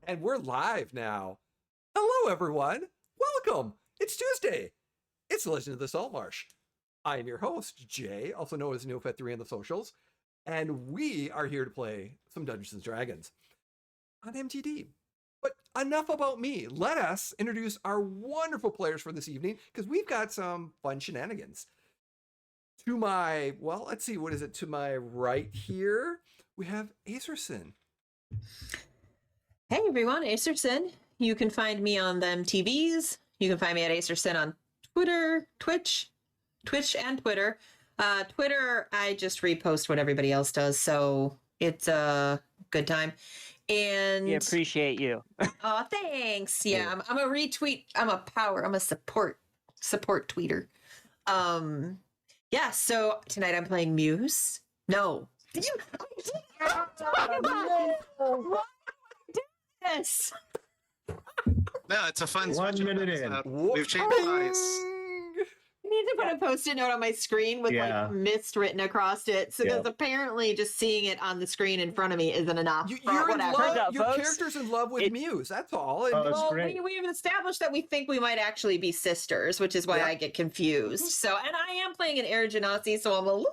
And we're live now. Hello, everyone. Welcome. It's Tuesday. It's the Legend of the Saltmarsh. I am your host, Jay, also known as Neophet3 on the socials, and we are here to play some Dungeons and Dragons on MTD. But enough about me. Let us introduce our wonderful players for this evening, because we've got some fun shenanigans. To my, well, let's see, what is it? To my right here, we have Acerson. Hey everyone, Acerson. You can find me on them TVs. You can find me at Acerson on Twitter, Twitch and Twitter. Twitter, I just repost what everybody else does, so it's a good time. And we appreciate you. Oh, thanks. Yeah, I'm a retweet. I'm a support tweeter. Yeah. So tonight I'm playing Muse. No. Yes. No, it's a fun 1 minute in. We've changed twice. I need to put a post-it note on my screen with like mist written across it. So because apparently just seeing it on the screen in front of me isn't enough. You're in love, your character's in love with Muse. That's all. And we've established that we think we might actually be sisters, which is why I get confused. So, and I am playing an Air Genasi, so I'm a little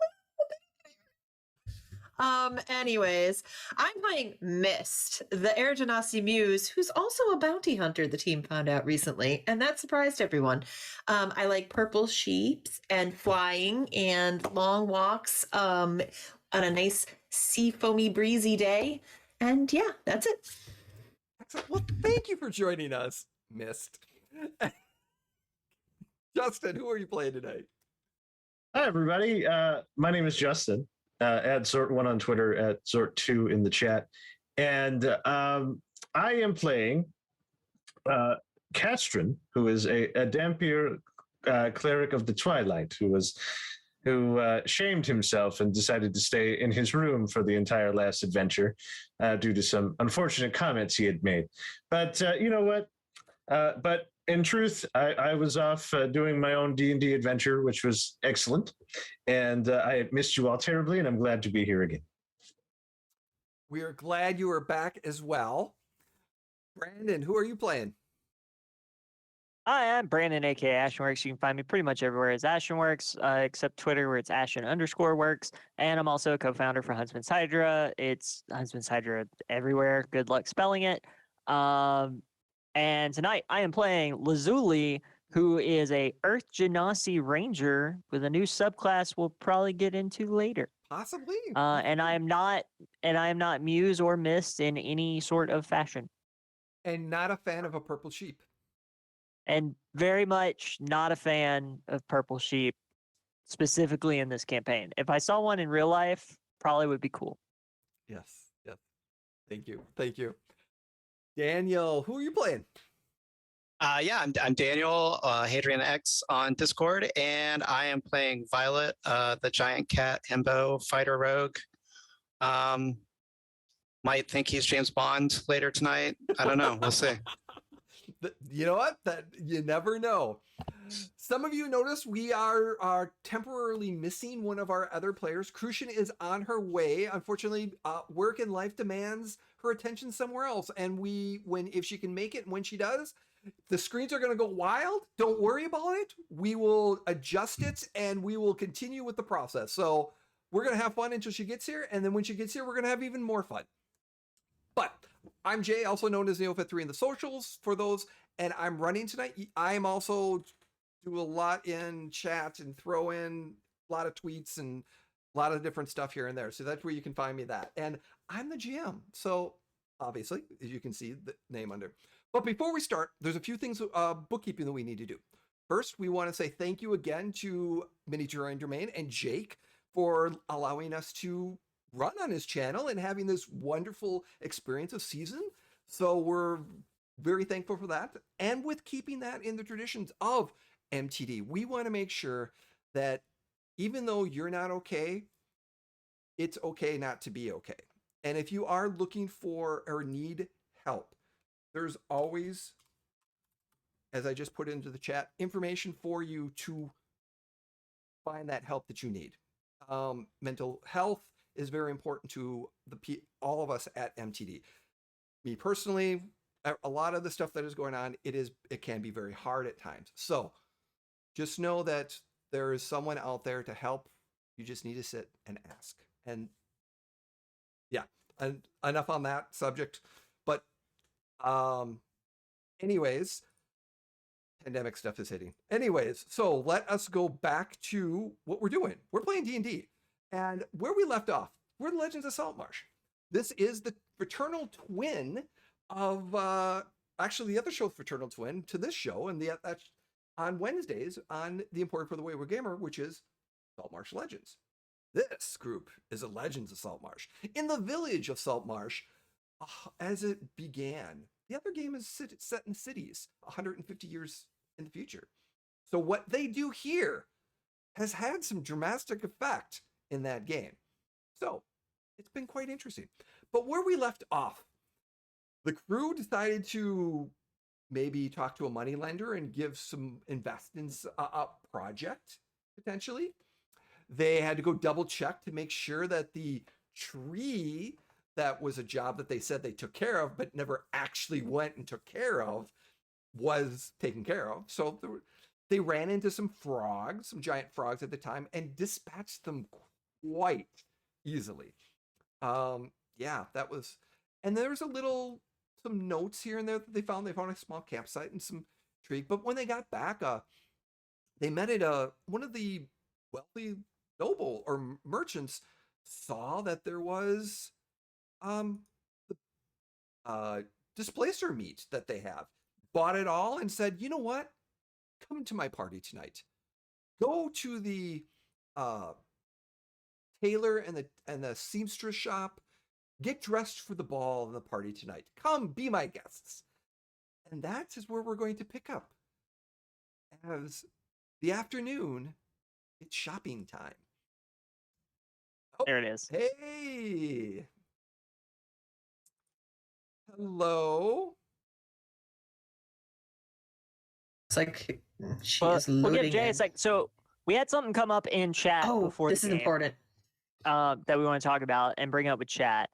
anyways, I'm playing Mist, the Air Genasi Muse, who's also a bounty hunter, the team found out recently, and that surprised everyone. I like purple sheeps and flying and long walks on a nice sea foamy breezy day. And yeah, that's it. Excellent. Well, thank you for joining us, Mist. Justin, who are you playing tonight? Hi, everybody. My name is Justin. At Zort1 on Twitter, at Zort2 in the chat. And I am playing Castron, who is a Dampier cleric of the Twilight, who shamed himself and decided to stay in his room for the entire last adventure due to some unfortunate comments he had made. But you know what? But in truth, I was off doing my own D&D adventure, which was excellent. And I missed you all terribly, and I'm glad to be here again. We are glad you are back as well. Brandon, who are you playing? Hi, I'm Brandon, aka Ashenworks. You can find me pretty much everywhere as Ashenworks, except Twitter, where it's Ashen_works. And I'm also a co-founder for Huntsman's Hydra. It's Huntsman's Hydra everywhere. Good luck spelling it. And tonight I am playing Lazuli, who is a Earth Genasi Ranger with a new subclass we'll probably get into later. Possibly. And I am not Muse or Mist in any sort of fashion. And not a fan of a purple sheep. And very much not a fan of purple sheep, specifically in this campaign. If I saw one in real life, probably would be cool. Yes. Thank you. Daniel, who are you playing? I'm Daniel, Hadrian X on Discord, and I am playing Violet, the giant cat himbo fighter rogue. Might think he's James Bond later tonight. I don't know. We'll see. You know what? That you never know. Some of you noticed we are temporarily missing one of our other players. Crucian is on her way. Unfortunately, work and life demands her attention somewhere else. And if she can make it, and when she does, the screens are going to go wild. Don't worry about it. We will adjust it and we will continue with the process. So we're going to have fun until she gets here. And then when she gets here, we're going to have even more fun. But I'm Jay, also known as Neophet3 in the socials for those. And I'm running tonight. I'm also do a lot in chat and throw in a lot of tweets and a lot of different stuff here and there. So that's where you can find me that. And I'm the GM. So obviously, as you can see the name under. But before we start, there's a few things, bookkeeping that we need to do. First, we want to say thank you again to Miniature and Domain and Jake for allowing us to run on his channel and having this wonderful experience of season. So we're very thankful for that. And with keeping that in the traditions of MTD, we want to make sure that even though you're not okay, it's okay not to be okay. And if you are looking for or need help, there's always, as I just put into the chat, information for you to find that help that you need. Mental health is very important to all of us at MTD. Me personally, a lot of the stuff that is going on, it can be very hard at times. So just know that there is someone out there to help. You just need to sit and ask. And yeah, and enough on that subject. But anyways, pandemic stuff is hitting. Anyways, so let us go back to what we're doing. We're playing D&D. And where we left off, we're the Legends of Saltmarsh. This is the fraternal twin of actually the other show, fraternal twin to this show, and that's on Wednesdays on the Emporium for the Wayward Gamer, which is Saltmarsh Legends. This group is the Legends of Saltmarsh. In the Village of Saltmarsh, as it began, the other game is set in cities 150 years in the future. So what they do here has had some dramatic effect in that game. So it's been quite interesting. But where we left off, the crew decided to maybe talk to a moneylender and give some investments a project, potentially. They had to go double check to make sure that the tree that was a job that they said they took care of, but never actually went and took care of, was taken care of. So they ran into some frogs, some giant frogs at the time, and dispatched them quite easily. Yeah, that was, and there's some notes here and there that they found. They found a small campsite and some tree. But when they got back, they met at one of the wealthy noble or merchants saw that there was displacer meat that they have. Bought it all and said, you know what? Come to my party tonight. Go to the tailor and the seamstress shop. Get dressed for the ball and the party tonight. Come, be my guests. And that is where we're going to pick up. As the afternoon, it's shopping time. Oh, There it is. hey. Hello. It's like she Well, is we'll loading give Jay in. a sec. So we had something come up in chat Oh, before this the is game, important. that we want to talk about and bring up with chat.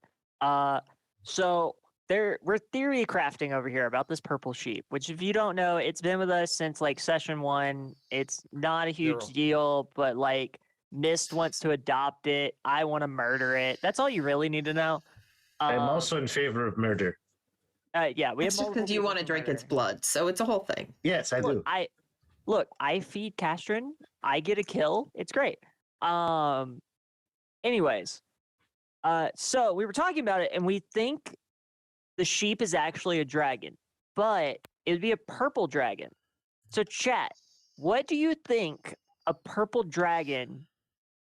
So we're theory crafting over here about this purple sheep, which if you don't know, it's been with us since like session 1. It's not a huge Zero. deal, but like Mist wants to adopt it. I want to murder it. That's all you really need to know. I'm also in favor of murder. Yeah, we It's have just because you want to drink its blood, so it's a whole thing. Yes, I do. I feed Castron. I get a kill. It's great. Anyways, so we were talking about it, and we think the sheep is actually a dragon, but it would be a purple dragon. So, chat, what do you think a purple dragon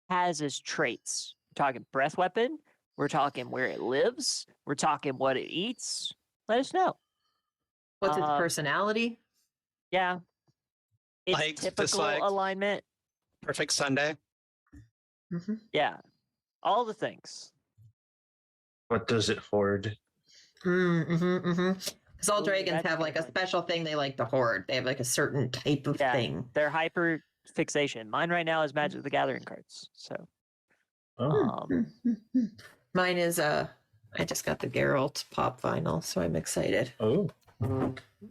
has as traits? We're talking breath weapon. We're talking where it lives. We're talking what it eats. Let us know. What's its personality? Yeah. It's Likes, typical dislikes. alignment. Perfect Sunday. Mm-hmm. Yeah. All the things. What does it hoard? Because all Ooh, dragons that's have like a different. special thing they like to hoard. They have like a certain type of Yeah. thing. They're hyper fixation. Mine right now is Magic the Gathering cards. So Oh, Mine is I just got the Geralt pop vinyl, so I'm excited. oh.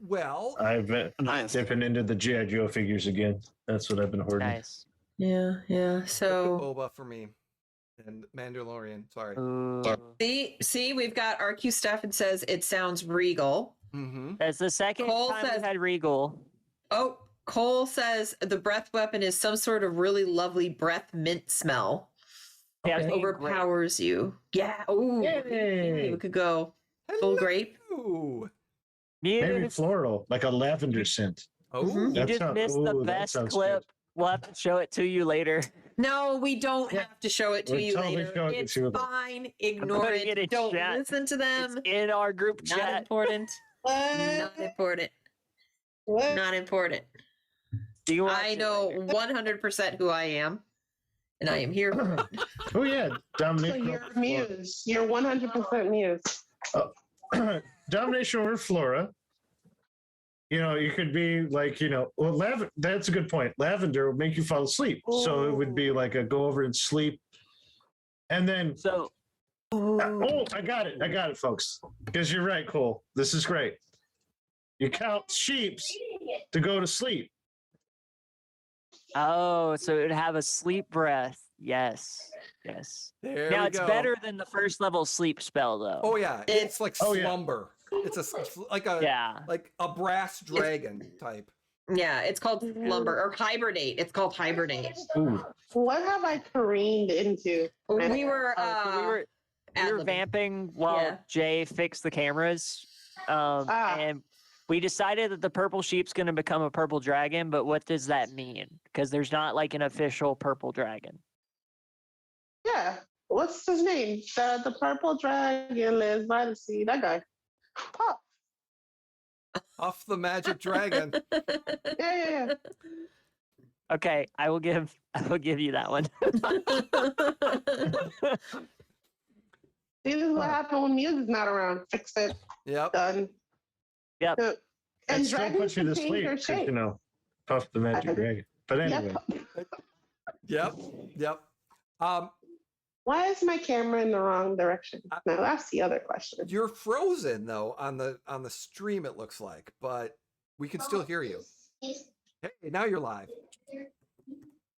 Well, I've been Nice. dipping into the G.I. Joe figures again. That's what I've been hoarding. nice. Yeah. so So Boba for me and Mandalorian. Sorry. Ooh. see, we've got RQ stuff. It says it sounds regal. Mm-hmm. That's the second Cole time says- we've had Regal. Oh, Cole says the breath weapon is some sort of really lovely breath mint smell. Yeah, It it's great. overpowers you. Yeah. Ooh. Yay. We could go full grape. Ooh. Maybe Muse, floral, like a lavender scent. Oh. Mhm. you That just sound- missed the ooh, that best sounds clip. good. We'll have to show it to you later. No, we don't Yeah. have to show it to We'll you totally later. show it It's to you. fine. Ignore putting it in it. Don't chat. listen to It's them. in our group Not chat. important. Not important. Not important. Do you want I to know later? 100% who I am, and I am here for it. Oh yeah, So domination. you're a muse. You're 100% muse. Domination over flora. You know, you could be like, well, that's a good point. Lavender would make you fall asleep. So it would be like a go over and sleep. And then, So oh, I got it, folks. Because you're right, Cole. This is great. You count sheeps to go to sleep. Oh, so it would have a sleep breath. Yes. Yes. There Now we it's go. better than the first level sleep spell though. Oh yeah, it's like Oh, yeah. slumber. It's like Yeah. a brass dragon type. Yeah, it's called slumber or hibernate. It's called hibernate. Ooh. What have I careened into? We were So we were ad-libbing. vamping while Yeah. Jay fixed the cameras. Ah. And we decided that the purple sheep's going to become a purple dragon, but what does that mean? Because there's not like an official purple dragon. Yeah. What's his name? The purple dragon lives by the sea. That guy. Pop. Off the magic dragon. Yeah. Okay, I will give you that one. See, this is what happens when Muse is not around. Fix it. Yep. Done. Yep. And And still dragons puts you to can change sleep, their 'cause, shape. Puff the magic dragon. But anyway, Yep. Why is my camera in the wrong direction? Now that's the other question. You're frozen though on the stream. It looks like, but we can still hear you. Hey, now you're live.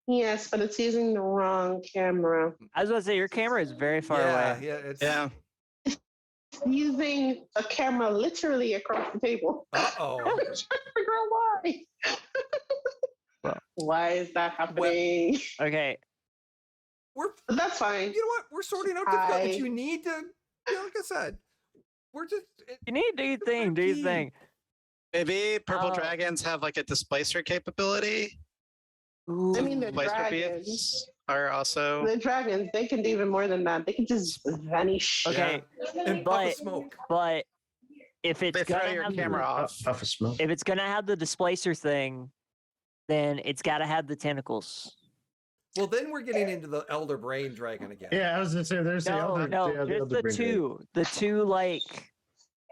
Yes, but it's using the wrong camera. I was about to say your camera is very far yeah, away. yeah. It's Yeah. Using a camera literally across the table. I'm Uh-oh. trying to figure out why. Well. Why is that happening? Okay. We're But that's fine. you know what? We're sorting out difficult. If you need to, like I said, we're just You need to do your thing. Do your thing. Maybe purple Oh. dragons have like a displacer capability. I mean, the Displacer dragons. beasts are also. The dragons, they can do even more than that. They can just vanish. Okay, and puff of smoke. but if it's They throw gonna your have camera off. puff of smoke. if it's gonna have the displacer thing, then it's got to have the tentacles. Well, then we're getting into the elder brain dragon again. Yeah, I was gonna say there's the No, other. no, the just other the brain two, like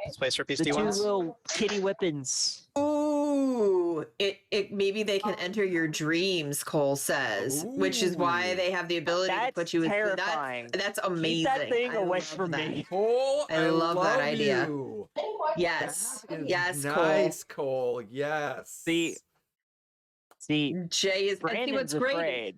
Displacer the beastie two ones. little kitty whippins. Ooh, it maybe they can enter your dreams, Cole says, which is why Ooh. they have the ability to That's put you in terrifying. That's amazing. Keep that thing I away love from that. me. Cole, I love that idea. you. Yes. That is Yes, nice, Cole. Yes. See, Cole. Jay is and see Brandon's what's great. afraid.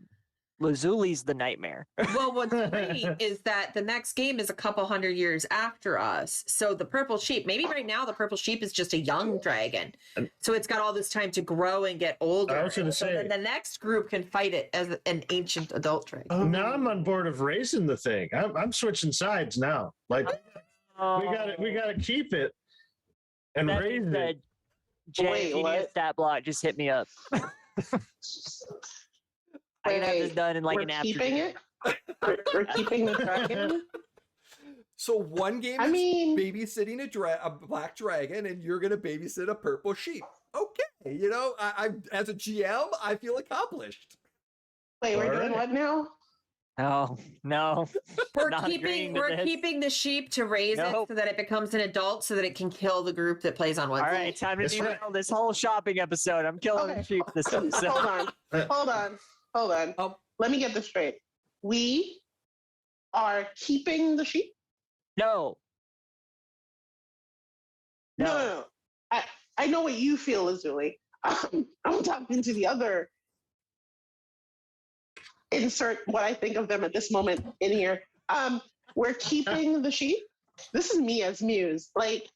Lazuli's the nightmare. Well, what's great is that the next game is a couple hundred years after us. So the purple sheep, maybe right now the purple sheep is just a young dragon. So it's got all this time to grow and get older. I was gonna so say- then the next group can fight it as an ancient adult dragon. Now I'm on board of raising the thing. I'm switching sides now. Like we gotta keep it and That raise being it. said, Jay, Wait, if you need a what? stat block, just hit me up. I can have this Wait, done in like we're an keeping afternoon. it? We're keeping the dragon? So one game I is mean, babysitting a black dragon, and you're gonna babysit a purple sheep. Okay, you know, I as a GM, I feel accomplished. wait, we're doing Alright. what now? No. We're Not agreeing to this. keeping the sheep to raise Nope. it so that it becomes an adult so that it can kill the group that plays on All Wednesday. right, time to That's right. derail this whole shopping episode. I'm killing Okay. sheep this episode. Hold on. Let me get this straight. We are keeping the sheep? No. No. I know what you feel, Azuli. I'm talking to the other. Insert what I think of them at this moment in here. We're keeping the sheep. This is me as Muse, like,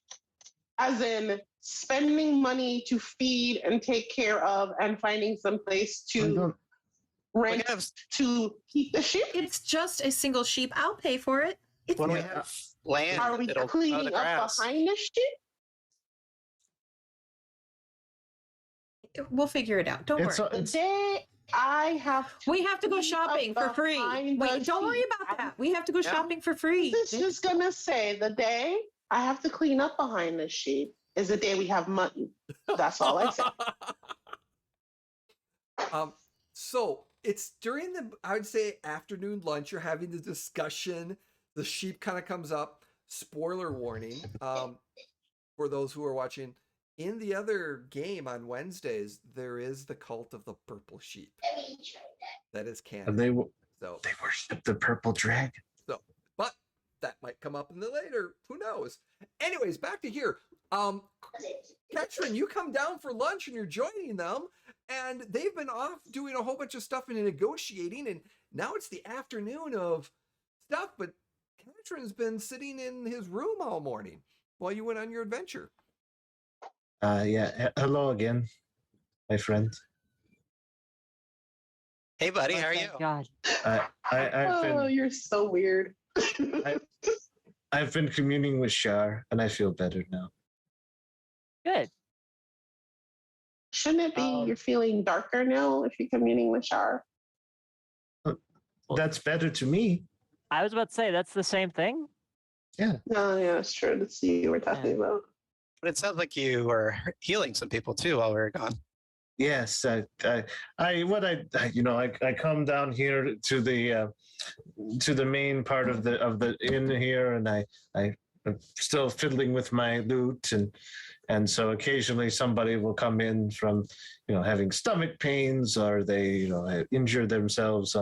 as in spending money to feed and take care of, and finding some place to rent to keep the sheep. It's just a single sheep. I'll pay for it. It's When we have land, Are we it'll grow cleaning the up grass. behind the sheep? We'll figure it out. Don't It's, worry. The it's day I have to We have to go clean shopping up for free. behind Wait, the don't worry sheep. about that. We have to go Yeah. shopping for free. This is just gonna say the day I have to clean up behind the sheep is the day we have mutton. That's all I say. So it's during the, I would say, afternoon lunch. You're having the discussion. The sheep kind of comes up. Spoiler warning for those who are watching. In the other game on Wednesdays, there is the cult of the purple sheep. That is canon. they So, worship the purple dragon. but that might come up in the later. Who knows? Anyways, back to here. Ketrin, you come down for lunch and you're joining them, and they've been off doing a whole bunch of stuff and negotiating, and now it's the afternoon of stuff, but Ketrin's been sitting in his room all morning while you went on your adventure. Hello again, my friend. Hey, buddy, how are you? Thank God. You're so weird. I've been communing with Shar, and I feel better now. Good. Shouldn't it be you're feeling darker now if you're communing with Shar? That's better to me. I was about to say that's the same thing. Yeah. No, yeah, it's true. That's you were talking about. But it sounds like you were healing some people too while we were gone. Yes, I come down here to the main part of the inn here, and I'm still fiddling with my lute, and so occasionally somebody will come in from having stomach pains, or they injure themselves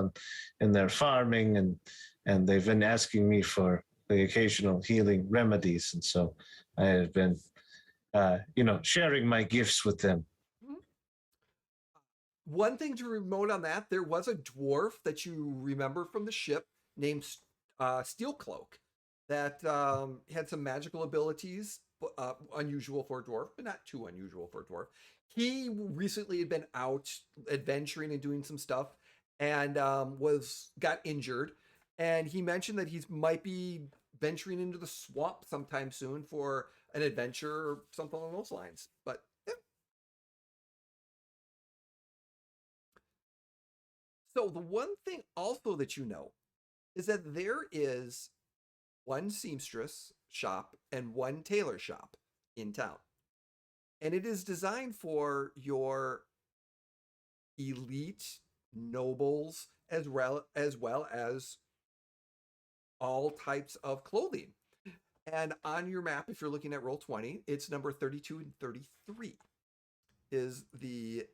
in their farming, and they've been asking me for the occasional healing remedies, and so I have been sharing my gifts with them. One thing to remote on that, there was a dwarf that you remember from the ship named Steelcloak that had some magical abilities, unusual for a dwarf, but not too unusual for a dwarf. He recently had been out adventuring and doing some stuff, and got injured. And he mentioned that he might be venturing into the swamp sometime soon for an adventure or something along those lines. But yeah. So the one thing also that you know is that there is one seamstress shop and one tailor shop in town. And it is designed for your elite nobles as well as all types of clothing. And on your map, if you're looking at Roll20, it's number 32 and 33 is the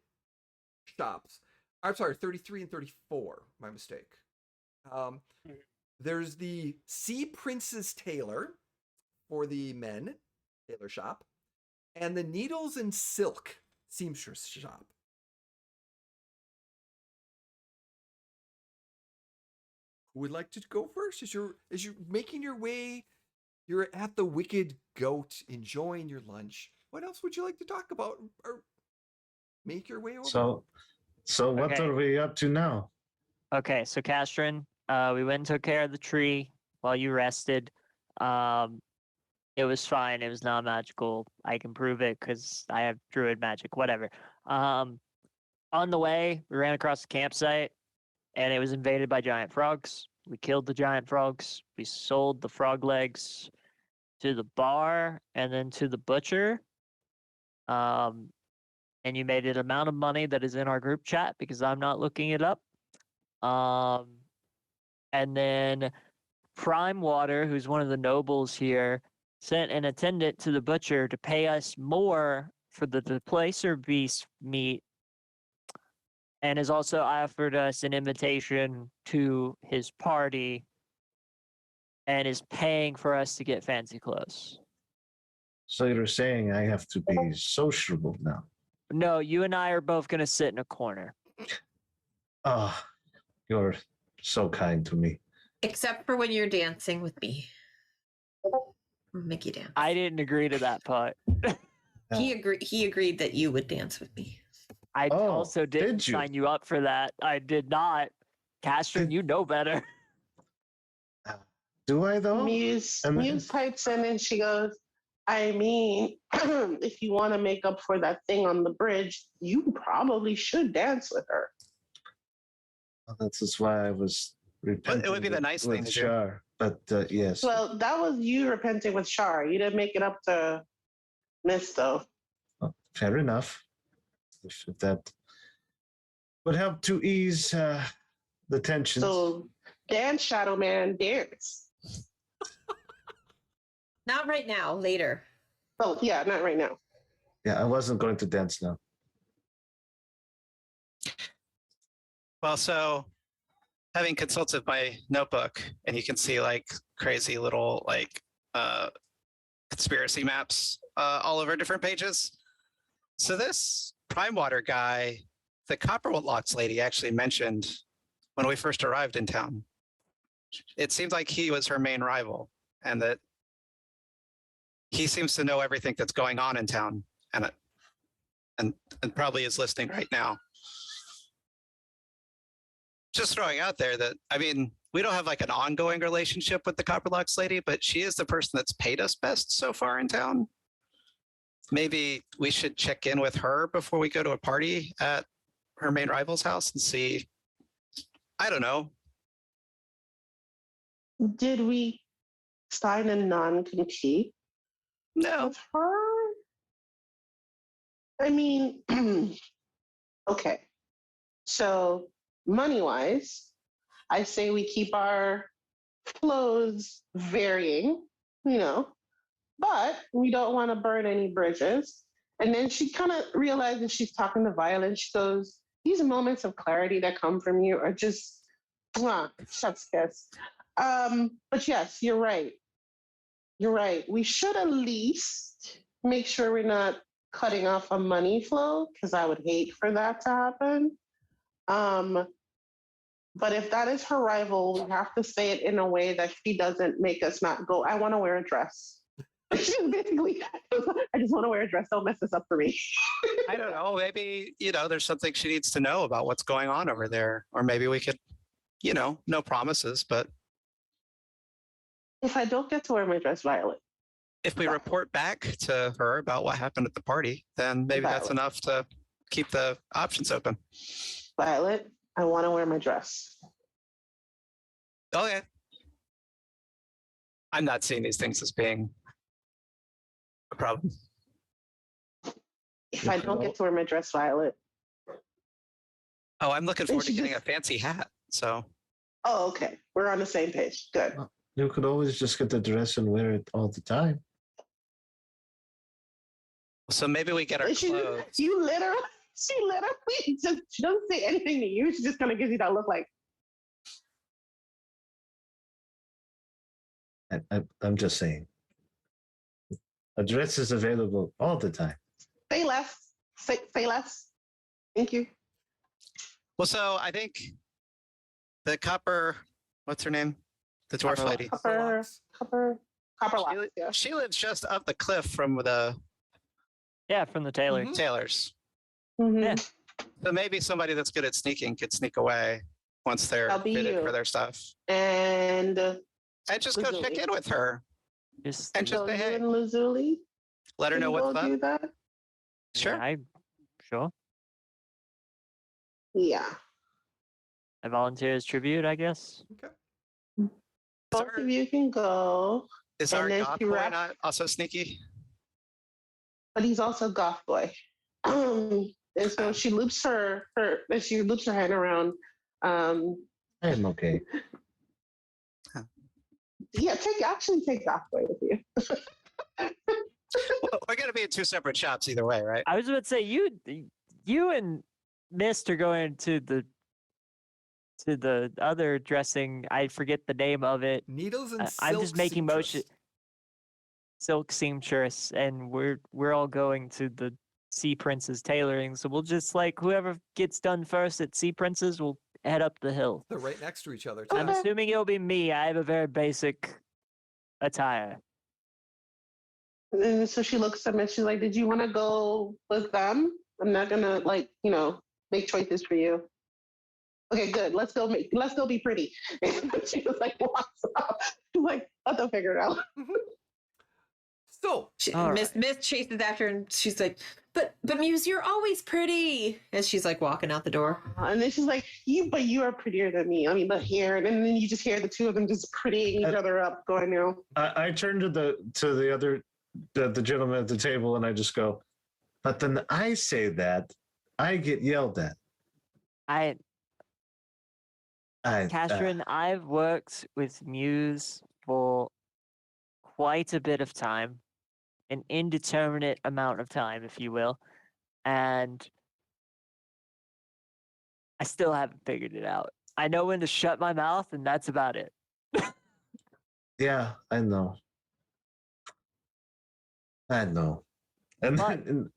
shops. I'm sorry, 33 and 34. My mistake. There's the Sea Prince's Tailor for the men, tailor shop, and the Needles and Silk seamstress shop. Who would like to go first? As you're making your way, you're at the Wicked Goat, enjoying your lunch. What else would you like to talk about or make your way over? So what Okay. are we up to now? Okay, so Castrin, we went and took care of the tree while you rested. It was fine. It was not magical. I can prove it because I have druid magic, whatever. On the way, we ran across the campsite, and it was invaded by giant frogs. We killed the giant frogs. We sold the frog legs to the bar and then to the butcher. And you made an amount of money that is in our group chat because I'm not looking it up. And then Prime Water, who's one of the nobles here, sent an attendant to the butcher to pay us more for the displacer beast meat, and has also offered us an invitation to his party and is paying for us to get fancy clothes. So you're saying I have to be sociable now? No, you and I are both going to sit in a corner. Oh, you're so kind to me. Except for when you're dancing with me. Mickey dance. I didn't agree to that part. He agreed that you would dance with me. I also didn't did you? sign you up for that. I did not. Castrin, you know better. Do I though? Muse pipes in and she goes, I mean, if you want to make up for that thing on the bridge, you probably should dance with her. Well, that's just why I was repenting. It would be the nice thing to do. Shar, but yes. Well, that was you repenting with Shar. You didn't make it up to Miss, though. Well, fair enough. If that would help to ease the tensions. So, dance, Shadow Man, dance. Not right now, later. Oh, yeah, not right now. Yeah, I wasn't going to dance now. Well, so having consulted my notebook, and you can see like crazy little like conspiracy maps all over different pages. So this Prime Water guy, the Copperlocks lady actually mentioned when we first arrived in town. It seemed like he was her main rival, and that he seems to know everything that's going on in town, and probably is listening right now. Just throwing out there that, I mean, we don't have like an ongoing relationship with the Copperlocks lady, but she is the person that's paid us best so far in town. Maybe we should check in with her before we go to a party at her main rival's house and see. I don't know. Did we sign a non-compete No. with her? I mean, okay. So money-wise, I say we keep our flows varying, but we don't want to burn any bridges. And then she kind of realizes she's talking to Violet. She goes, these moments of clarity that come from you are just, chef's kiss. But yes, you're right. You're right. We should at least make sure we're not cutting off a money flow, because I would hate for that to happen. But if that is her rival, we have to say it in a way that she doesn't make us not go, I want to wear a dress. She's basically, I just want to wear a dress. Don't mess this up for me. I don't know. Maybe, there's something she needs to know about what's going on over there. Or maybe we could, no promises, but. If I don't get to wear my dress, Violet. If we report back to her about what happened at the party, then maybe that's enough to keep the options open. Violet, I want to wear my dress. Okay. I'm not seeing these things as being a problem. If I don't get to wear my dress, Violet. Oh, I'm looking forward to getting a fancy hat. So. Oh, okay. We're on the same page. Good. You could always just get the dress and wear it all the time. So maybe we get our clothes. She literally just, she doesn't say anything to you. She just kind of gives you that look like. I'm just saying. A dress is available all the time. Say less. Say less. Thank you. Well, so I think the what's her name? The dwarf lady. Copperlocks. Yeah. She lives just up the cliff from the. Yeah, from the Taylor. Mhm. Tailors. Mm-hmm. Yeah. So maybe somebody that's good at sneaking could sneak away once they're fitted for their stuff. And just go check in with her. Just say hey. And Lazuli. Let her know what's up. Do that? Sure. Yeah, sure. Yeah. I volunteer as tribute, I guess. Okay. Both of you can go. Is our goth boy not also sneaky? But he's also goth boy. And so she loops her hand around. I'm okay. Yeah, take goth boy with you. Well, we're gonna be in two separate shops either way, right? I was about to say you and Mist are going to the other dressing. I forget the name of it. Needles and silk. I'm just making seamstress. motion. Silk seamstress, and we're all going to the Sea Prince's tailoring. So we'll just whoever gets done first at Sea Prince's will head up the hill. They're right next to each other. Too. I'm assuming it'll be me. I have a very basic attire. And so she looks at me. She's like, "Did you want to go with them? I'm not gonna make choices for you." Okay, good. Let's go be pretty. And she just walks off. She's like, "Let them figure it out." So Miss chases after her and she's like, but Muse, you're always pretty. As she's walking out the door. And then she's like, you are prettier than me. I mean, the hair, and then you just hear the two of them just prettying each other up, going, I turn to the other the gentleman at the table, and I just go, but then I say that I get yelled at. Catherine, I've worked with Muse for quite a bit of time, an indeterminate amount of time, if you will, and I still haven't figured it out. I know when to shut my mouth, and that's about it. Yeah, I know. And But- then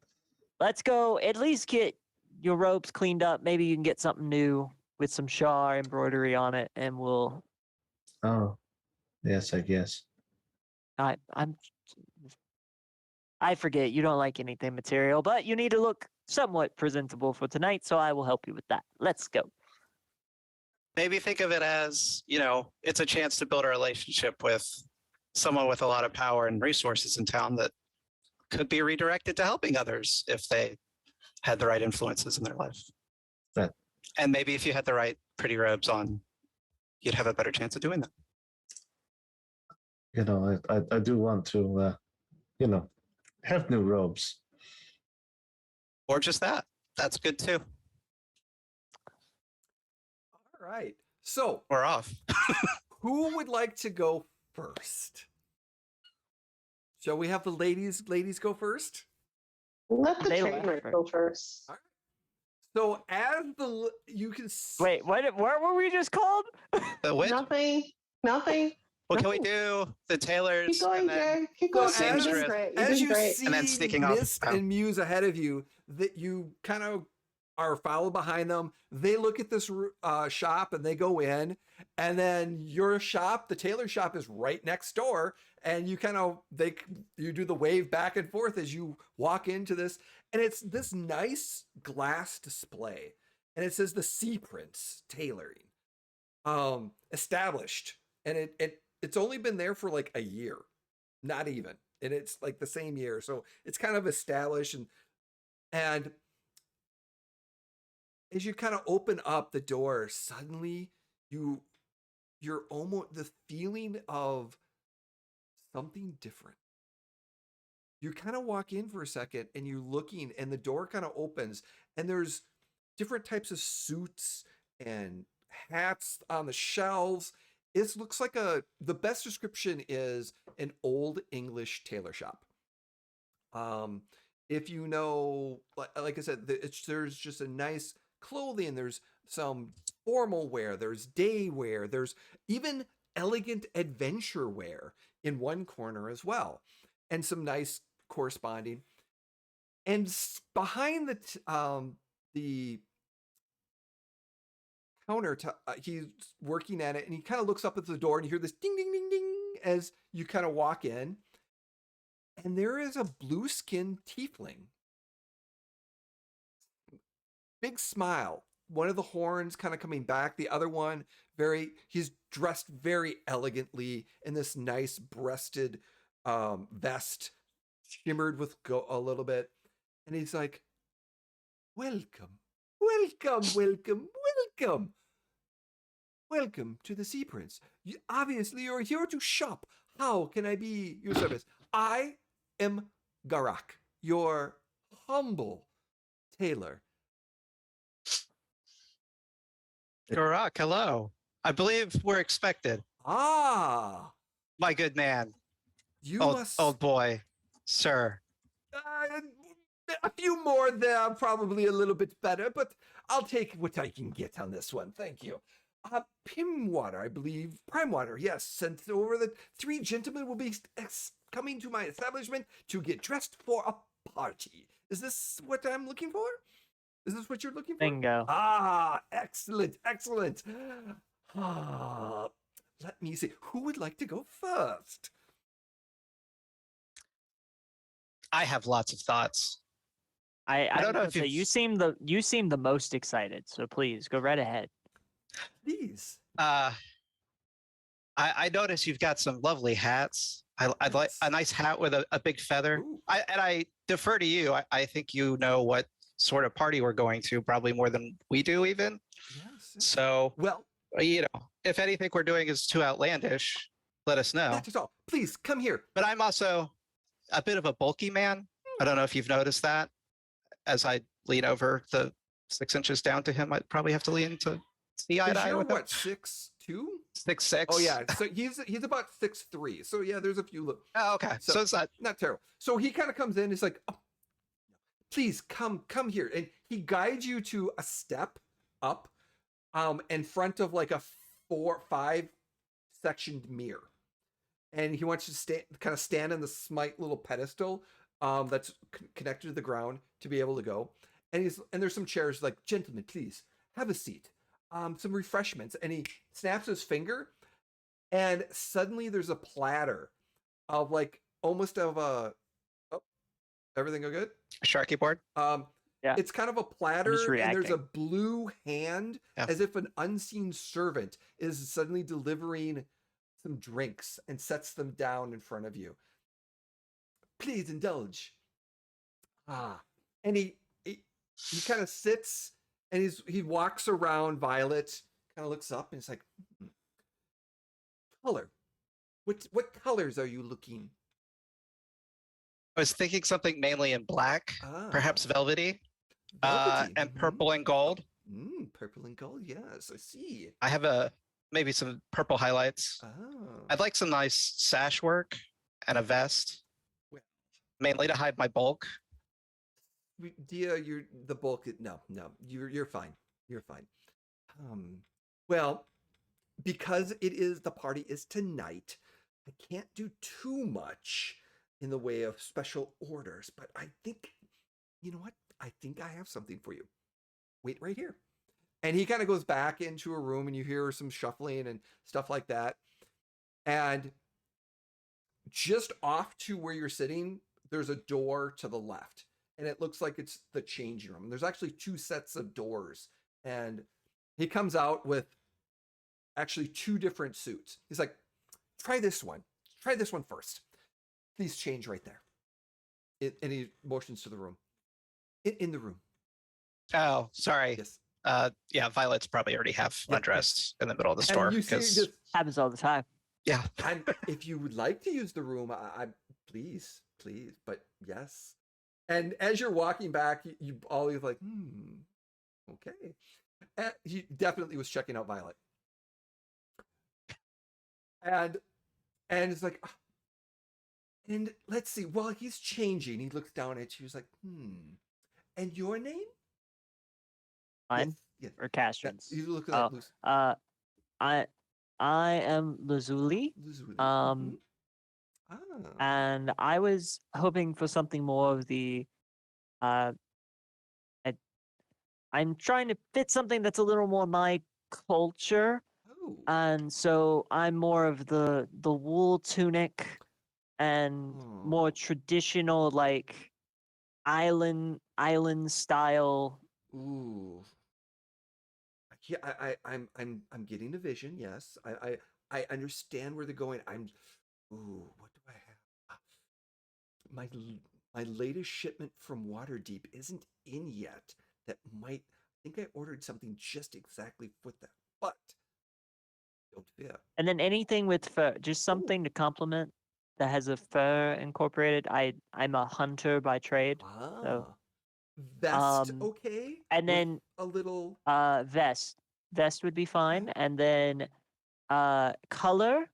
let's go at least get your robes cleaned up. Maybe you can get something new with some Shaw embroidery on it, and we'll. Oh, yes, I guess. I forget you don't like anything material, but you need to look somewhat presentable for tonight, so I will help you with that. Let's go. Maybe think of it as, it's a chance to build a relationship with someone with a lot of power and resources in town that could be redirected to helping others if they had the right influences in their life. That- And maybe if you had the right pretty robes on, you'd have a better chance of doing that. I do want to, have new robes. Or just that. That's good too. All right. So We're off. who would like to go first? Shall we have the ladies go first? Let the They trainer left go first. So as you can Wait, what were we just called? The witch? Nothing. What can we do? The tailors. Keep going, and then- Jay. Keep going. So You're as- doing great. You're as doing you great. see And then sneaking off Mist town. and Muse ahead of you, that you kind of are followed behind them. They look at this shop and they go in, and then your shop, the tailor shop, is right next door. And you you do the wave back and forth as you walk into this, and it's this nice glass display, and it says the Sea Prince Tailoring, established, and it's only been there for like a year, not even, and it's like the same year, so it's kind of established, and as you kind of open up the door, suddenly you're almost the feeling of something different. You kind of walk in for a second and you're looking, and the door kind of opens, and there's different types of suits and hats on the shelves. It looks like the best description is an old English tailor shop. If you know, like I said, there's just a nice clothing. There's some formal wear. There's day wear. There's even elegant adventure wear in one corner as well, and some nice corresponding. And behind the counter, he's working at it, and he kind of looks up at the door, and you hear this ding, ding, ding, ding as you kind of walk in, and there is a blue-skinned tiefling. Big smile. One of the horns kind of coming back. The other one, he's dressed very elegantly in this nice breasted vest, shimmered with a little bit. And he's like, welcome, welcome, welcome, welcome. Welcome to the Sea Prince. Obviously, you're here to shop. How can I be your service? I am Garak, your humble tailor. Garak, hello. I believe we're expected. Ah, My good man. you Old, must. old boy. Sir. A few more there, probably a little bit better, but I'll take what I can get on this one. Thank you. Pimwater, I believe. Primewater, yes. Sent over the 3 gentlemen will be coming to my establishment to get dressed for a party. Is this what I'm looking for? Is this what you're looking for? Bingo. Ah, excellent, excellent. Let me see. Who would like to go first? I have lots of thoughts. I don't know know if say you've- you seem the most excited, so please go right ahead. Please. I notice you've got some lovely hats. I'd like a nice hat with a big feather. Ooh. I defer to you. I think you know what sort of party we're going to, probably more than we do even. Yes. So, Well, if anything we're doing is too outlandish, let us know. not at all. Please come here. But I'm also a bit of a bulky man. I don't know if you've noticed that. As I lean over the 6 inches down to him, I'd probably have to lean to see eye to Because eye you're with him. what, 6'2"? 6'6". Oh yeah, so he's about 6'3". So yeah, there's a few. Oh, okay. So it's Not terrible. So he kind of comes in. He's like, oh, please come here, and he guides you to a step up, in front of like a 4-5 sectioned mirror, and he wants you to stand on the smite little pedestal, that's connected to the ground. to be able to go. And there's some chairs like, gentlemen, please have a seat. Some refreshments. And he snaps his finger, and suddenly there's a platter of like almost of a. Oh, everything go good? Sharky board. Yeah. It's kind of a platter, and there's a reacting. blue hand, Yeah. as if an unseen servant is suddenly delivering some drinks and sets them down in front of you. Please indulge. And he kind of sits, and he walks around Violet, kind of looks up, and he's like, color. What colors are you looking? I was thinking something mainly in black, perhaps velvety, Velvety. and Mhm. purple and gold. Purple and gold. Yes, I see. I have maybe some purple highlights. Oh. I'd like some nice sash work and a vest, Well. mainly to hide my bulk. Dia, you're the bulk. No, you're fine. You're fine. Well, because the party is tonight, I can't do too much in the way of special orders, but I think, you know what? I think I have something for you. Wait right here. And he kind of goes back into a room, and you hear some shuffling and stuff like that. And just off to where you're sitting, there's a door to the left, and it looks like it's the changing room. There's actually 2 sets of doors, and he comes out with actually 2 different suits. He's like, try this one first. Please change right there. And he motions to the room. In the room. Oh, sorry. Yes. Yeah, Violet's probably already half Yeah, undressed in the middle of the store. And you see 'cause- just, Happens all the time. yeah. and if you would like to use the room, I please, but yes. And as you're walking back, you always like, okay. And he definitely was checking out Violet. And it's like, and let's see, while he's changing, he looks down at you, he's like, and your name? Mine Yes. or Castron's? He's looking at Lucy. I am Lazuli. Lazuli. And I was hoping for something more of the I'm trying to fit something that's a little more my culture. Oh. And so I'm more of the wool tunic and more traditional, like island style. Ooh. Yeah, I'm getting a vision. Yes, I understand where they're going. What do I have? My latest shipment from Waterdeep isn't in yet. That might. I think I ordered something just exactly for that, but don't fear. And then anything with fur, just something to complement that has a fur incorporated. I'm a hunter by trade. So, Vest, okay. and with then a little vest would be fine. And then color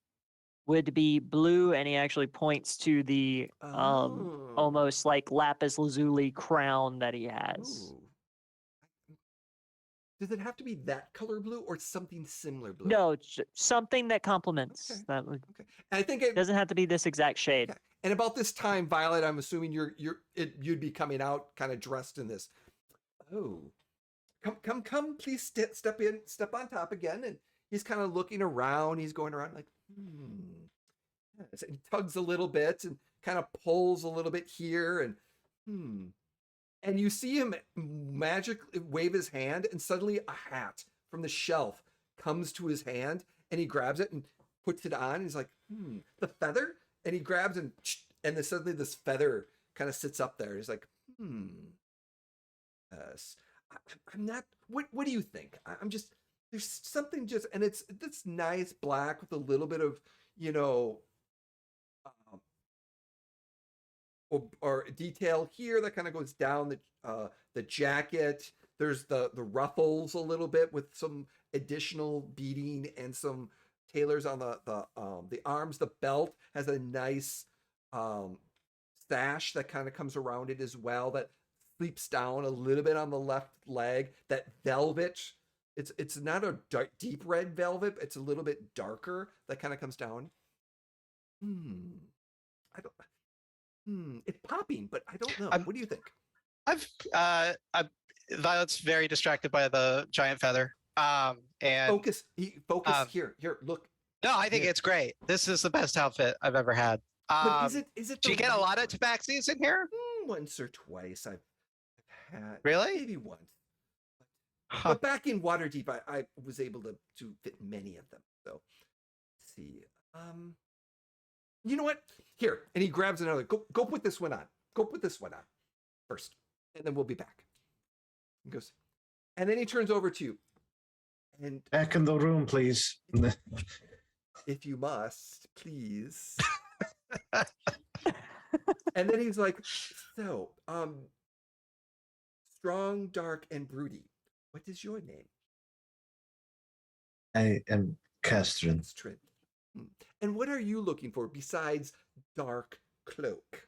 would be blue, and he actually points to the almost like lapis lazuli crown that he has. Ooh. Does it have to be that color blue or something similar blue? No, something that complements. Okay. That would. Okay. And I think it doesn't have to be this exact shade. Okay. And about this time, Violet, I'm assuming you'd be coming out kind of dressed in this. Oh, come! Please step on top again. And he's kind of looking around. He's going around like, Yes. And he tugs a little bit and kind of pulls a little bit here and And you see him magically wave his hand, and suddenly a hat from the shelf comes to his hand, and he grabs it and puts it on. And he's like, the feather? And he grabs and then suddenly this feather kind of sits up there. He's like, yes. I'm not. What do you think? I'm just. There's something just, and it's this nice black with a little bit of, or detail here that kind of goes down the jacket. There's the ruffles a little bit with some additional beading and some tailors on the arms. The belt has a nice sash that kind of comes around it as well, that sleeps down a little bit on the left leg. That velvet, it's not a deep red velvet, it's a little bit darker that kind of comes down. I don't. It's popping, but I don't know. What do you think? Violet's very distracted by the giant feather. And Focus. Focus um, here. Here, look. no, I think Here. it's great. This is the best outfit I've ever had. But is it Do the you get a right lot of one? tabaxis in here? Once or twice I've had. Really? Maybe once. Huh. But back in Waterdeep, I was able to fit many of them. So let's see. You know what? Here, and he grabs another. Go put this one on. Go put this one on first, and then we'll be back. He goes, and then he turns over to you, and Back in the room, please. if you must, please. And then he's like, so, strong, dark, and broody. What is your name? I am Castrin. Castrin. And what are you looking for besides dark cloak?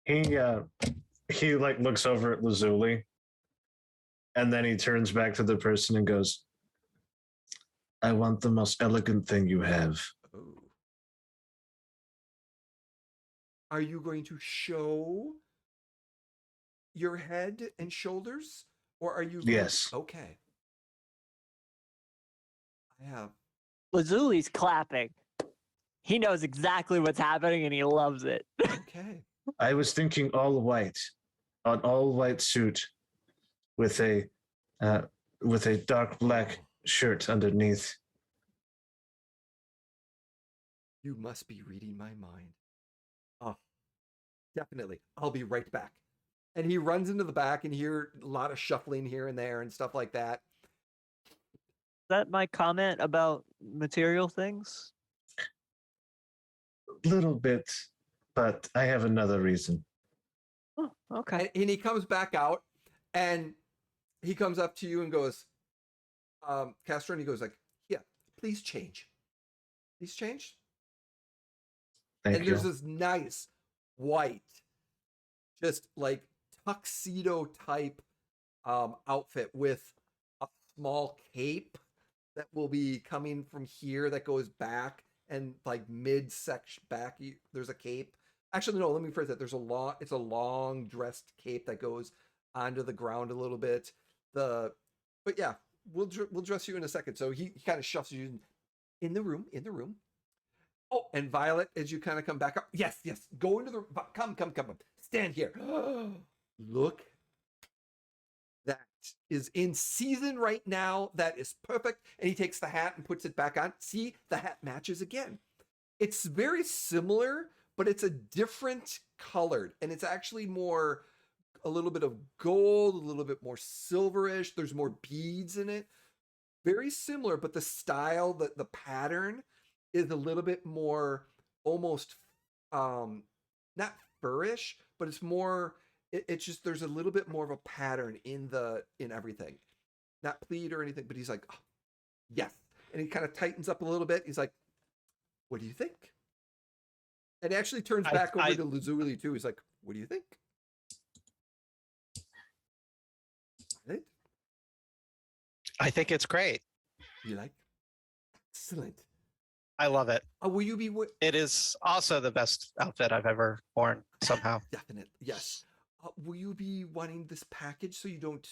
He like looks over at Lazuli, and then he turns back to the person and goes, I want the most elegant thing you have. Oh. Are you going to show your head and shoulders? Or are you going Yes. Okay. I have. Lazuli's clapping. He knows exactly what's happening and he loves it. Okay. I was thinking all white, an all white suit with a dark black shirt underneath. You must be reading my mind. Oh, definitely. I'll be right back. And he runs into the back and hear a lot of shuffling here and there and stuff like that. Is that my comment about material things? Little bit, but I have another reason. Oh, okay. And he comes back out and he comes up to you and goes, Castro, and he goes like, yeah, please change. Please change. Thank and you. there's this nice white, just like tuxedo type outfit with a small cape that will be coming from here that goes back and like mid section back. There's a cape. Actually, no, let me phrase that. It's a long dressed cape that goes onto the ground a little bit. But yeah, we'll dress you in a second. So he kind of shuffles you in the room. Oh, and Violet, as you kind of come back up, yes, go into the come, stand here. Look, that is in season right now. That is perfect. And he takes the hat and puts it back on. See, the hat matches again. It's very similar, but it's a different colored, and it's actually more a little bit of gold, a little bit more silverish. There's more beads in it. Very similar, but the style, the pattern is a little bit more almost not furish, but it's more it's just there's a little bit more of a pattern in everything. Not pleat or anything, but he's like, oh, yes. And he kind of tightens up a little bit. He's like, what do you think? And he actually turns back over to Lazuli too. He's like, what do you think? Right? I think it's great. You like? Excellent. I love it. Will you be? It is also the best outfit I've ever worn somehow. Definitely, yes. Will you be wanting this package so you don't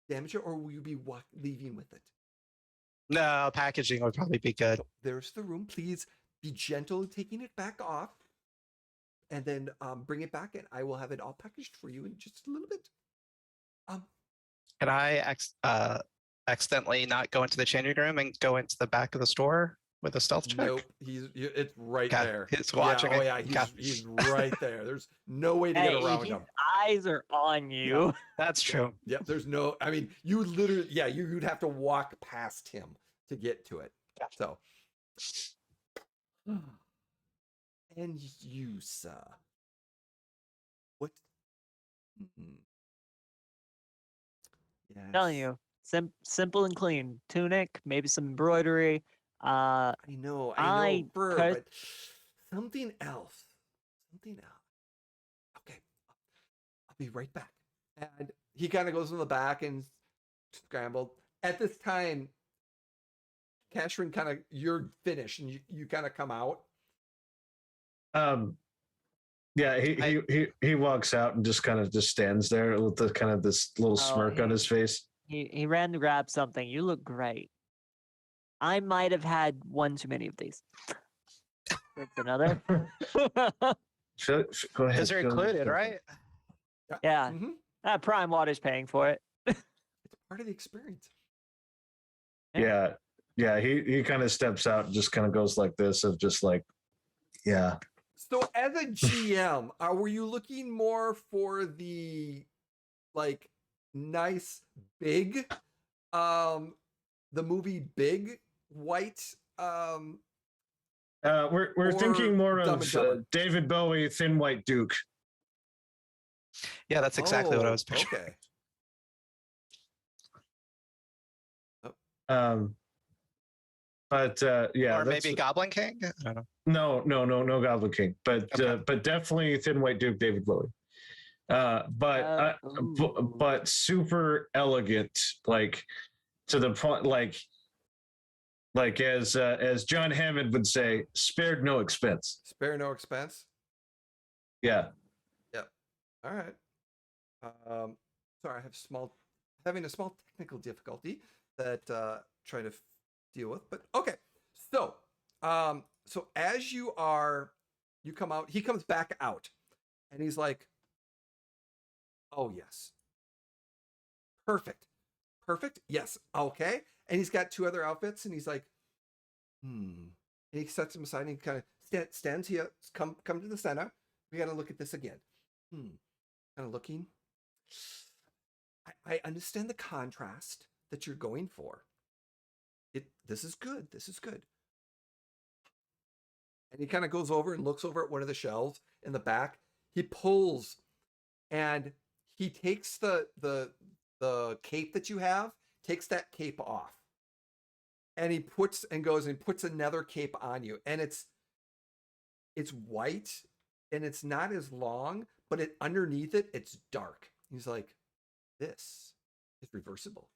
damage it, or will you be leaving with it? No, packaging would probably be good. So there's the room. Please be gentle in taking it back off, and then bring it back, and I will have it all packaged for you in just a little bit. Can I accidentally not go into the changing room and go into the back of the store with a stealth check? Nope, it's right Okay, there. he's watching Yeah, it. oh yeah, he's right there. There's no way to get around his him. eyes are on you. Yeah. That's true. Yep, there's no. I mean, you literally, yeah, you'd have to walk past him to get to it. So, and you, sir, what? Yes. Telling you, simple and clean. Tunic, maybe some embroidery. I know, fur, but something else. Okay, I'll be right back. And he kind of goes in the back and scrambled. At this time, Cashrin, you're finished, and you kind of come out. Yeah, he walks out and just kind of just stands there with the kind of this little smirk on his face. He ran to grab something. You look great. I might have had one too many of these. That's another. Go ahead. Because they're go ahead. included, right? Yeah. Mm-hmm. Prime Water's paying for it. It's part of the experience. Yeah, he kind of steps out and just kind of goes like this of just like, yeah. So as a GM, were you looking more for the like nice big the movie Big white We're or thinking more Dumb of and Dumber? David Bowie, Thin White Duke. Yeah, that's exactly what I was Oh, picturing. okay. But yeah, Or maybe Goblin King? I don't know. no Goblin King, but Okay. but definitely Thin White Duke, David Bowie. But super elegant, like to the point, like as John Hammond would say, spared no expense. Spare no expense. Yeah. All right. Sorry, I have having a small technical difficulty that trying to deal with, but okay. So, so as you come out, he comes back out, and he's like, "Oh yes, perfect, yes, okay." And he's got two other outfits, and he's like, And he sets them aside, and he kind of stands here. Come to the center. We got to look at this again. Kind of looking. I understand the contrast that you're going for. This is good. And he kind of goes over and looks over at one of the shelves in the back. He pulls, and he takes the cape that you have, takes that cape off, and he puts another cape on you, and it's white, and it's not as long, but underneath it, it's dark. He's like, this is reversible.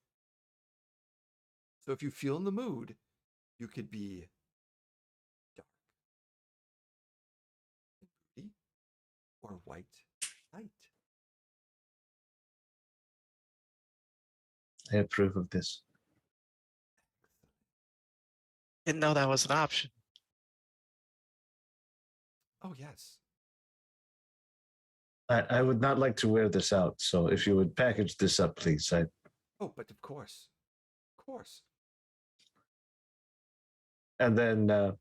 So if you feel in the mood, you could be dark and moody, or white light. I approve of this. Didn't know that was an option. Oh yes. I would not like to wear this out, so if you would package this up, please. Oh, but of course. And then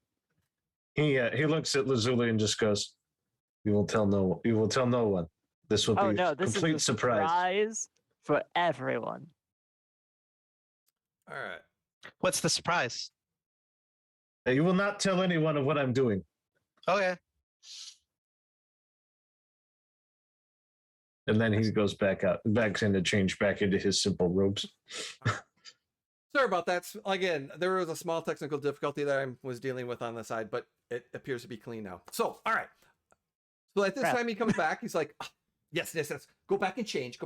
he looks at Lazuli and just goes, "You will tell no one. This will be no, this complete is a surprise for everyone." All right. What's the surprise? You will not tell anyone of what I'm doing." Okay. And then he goes back in to change back into his simple robes. Sorry about that. Again, there was a small technical difficulty that I was dealing with on the side, but it appears to be clean now. So, all right. So at this time he comes back, he's like, yes. Go back and change.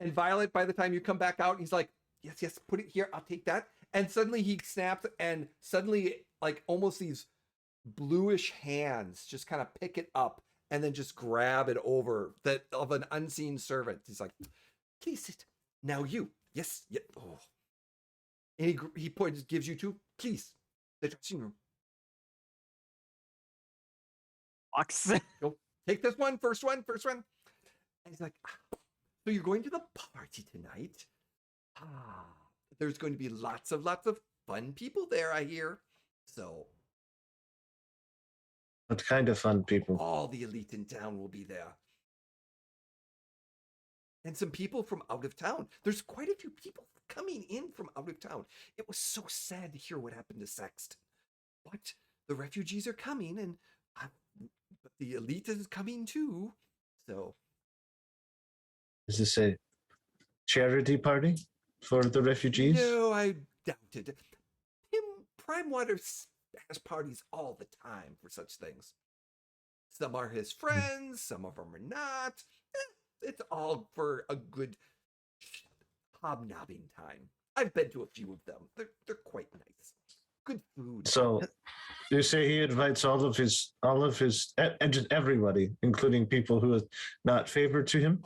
And Violet, by the time you come back out, he's like, yes, put it here. I'll take that. And suddenly he snaps, and suddenly, like, almost these bluish hands just kind of pick it up and then just grab it over that of an unseen servant. He's like, please sit. Now you. Yes. Oh. And he gives you two, please, the dressing room. Box. Go take this one, first one. And he's like, so you're going to the party tonight? There's going to be lots of fun people there, I hear. So What kind of fun people? all the elite in town will be there. And some people from out of town. There's quite a few people coming in from out of town. It was so sad to hear what happened to Sexton. But the refugees are coming, and but the elite is coming too. So Is this a charity party for the refugees? no, I doubt it. Primewater has parties all the time for such things. Some are his friends, some of them are not. It's all for a good hobnobbing time. I've been to a few of them. They're quite nice. good food. So you say he invites all of his and just everybody, including people who are not favored to him?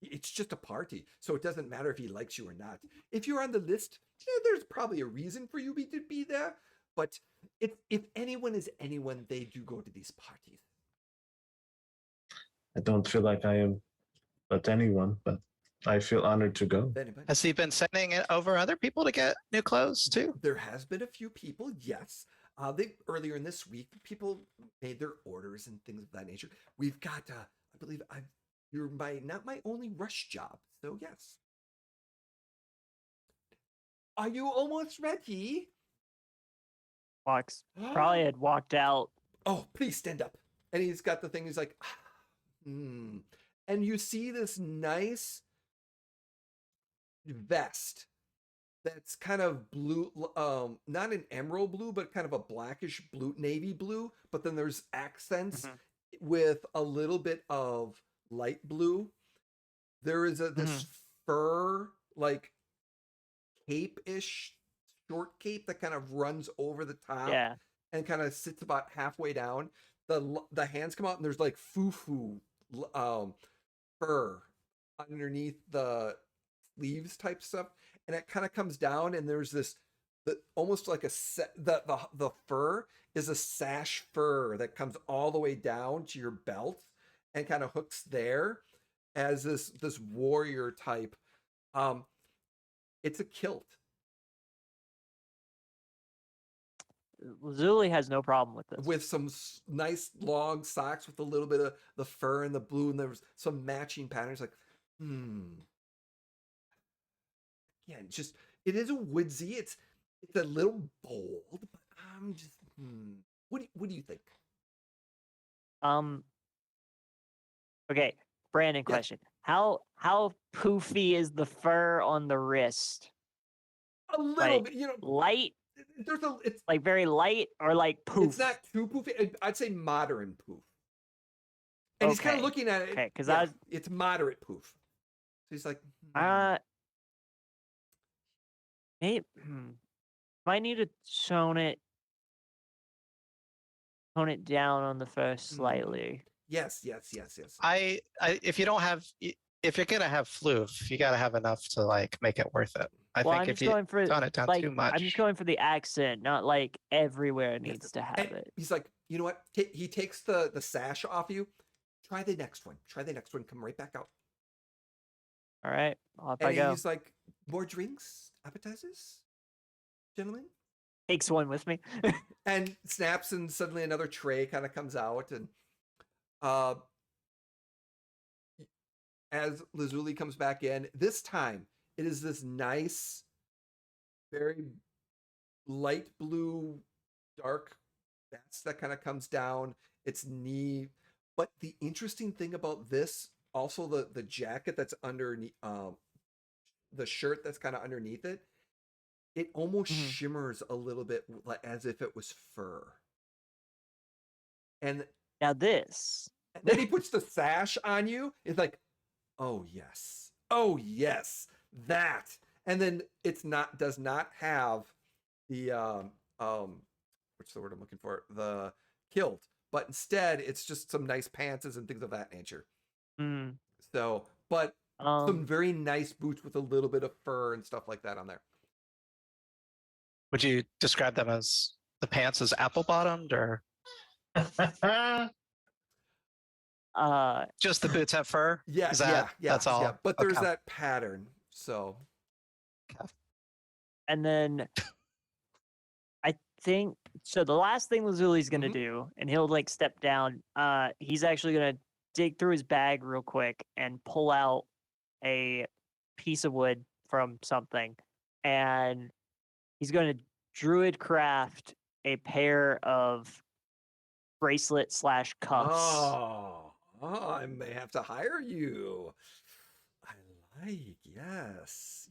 It's just a party, so it doesn't matter if he likes you or not. If you're on the list, there's probably a reason for you to be there. But if anyone is anyone, they do go to these parties. I don't feel like I am but anyone, but I feel honored to go. Anybody? Has he been sending it over other people to get new clothes too? There has been a few people, yes. They earlier in this week, people made their orders and things of that nature. We've got, I believe, you're not my only rush job, so yes. Are you almost ready? Fox probably had walked out. Oh, please stand up. And he's got the thing. He's like, And you see this nice vest that's kind of blue, not an emerald blue, but kind of a blackish blue, navy blue. But then there's accents with a little bit of light blue. There is this fur, like cape-ish, short cape that kind of runs over the top and kind of sits about halfway down. The hands come out and there's like foo-foo fur underneath the sleeves type stuff, and it kind of comes down and there's this almost like the fur is a sash fur that comes all the way down to your belt and kind of hooks there as this warrior type. It's a kilt. Lazuli has no problem with this. With some nice long socks with a little bit of the fur and the blue, and there's some matching patterns. Like, yeah, it is a woodsy. It's a little bold, but I'm just What do you think? Okay, Brandon, question. How poofy is the fur on the wrist? A little bit, light. It's like very light or like poof. It's not too poofy. I'd say modern poof. And he's kind of looking at it. Okay, because it's moderate poof. So he's like, maybe might need to tone it down on the fur slightly. Yes. If you're gonna have floof, you gotta have enough to like make it worth it. I think if you tone it down too much, I'm just going for the accent, not like everywhere needs to have it. He's like, you know what? He takes the sash off you. Try the next one. Come right back out. All right, off I go. He's like, more drinks, appetizers, gentlemen. Takes one with me. And snaps, and suddenly another tray kind of comes out, and as Lazuli comes back in, this time it is this nice, very light blue, dark vest that kind of comes down its knee. But the interesting thing about this, also the jacket that's underneath, the shirt that's kind of underneath it, it almost shimmers a little bit as if it was fur. And now this. Then he puts the sash on you. It's like, oh yes, that. And then does not have the what's the word I'm looking for? The kilt, but instead it's just some nice pants and things of that nature. So, but some very nice boots with a little bit of fur and stuff like that on there. Would you describe them as the pants as apple bottomed, or just the boots have fur? Yeah, that's all. Yeah. But there's that pattern. So, and then I think so. The last thing Lazuli's gonna do, and he'll like step down. He's actually gonna dig through his bag real quick and pull out a piece of wood from something, and he's going to druid craft a pair of bracelet / cuffs. Oh, I may have to hire you. I like, yes.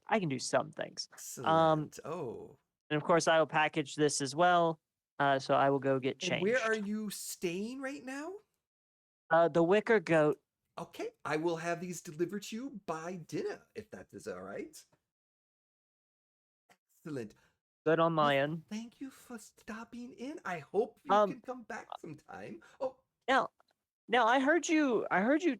I can do some things. Excellent. And of course I will package this as well. So I will go get changed. And where are you staying right now? The Wicker Goat. Okay, I will have these delivered to you by dinner, if that is all right. Excellent. Good on my end. Thank you for stopping in. I hope you can come back sometime. Oh, Now I heard you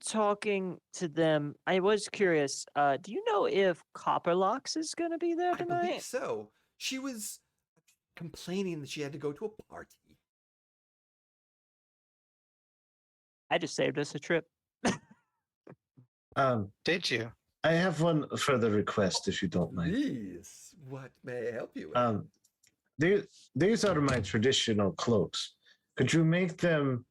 talking to them. I was curious. Do you know if Copperlocks is gonna be there I believe tonight? so. She was complaining that she had to go to a party. I just saved us a trip. Did you? I have one further request, if you don't mind. Please, what may I help you with? These are my traditional cloaks. Could you make them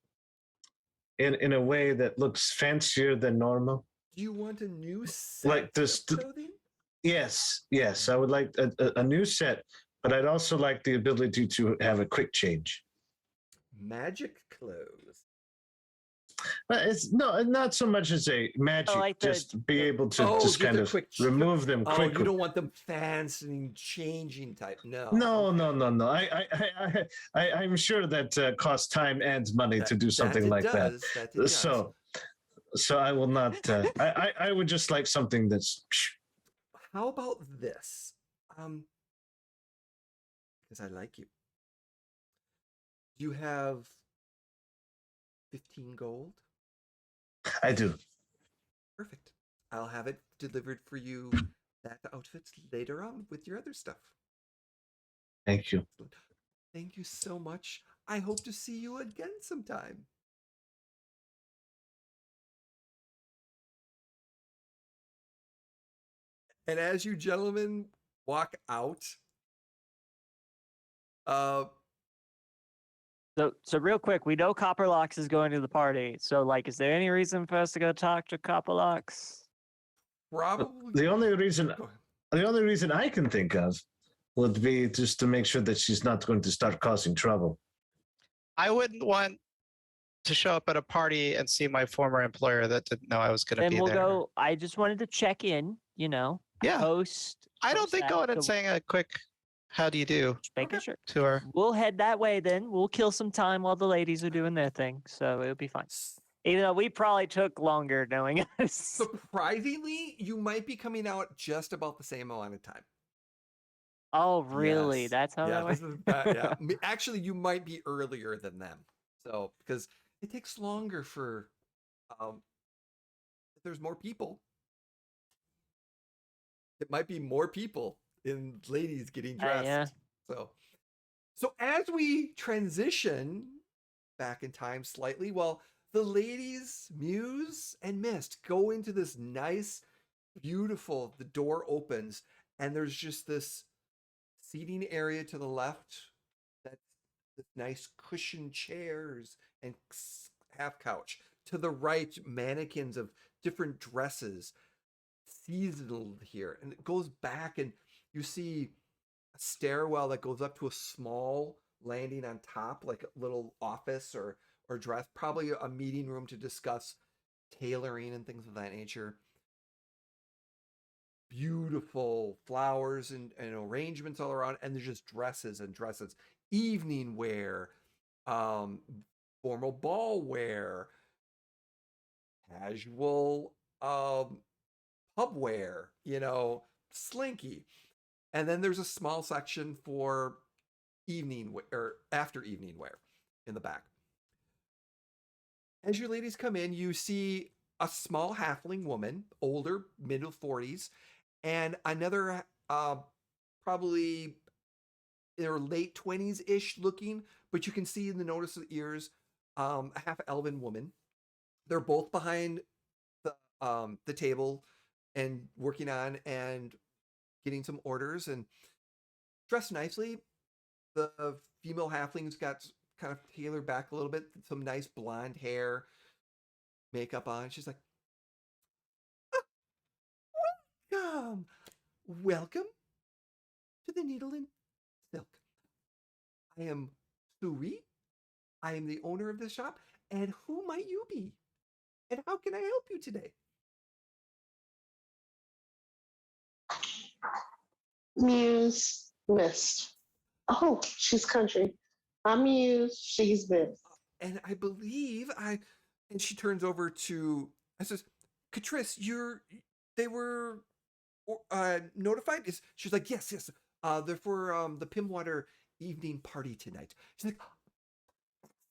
in a way that looks fancier than normal? Do you want a new set Like this? of clothing? Yes. I would like a new set, but I'd also like the ability to have a quick change. Magic clothes. But it's not so much as a magic, like the- just be able to Oh, just get kind the of quick remove them Oh, quickly. you don't want them fancy changing type. No. No. I'm sure that costs time and money to do something like that. That it does. So I will not. I would just like something that's. How about this? Because I like you. You have 15 gold. I do. Perfect. I'll have it delivered for you. That outfit later on with your other stuff. Thank you. Thank you so much. I hope to see you again sometime. And as you gentlemen walk out, So real quick, we know Copperlocks is going to the party. So like, is there any reason for us to go talk to Copperlocks? probably The only reason Go ahead. I can think of would be just to make sure that she's not going to start causing trouble. I wouldn't want to show up at a party and see my former employer that didn't know I was going to Then be we'll there. go. I just wanted to check in. Yeah. Post. I don't post think that, going and so saying a quick "How do you do" just making Okay. sure. to her. We'll head that way then. We'll kill some time while the ladies are doing their thing. So it'll be fine. Even though we probably took longer knowing us. Surprisingly, you might be coming out just about the same amount of time. Oh, really? Yes. That's how Yeah, that this works? is yeah. Actually, you might be earlier than them. So because it takes longer for if there's more people. It might be more people in ladies getting dressed. Yeah. So as we transition back in time slightly, well, the ladies, Muse and Mist, go into this nice, beautiful, the door opens, and there's just this seating area to the left. That's this nice cushioned chairs and half couch. To the right, mannequins of different dresses, seasonal here. And it goes back, and you see a stairwell that goes up to a small landing on top, like a little office or dress, probably a meeting room to discuss tailoring and things of that nature. Beautiful flowers and arrangements all around, and there's just dresses and dresses, evening wear, formal ball wear, casual pub wear, slinky. And then there's a small section for evening or after evening wear in the back. As your ladies come in, you see a small halfling woman, older, middle 40s, and another probably in her late 20s-ish looking, but you can see in the notice of the ears, a half elven woman. They're both behind the table and working on and getting some orders and dressed nicely. The female halfling's got kind of tailored back a little bit, some nice blonde hair, makeup on. She's like, "Welcome, welcome to the Needle and Silk. I am Suri. I am the owner of this shop. And who might you be? And how can I help you today?" Muse, Mist. Oh, she's country. I'm Muse, she's Mist. And I believe and she turns over to, I says, "Catrice, they were notified?" She's like, yes, They're for the Pimwater evening party tonight. She's like,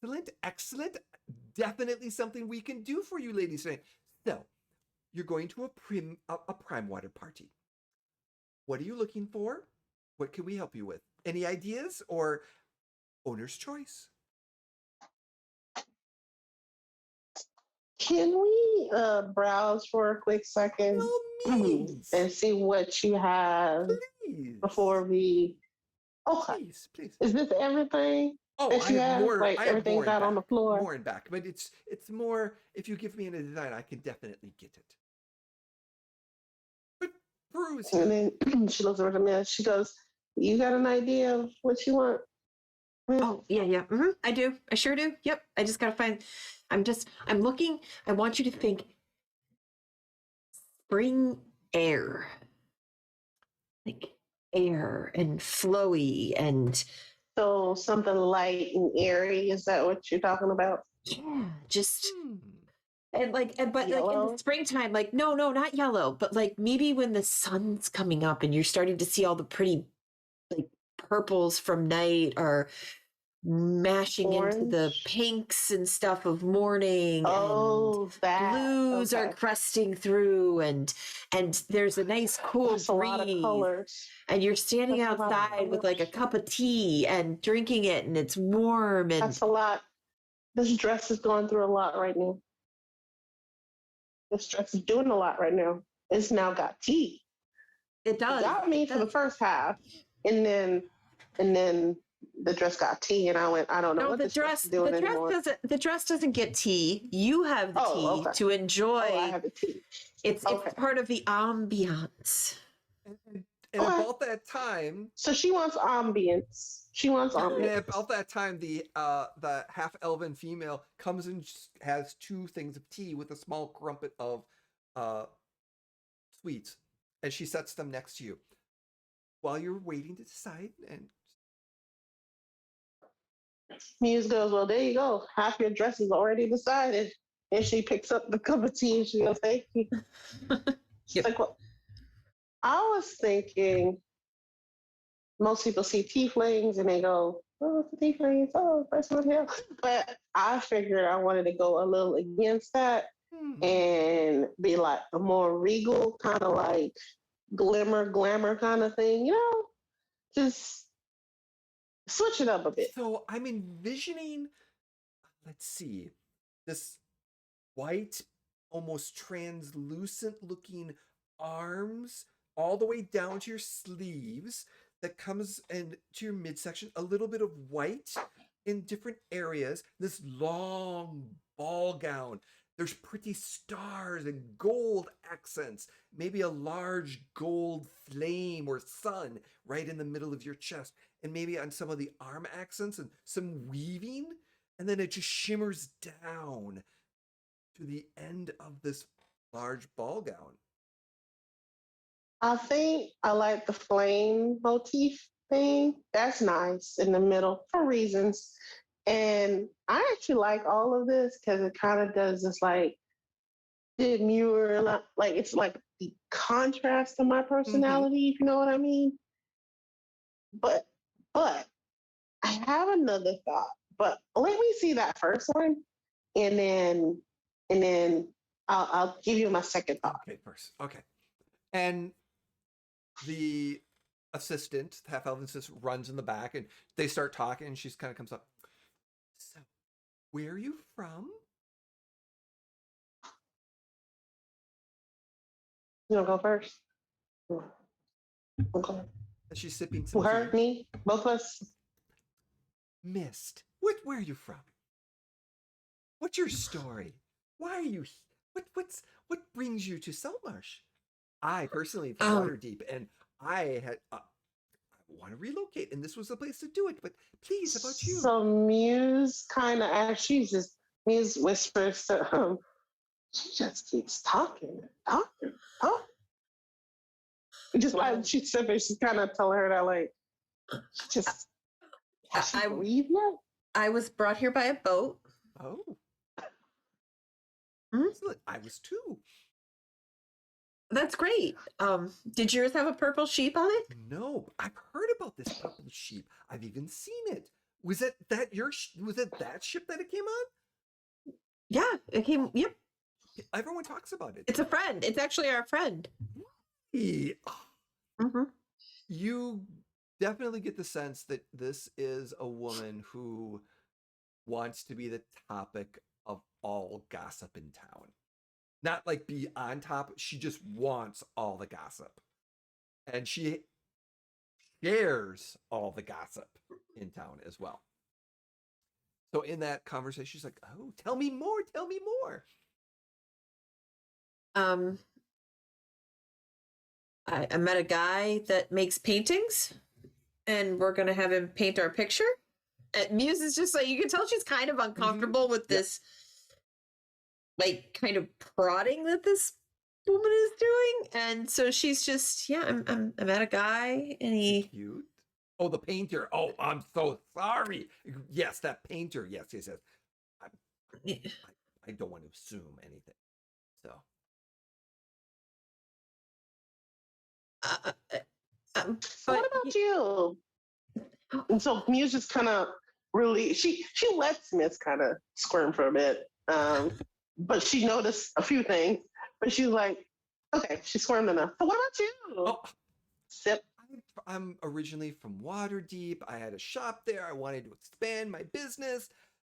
excellent, excellent. Definitely something we can do for you ladies tonight. So, you're going to a Prime Water party. What are you looking for? What can we help you with? Any ideas or owner's choice? Can we browse for a quick second No means. and see what you have Please. before we? Okay, Please, please. is this everything Oh, that I you have have? more. Like I have everything's more in out back. on the floor. More in back, but it's more. If you give me a design, I can definitely get it. But peruse here. And then she looks over to me. She goes, "You got an idea of what you want?" Oh, yeah. I do. I sure do. Yep. I just gotta find. I'm looking. I want you to think spring air. Like air and flowy and So something light and airy. Is that what you're talking about? yeah, just Hmm. and like but like in Yellow? the springtime, like no, not yellow, but like maybe when the sun's coming up and you're starting to see all the pretty like purples from night are mashing into the Orange? pinks and stuff of morning, and Oh, that. blues are Okay. crusting through, and there's a nice cool That's a lot of breeze, colors. and you're standing That's a lot of outside with like a colors. cup of tea and drinking it, and it's warm, and That's a lot. This dress is going through a lot right now. This dress is doing a lot right now. It's now got tea. it It does. got me It for the does. first half, and then the dress got tea, and I went, I don't know No, what the this dress dress is doing the dress anymore. doesn't get tea. You have the Oh, tea okay. to enjoy. Oh, I have the tea. It's Okay. part of the ambiance. And Okay. about that time, So she wants ambience. She wants and ambience. about that time, the half elven female comes and has 2 things of tea with a small crumpet of sweets, and she sets them next to you while you're waiting to decide. And Muse goes, well, there you go. Half your dress is already decided. And she picks up the cup of tea and she goes, thank you. She's Yep. like, well, I was thinking most people see tieflings and they go, oh, it's the tieflings. Oh, first one here. But I figured I wanted to go a little against that and be like a more regal, kind of like glamour kind of thing, you know? Just switch it up a bit. so I'm envisioning, let's see, this white, almost translucent looking arms all the way down to your sleeves that comes into your midsection, a little bit of white in different areas, this long ball gown. There's pretty stars and gold accents, maybe a large gold flame or sun right in the middle of your chest, and maybe on some of the arm accents and some weaving, and then it just shimmers down to the end of this large ball gown. I think I like the flame motif thing. That's nice in the middle for reasons. And I actually like all of this because it kind of does this like demure, like it's like the contrast to my personality, if you know what I mean. But I have another thought. But let me see that first one, and then I'll give you my second thought. Okay, first. Okay. And the assistant, the half elven assistant, runs in the back and they start talking and she kind of comes up. So, where are you from? You want to go first? Okay. And she's sipping some Her, tea. me, both of us. Mist. Where are you from? What's your story? Why are you what brings you to Saltmarsh? I personally from Waterdeep, and I had I want to relocate, and this was the place to do it. But please, about you. So Muse kind of, as she's just, Muse whispers to him, she just keeps talking. Just like she's sipping, she's kind of telling her that, like, she just, has she breathed yet? I was brought here by a boat. Oh. Hmm? Excellent. I was too. That's great. Did yours have a purple sheep on it? No, I've heard about this purple sheep. I've even seen it. Was it that was it that ship that it came on? Yeah, it came. Yep, Everyone talks about it. it's a friend. It's actually our friend. Yeah. Mm-hmm. You definitely get the sense that this is a woman who wants to be the topic of all gossip in town. Not like be on top, she just wants all the gossip. And she shares all the gossip in town as well. So in that conversation, she's like, "Oh, tell me more, tell me more." I met a guy that makes paintings, and we're gonna have him paint our picture. And Muse is just like, you can tell she's kind of uncomfortable with Yep. this, like, kind of prodding that this woman is doing, and so she's just, yeah, I met a guy, and he. Cute. Oh, the painter. Oh, I'm so sorry. Yes, that painter. Yes. I don't want to assume anything. So. So what about you? And so Muse just kind of really she lets Miss kind of squirm for a bit, but she noticed a few things. But she's like, okay, she squirmed enough. So what about you? Oh, Sip. I'm originally from Waterdeep. I had a shop there. I wanted to expand my business.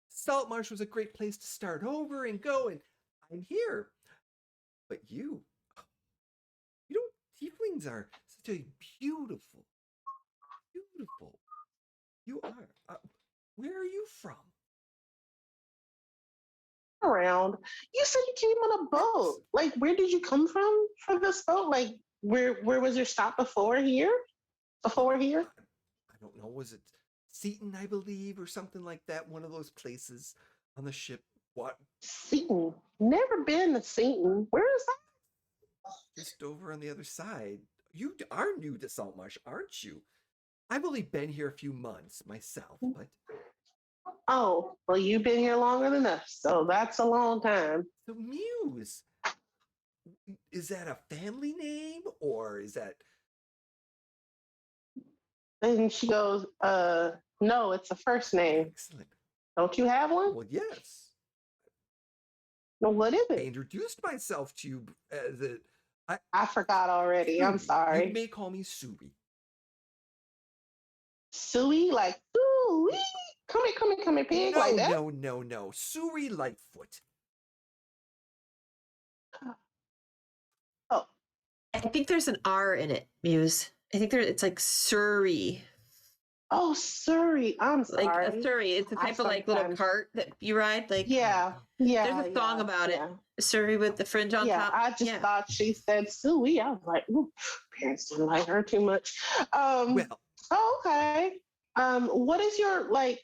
Saltmarsh was a great place to start over and go, and I'm here. But you know, tieflings are such a beautiful. You are. Where are you from? Around. You said you came on a boat. Like, where did you come from for this boat? Like, where was your stop before here? Before here? I don't know. Was it Seaton, I believe, or something like that? One of those places on the ship. What? Seaton. Never been to Seaton. Where is that? Just over on the other side. You are new to Saltmarsh, aren't you? I've only been here a few months myself, but Oh, well, you've been here longer than us, so that's a long time. so Muse. Is that a family name or is that And she goes, no, it's a first name. excellent? Don't you have one? Well, yes. No, what is I it? introduced myself to you as a I forgot already. I'm Suri. You sorry. may call me Suri. Suey, like, Suey. Come here, pig, like that. No. Suri Lightfoot. Oh, I think there's an R in it, Muse. I think it's like Surrey. oh, Surrey. I'm Like sorry. a Surrey. It's a I type of like little sometimes- cart that you ride. Like Yeah. There's a song about it. Surrey with the fringe on Yeah, top. I just thought she said Suey. I was like, ooh, parents didn't like her too much. Well, Oh, okay. What is your like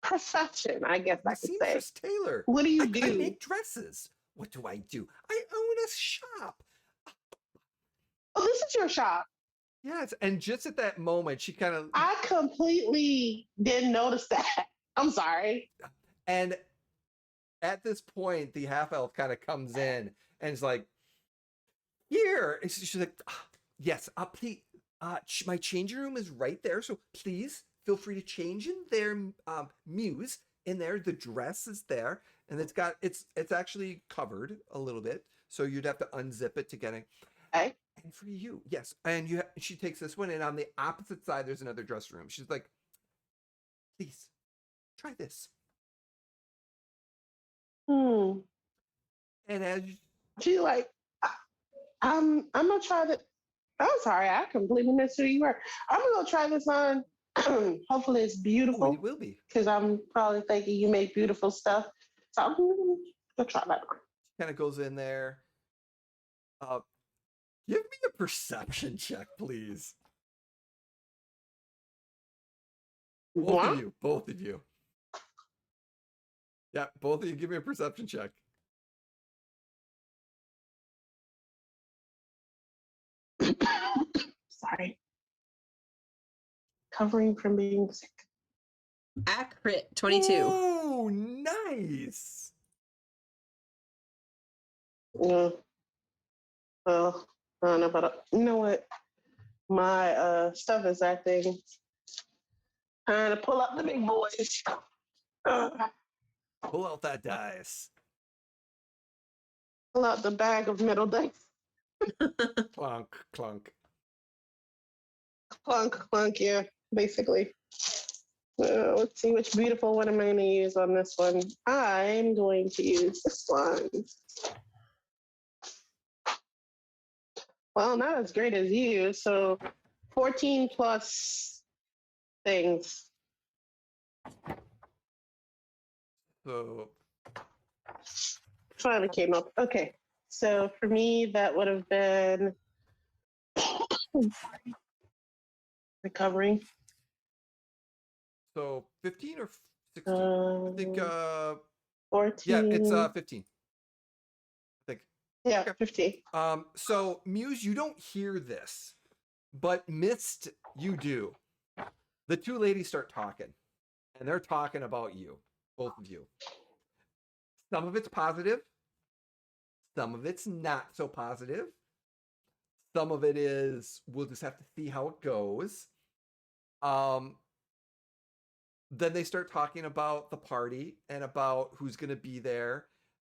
profession? I guess I I'm a could say. seamstress tailor. What do you I do? make dresses. What do? I own a shop. Oh, this is your shop. Yes, and just at that moment, she kind of I completely didn't notice that. I'm sorry. and at this point, the half elf kind of comes in and is like, "Here." And she's like, "Yes, please. My changing room is right there, so please feel free to change in there, Muse. In there, the dress is there, and it's actually covered a little bit, so you'd have to unzip it to get it. Okay. And for you, yes, and she takes this one, and on the opposite side, there's another dress room. She's like, "Please, try this." Hmm. And as She like, I'm gonna try that. I'm sorry, I completely missed who you were. I'm gonna go try this on. Hopefully, it's oh, beautiful it will be. because I'm probably thinking you make beautiful stuff. So I'm gonna try that. Kind of goes in there. Give me a perception check, please. Both What? of you. Both of you. Yeah, both of you give me a perception check. Sorry. Covering from being sick. Accurate 22. Oh, nice. Mm. Well, I don't know about you know what? My stuff is acting. Trying to pull up the big boys. Pull out that dice. Pull out the bag of metal dice. Clunk, clunk. Clunk, clunk, yeah, basically. Let's see which beautiful one am I going to use on this one. I'm going to use this one. Well, not as great as you. So 14 plus things. So Finally came up. Okay. So for me, that would have been recovering. so 15 or 16? I think 14. yeah, it's 15. I think. Yeah, Okay. 15. So Muse, you don't hear this, but Mist, you do. The two ladies start talking, and they're talking about you, both of you. Some of it's positive, some of it's not so positive. Some of it is we'll just have to see how it goes. Then they start talking about the party and about who's going to be there.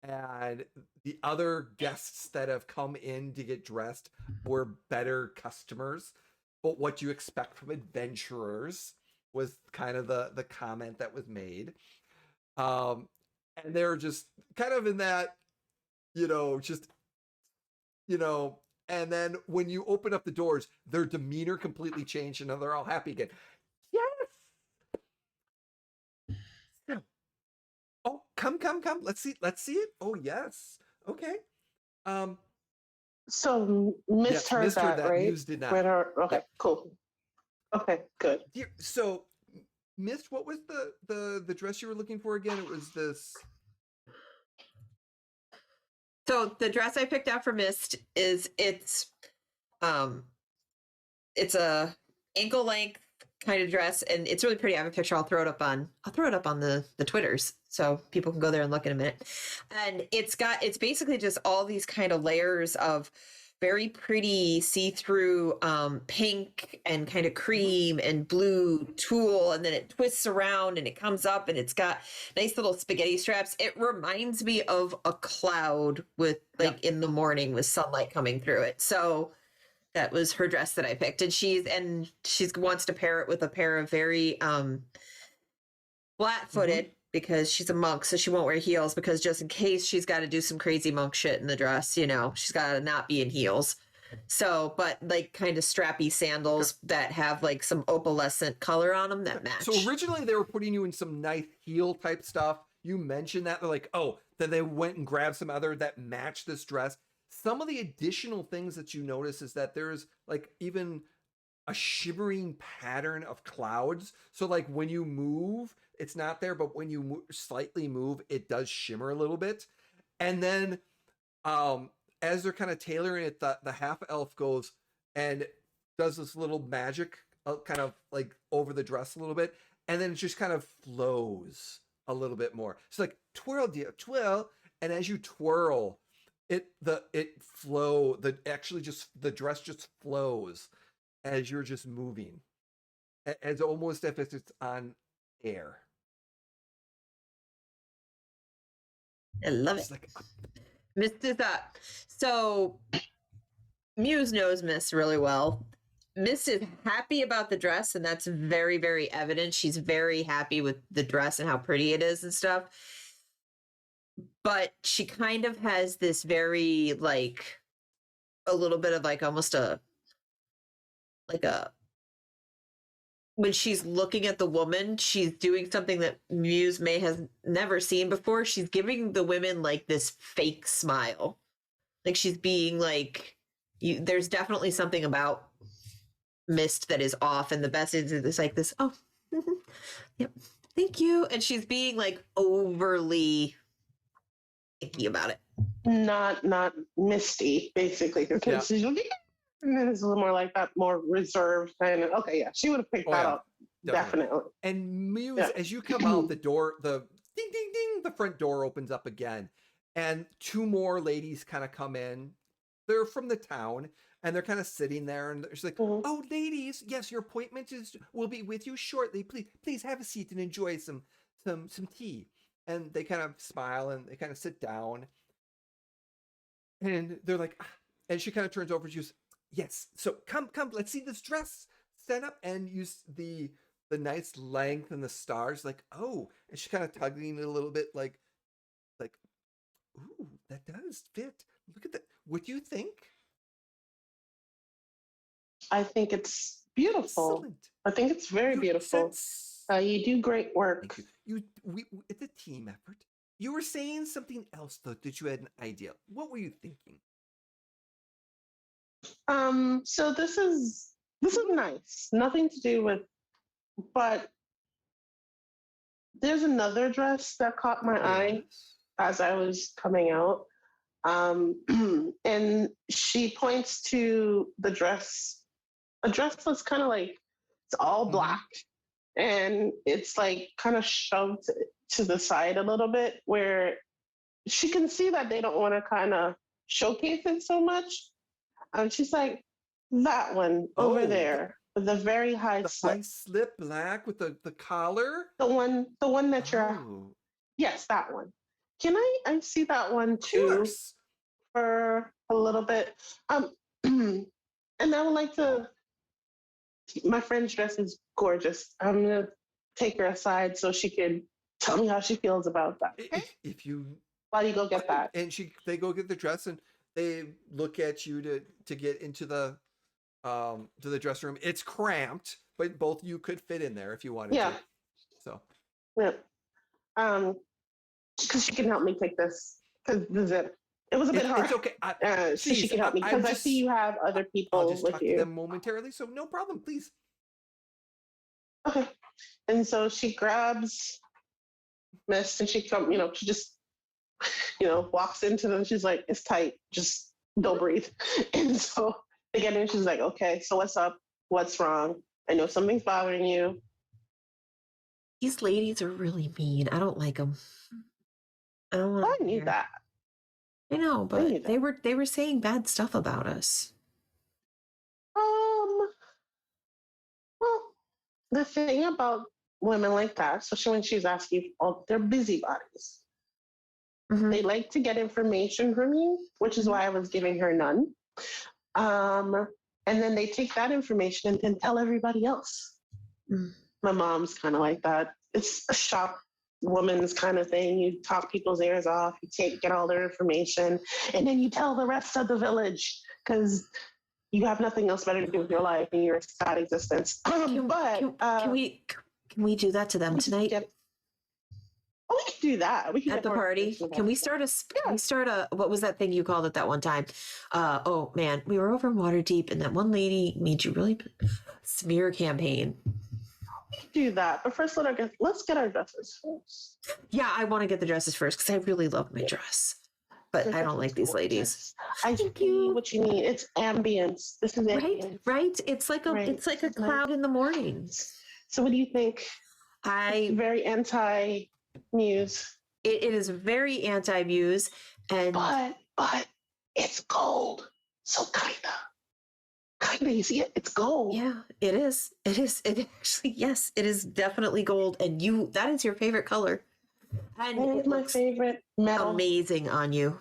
And the other guests that have come in to get dressed were better customers. But what you expect from adventurers was kind of the comment that was made. And they're just kind of in that, just, and then when you open up the doors, their demeanor completely changed and they're all happy again. Yes. Oh, come. Let's see it. Oh, yes. Okay. So Mist Yes, heard Mist heard that, that. right? Muse did not. Read her. Okay, Yep. cool. Okay, good. So, Mist, what was the dress you were looking for again? It was this. So the dress I picked out for Mist is it's a ankle length kind of dress, and it's really pretty. I have a picture. I'll throw it up on the Twitters so people can go there and look in a minute. And it's basically just all these kind of layers of very pretty see-through pink and kind of cream and blue tulle, and then it twists around and it comes up and it's got nice little spaghetti straps. It reminds me of a cloud with in the morning with sunlight coming through it. So that was her dress that I picked, and she wants to pair it with a pair of very flat-footed because she's a monk, so she won't wear heels because just in case she's got to do some crazy monk shit in the dress, she's got to not be in heels. So, but like kind of strappy sandals that have like some opalescent color on them that match. So originally they were putting you in some nice heel type stuff. You mentioned that. They're like, oh, then they went and grabbed some other that matched this dress. Some of the additional things that you notice is that there's like even a shimmering pattern of clouds. So like when you move, it's not there, but when you slightly move, it does shimmer a little bit. And then as they're kind of tailoring it, the half elf goes and does this little magic kind of like over the dress a little bit. And then it just kind of flows a little bit more. It's like twirl, dear, twirl. And as you twirl, the dress just flows as you're just moving, as almost if it's on air. I love it. Mist is up. So Muse knows Mist really well. Mist is happy about the dress, and that's very, very evident. She's very happy with the dress and how pretty it is and stuff. But she kind of has this very like a little bit of like almost when she's looking at the woman, she's doing something that Muse may have never seen before. She's giving the women like this fake smile. Like she's being like, there's definitely something about Mist that is off. And the best is it's like this, oh, yep, thank you. And she's being like overly icky about it. Not misty, basically. Because she's looking. And then it's a little more like that, more reserved kind of. Okay, yeah, she would have picked that up definitely. And Muse, as you come out the door, the ding ding ding, the front door opens up again, and two more ladies kind of come in, they're from the town, and they're kind of sitting there, and she's like, Mhm. "Oh, ladies, yes, your appointment will be with you shortly. Please have a seat and enjoy some tea." And they kind of smile and they kind of sit down, and they're like, "Ah," and she kind of turns over. She goes, "Yes, so come, let's see this dress set up," and use the nice length and the stars. Like, oh, and she's kind of tugging it a little bit, like, ooh, that does fit. Look at that. What do you think? I think it's beautiful. Excellent. I think it's very beautiful. You do great work. Thank you. It's a team effort. You were saying something else though that you had an idea. What were you thinking? So this is nice. Nothing to do with, but there's another dress that caught my eye Yes. as I was coming out. And she points to the dress, a dress that's kind of like, it's all black and it's like kind of shoved to the side a little bit where she can see that they don't want to kind of showcase it so much. And she's like, that one over Oh, there with the very high The slip. high slip black with the collar. The one that you're, Oh, yes, that one. Can I see that one of too course. for a little bit? And I would like to, my friend's dress is gorgeous. I'm gonna take her aside so she can tell me how she feels about that. Okay? If you While you go get that. and they go get the dress and they look at you to get into the to the dressing room. It's cramped, but both you could fit in there if you wanted Yeah. to. So Yeah. Because she can help me take this. Because it was a bit hard. it's okay. So she please, can help me I'm because I just- see you have other I'll people just with talk you. to them momentarily, so no problem, please. Okay. And so she grabs Miss and she she just, walks into them. She's like, it's tight. Just don't breathe. And so they get in. She's like, okay, so what's up? What's wrong? I know something's bothering you. These ladies are really mean. I don't like them. I don't want. I knew that. I know, knew but that. they were saying bad stuff about us. Well, the thing about women like that, especially when she's asking, they're busybodies. Mhm. They like to get information from you, which is why I was giving her none. And then they take that information and tell everybody else. Mm. My mom's kind of like that. It's a shop woman's kind of thing. You talk people's ears off, you get all their information, and then you tell the rest of the village because you have nothing else better to do with your life in your sad existence. Can we do that to them tonight? We can do that. We can At get the more party? information about Can we it. start what was that thing you called it that one time? Oh man, we were over in Waterdeep and that one lady made you really smear campaign. We can do that, but first let's get our dresses first. Yeah, I want to get the dresses first because I really love my dress. But I don't like these ladies. I Thank see you. what you mean. It's ambience. This is ambience. Right? It's like a Right. it's like a cloud in the morning. So what do you think? Very anti-muse. It is very anti-muse and But it's gold. So kinda, you see it? It's gold. yeah, it is. It actually, yes, it is definitely gold. And that is your favorite color. And It it is my looks favorite metal. amazing on you.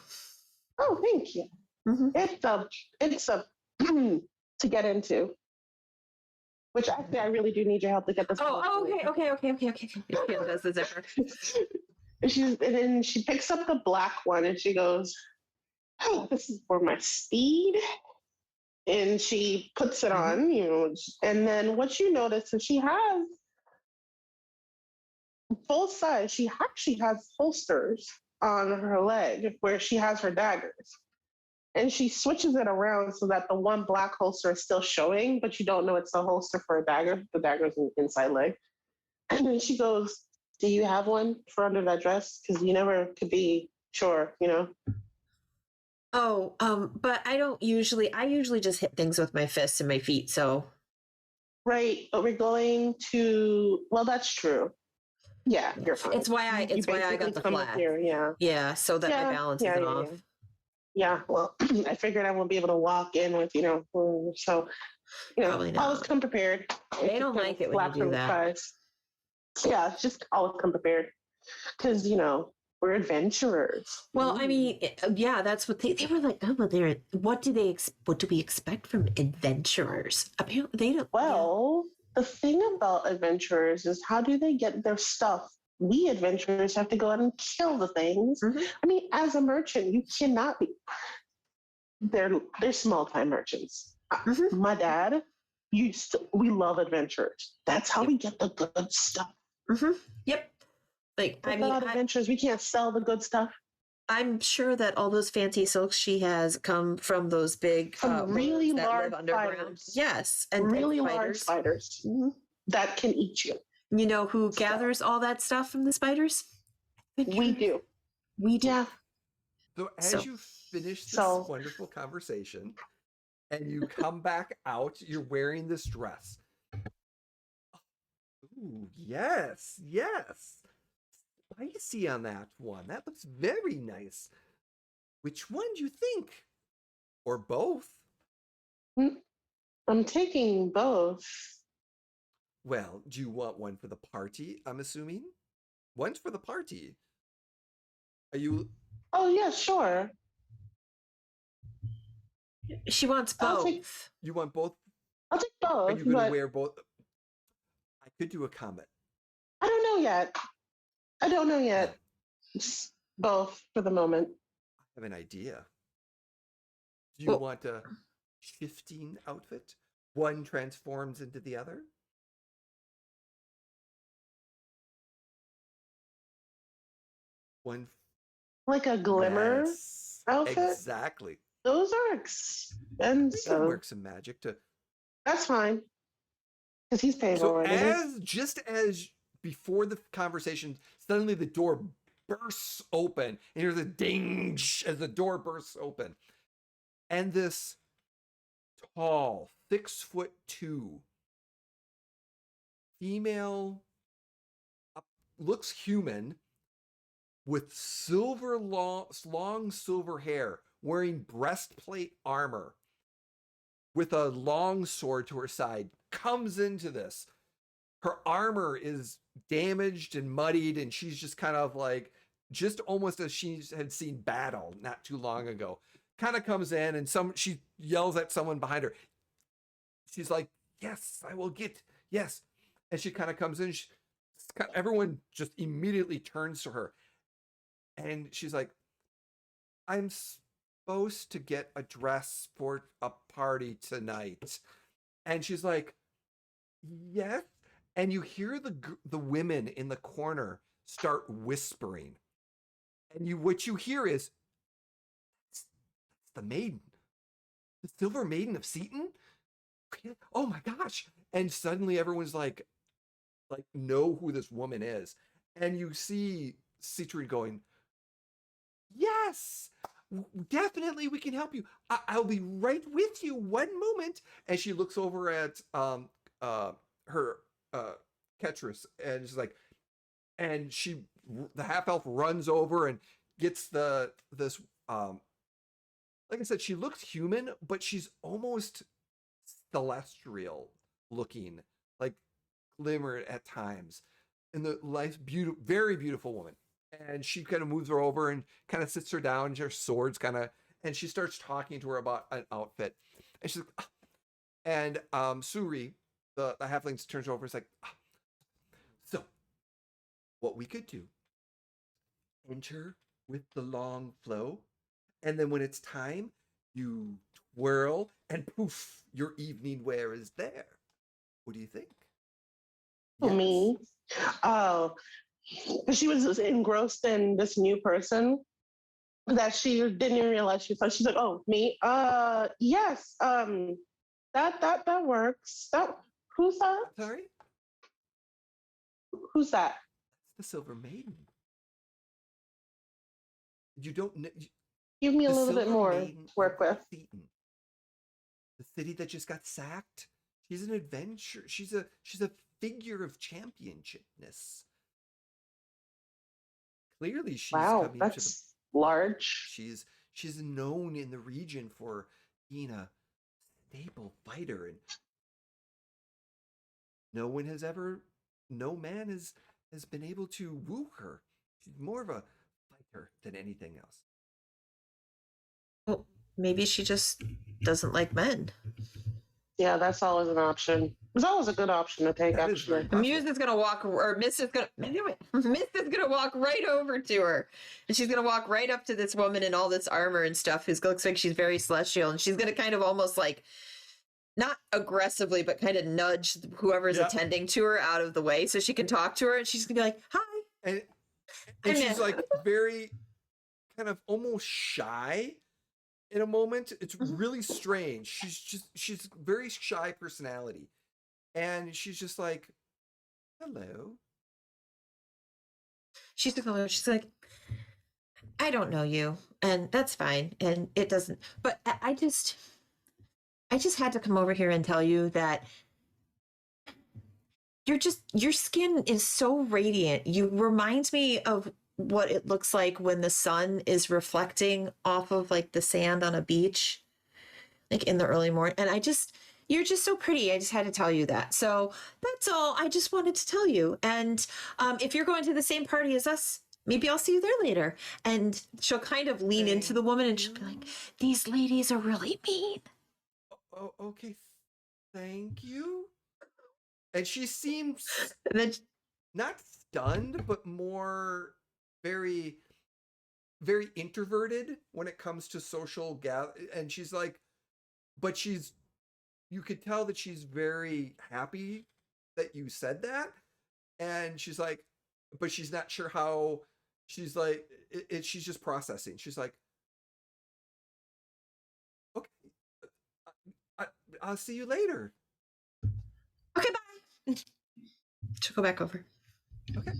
Oh, thank you. Mm-hmm. It's a to get into. Which actually, I really do need your help to get this. Okay. Yeah, that's the zipper. And then she picks up the black one and she goes, "Oh, this is for my steed." And she puts it on, and then what you notice is she has both sides. She actually has holsters on her leg where she has her daggers. And she switches it around so that the one black holster is still showing, but you don't know it's a holster for a dagger. The dagger's in the inside leg. And then she goes, "Do you have one for under that dress? Because you never could be sure, Oh, but I usually just hit things with my fists and my feet, so. Right, but we're going to, well, that's true. Yeah, you're fine. It's why I got the basically come up flat. here, yeah. Yeah, so that my balance isn't off. Yeah, well, I figured I won't be able to walk in with, so, Probably always not. come prepared. They don't Kind of like it when you slap do them that. surprise. Yeah, just always come prepared. Because, we're adventurers. Well, I mean, yeah, that's what they were like. Oh, well, what do we expect from adventurers? Apparently, they don't. Well, the thing about adventurers is how do they get their stuff? We adventurers have to go out and kill the things. Mhm. I mean, as a merchant, you cannot be. They're small time merchants. Mhm. My dad, we love adventurers. That's how we get the good stuff. Yep. Like, I Without mean, adventurers, we can't sell the good stuff. I'm sure that all those fancy silks she has come from those big From really birds that large live underground. spiders. Yes, and Really large spiders. spiders that can eat you. You know who gathers all that stuff from the spiders? We do. We do. Yeah. So as you finish this So- wonderful conversation and you come back out, you're wearing this dress. Ooh, yes, yes. Spicy on that one. That looks very nice. Which one do you think? Or both? I'm taking both. Well, do you want one for the party, I'm assuming? One's for the party. Are you... Oh, yeah, sure. She wants I'll both. take- You want both? I'll take Are both, you going to but wear both? I could do a comment. I don't know yet. Just both for the moment. I have an idea. Do you Well- want a shifting outfit? One transforms into the other? One. Like a glimmer Yes, outfit? exactly. Those are We can expensive. work some magic to. That's fine. Because he's paying So already. as before the conversation, suddenly the door bursts open, and here's a ding as the door bursts open, and this tall, 6'2" female, looks human, with long silver hair, wearing breastplate armor, with a long sword to her side, comes into this. Her armor is damaged and muddied, and she's just kind of like, just almost as she had seen battle not too long ago. Kind of comes in, and she yells at someone behind her. She's like, "Yes, I will get, yes." And she kind of comes in. Everyone just immediately turns to her. And she's like, "I'm supposed to get a dress for a party tonight." And she's like, "Yes." And you hear the women in the corner start whispering. And what you hear is, "It's the maiden. The Silver Maiden of Seaton? Oh my gosh." And suddenly everyone's like know who this woman is. And you see Citrin going, "Yes, definitely we can help you. I'll be right with you. One moment." And she looks over at her Ketris, and she's like, and the half elf runs over and gets this like I said, she looks human, but she's almost celestial looking, like glimmer at times. And the very beautiful woman. And she kind of moves her over and kind of sits her down, and her sword's kind of, and she starts talking to her about an outfit. And she's like, "Ah." And Suri, the halfling, turns over and is like, "Ah. So what we could do, enter with the long flow, and then when it's time, you twirl, and poof, your evening wear is there. What do you think?" Me? Oh, she was engrossed in this new person that she didn't even realize she thought. She's like, "Oh, me? Yes. That works. Who's that? Sorry? Who's that?" That's the Silver Maiden. You don't know. Give me a The little bit Silver more Maiden to work of with. Seaton. The city that just got sacked. She's an adventure. She's a figure of championshipness. Clearly, she's Wow, coming to the. that's large. She's she's known in the region for being a staple fighter, and no man has been able to woo her. She's more of a fighter than anything else. Well, maybe she just doesn't like men. Yeah, that's always an option. It's always a good option to take, That is very actually. Muse is gonna walk, or Miss is gonna walk right over to her, and she's gonna walk right up to this woman in all this armor and stuff, who looks like she's very celestial, and she's gonna kind of almost like, not aggressively, but kind of nudge whoever's attending to her out of the way so she can talk to her, and she's gonna be like, "Hi," And Hi, she's ma'am. like very kind of almost shy in a moment. It's really strange. She's very shy personality. And she's just like, hello. She's like, "I don't know you, and that's fine, and it doesn't, but I just had to come over here and tell you that your skin is so radiant. You remind me of what it looks like when the sun is reflecting off of like the sand on a beach, like in the early morning. And you're just so pretty. I just had to tell you that. So that's all. I just wanted to tell you. And if you're going to the same party as us, maybe I'll see you there later." And she'll kind of lean into the woman and she'll be like, "These ladies are really mean." Oh, okay. Thank you. And she seems And then not stunned, but more very, very introverted when it comes to social gather. And she's like, but you could tell that she's very happy that you said that. And she's like, but she's not sure how. She's like, she's just processing. She's like, okay, I'll see you later. okay, bye. She'll go back over. Okay.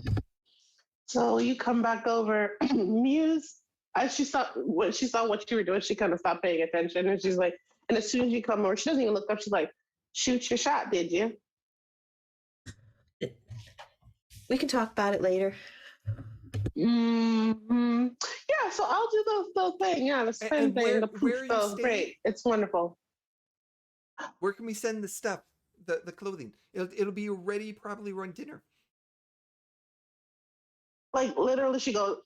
So you come back over. Muse, as she saw what you were doing, she kind of stopped paying attention, and she's like, and as soon as you come over, she doesn't even look up. She's like, "Shoot your shot, did you?" We can talk about it later. Mm-hmm. Yeah, so I'll do the thing. Yeah, the spin And thing. where The are poof you goes staying? great. It's wonderful. Where can we send the stuff, the clothing? It'll be ready probably around dinner. Like literally, she goes,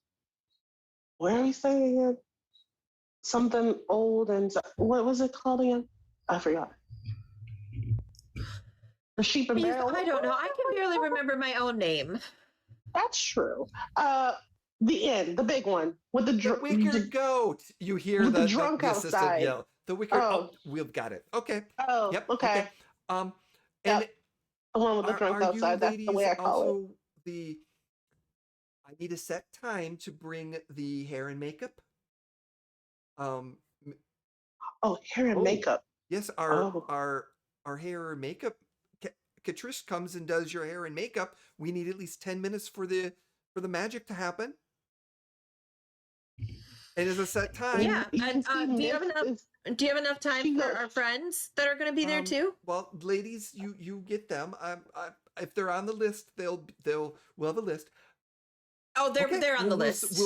"Where are we staying again? Something old and what was it called again? I forgot." The Sheep and Barrel. I don't know. I can barely remember my own name. That's true. The inn, the big one with The wicker goat. You hear with the the drunk assistant outside. yell. The wicker. Oh. We've got it. Okay. Oh, Yep. okay. And Yep. The one with the drunk you outside. That's the way I call it. also I need a set time to bring the hair and makeup. Oh, hair and makeup. Yes, Oh. our hair and makeup. Katrish comes and does your hair and makeup. We need at least 10 minutes for the magic to happen. And it's a set time. Yeah, You and can see do you have Miss enough? is- Do you have enough time She for goes- our friends that are going to be there too? Well, ladies, you get them. If they're on the list, we'll have a list. Oh, they're Okay, on the list.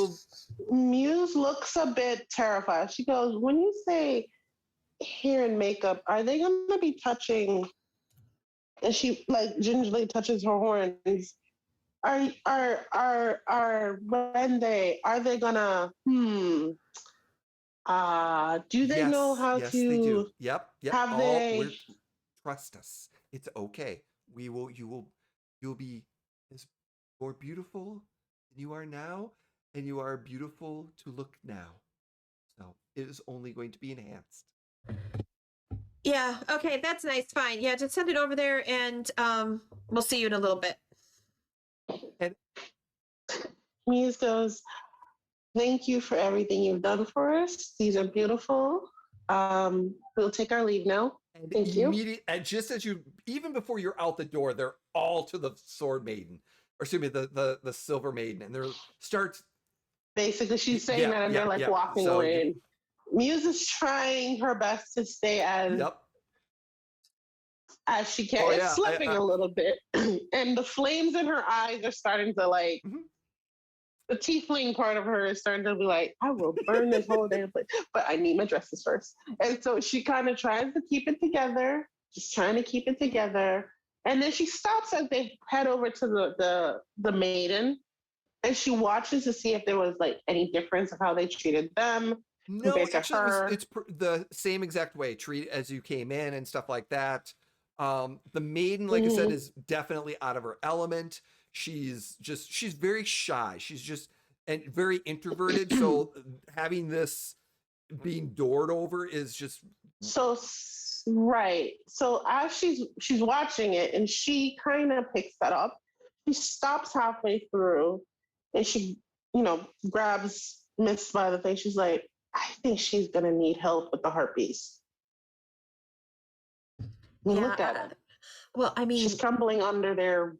Muse looks a bit terrified. She goes, "When you say hair and makeup, are they going to be touching?" And she like gingerly touches her horns. Are they gonna? Do they know how yes, to? they do. Yep. have they- Trust us. It's okay. You'll be as more beautiful than you are now, and you are beautiful to look now. So it is only going to be enhanced. Yeah. Okay, that's nice. Fine. Yeah, just send it over there, and we'll see you in a little bit. Muse goes, "Thank you for everything you've done for us. These are beautiful. We'll take our leave now. And Thank you." And just as even before you're out the door, they're all to the sword maiden, or excuse me, the silver maiden, and they're starts. Basically, she's saying that, and they're like walking So away. Muse is trying her best to stay as she can. Oh, It's yeah, slipping a little bit, and the flames in her eyes are starting to like the tiefling part of her is starting to be like, I will burn this whole damn place, but I need my dresses first. And so she kind of tries to keep it together, just trying to keep it together. And then she stops as they head over to the maiden, and she watches to see if there was like any difference of how they treated them No, compared to actually, her. it's the same exact way. Treat as you came in and stuff like that. The maiden, like I said, is definitely out of her element. She's very shy. She's just and very introverted. So having this being doored over is just So right. So as she's watching it, and she kind of picks that up. She stops halfway through, and she, grabs Miss by the thing. She's like, I think she's gonna need help with the harpies. Look at her. Well, I mean, She's crumbling under their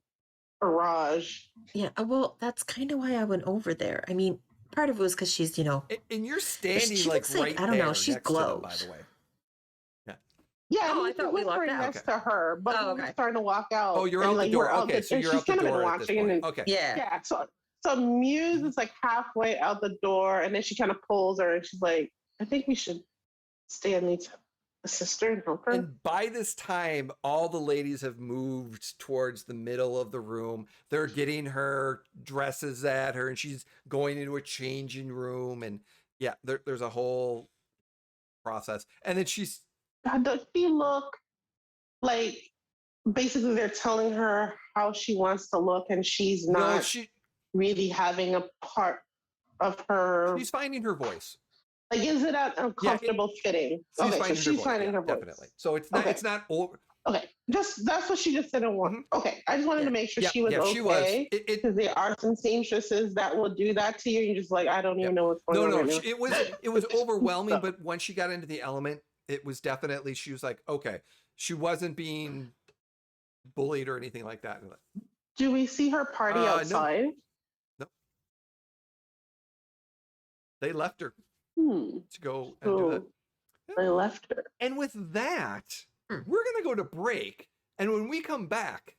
barrage. yeah. Well, that's kind of why I went over there. I mean, part of it was because she's, and you're standing she like looks like, right I don't know, there she next to them, by glows. the way. Yeah, Oh, I he's thought we locked whispering out. next to her, but Oh, we were okay. starting to walk out. Oh, you're and, out like, the door. we're out Okay, so and you're she's out the kind of been door at this watching. point. And Okay. Yeah. So Muse is like halfway out the door, and then she kind of pulls her, and she's like, I think we should stay and meet a sister and help her. And by this time, all the ladies have moved towards the middle of the room. They're getting her dresses at her, and she's going into a changing room. And yeah, there's a whole process. And then she's Does she look like basically they're telling her how she wants to look, and she's not really having a part of her? She's finding her voice. Like, is it an uncomfortable fitting? She's finding her voice. Definitely. So it's not. Okay. It's not over. Okay, that's what she just didn't want. Okay, I just wanted to make sure she was okay. She was. Because there are some seamstresses that will do that to you. You're just like, I don't even know what's going on. No, right now. it was overwhelming. But when she got into the element, it was definitely, she was like, okay, she wasn't being bullied or anything like that. Do we see her party outside? No. They left her to go and do that. They left her. And with that, we're going to go to break. And when we come back,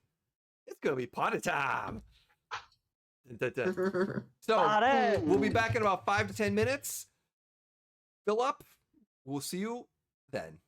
it's going to be party time. So we'll be back in about 5 to 10 minutes. Fill up. We'll see you then.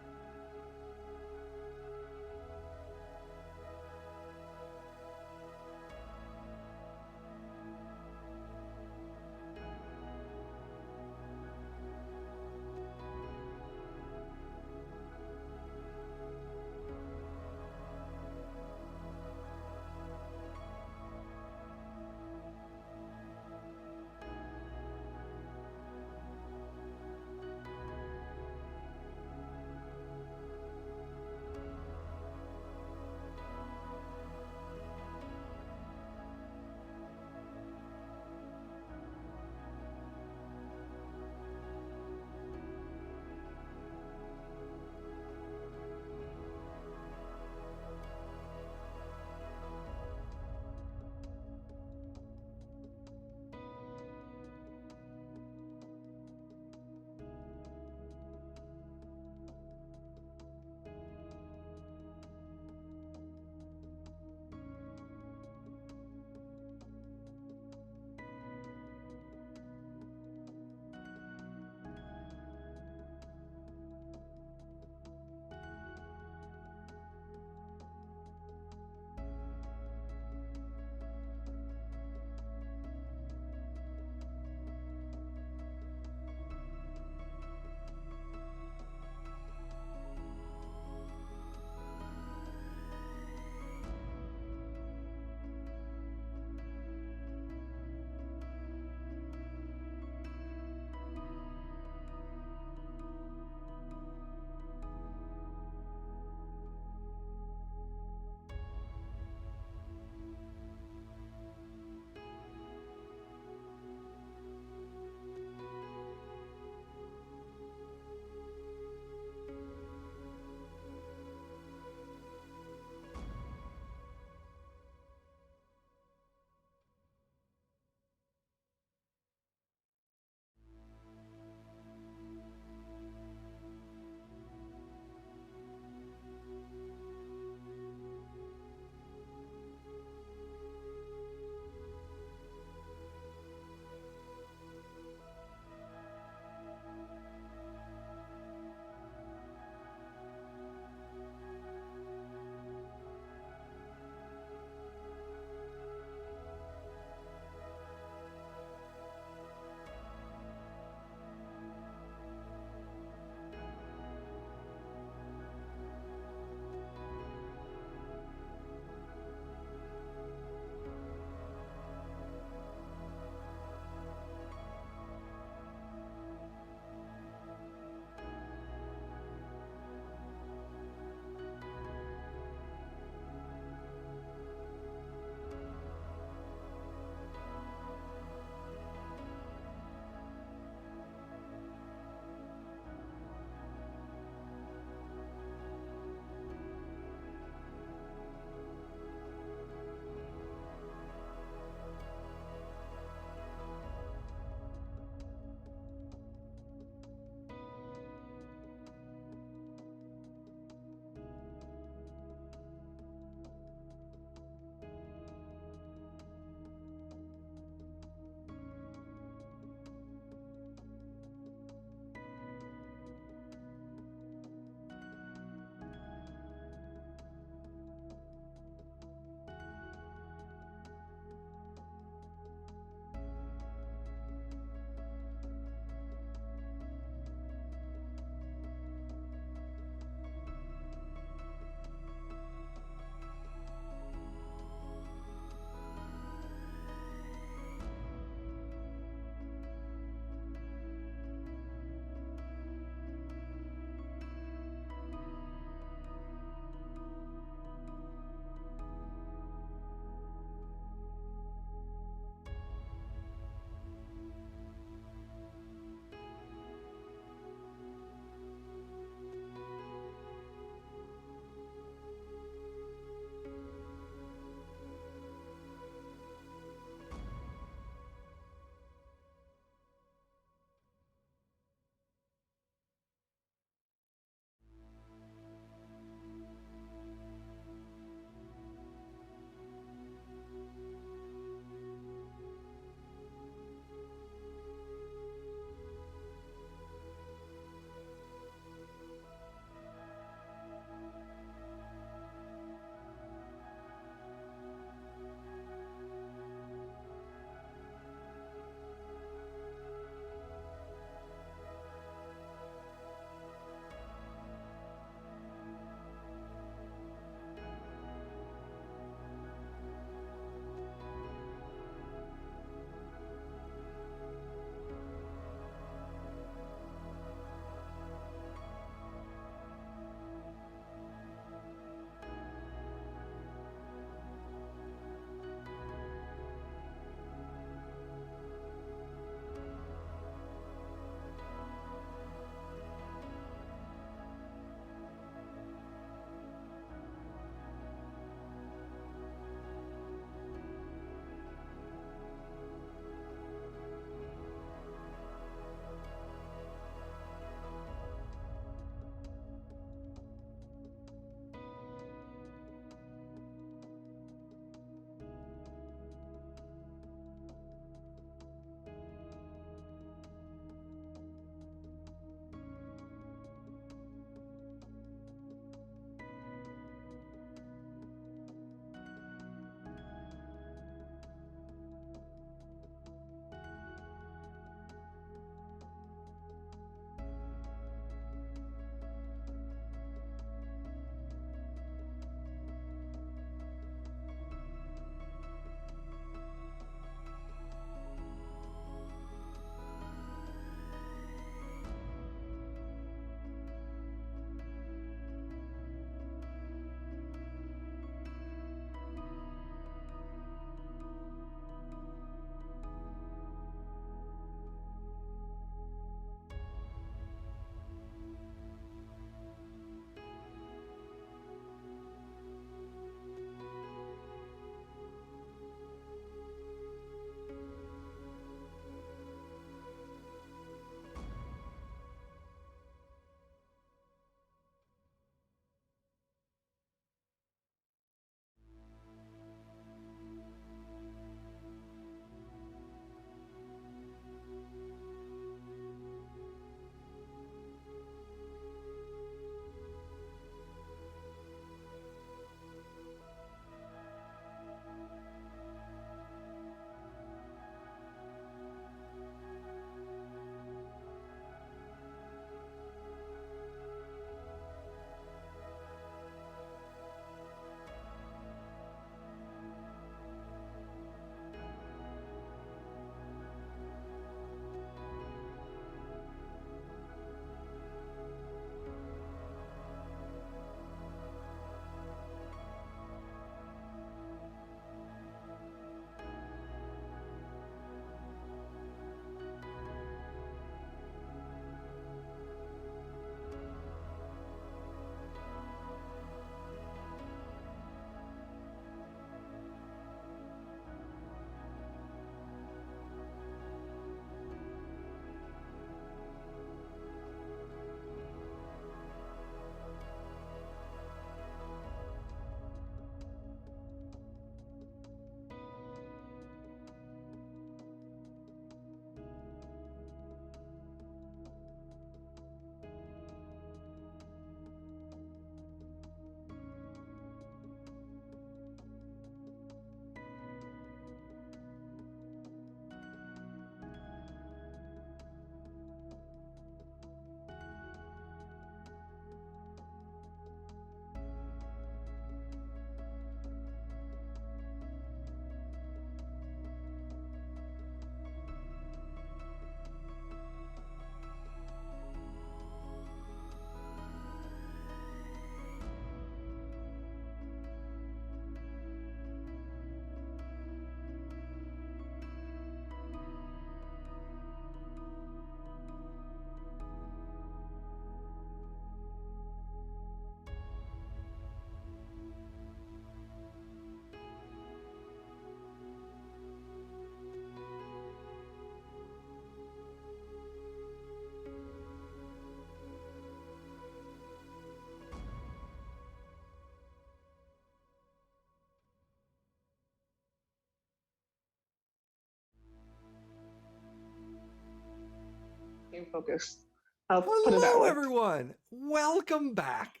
game focused. I'll put it that Hello, way. everyone. Welcome back.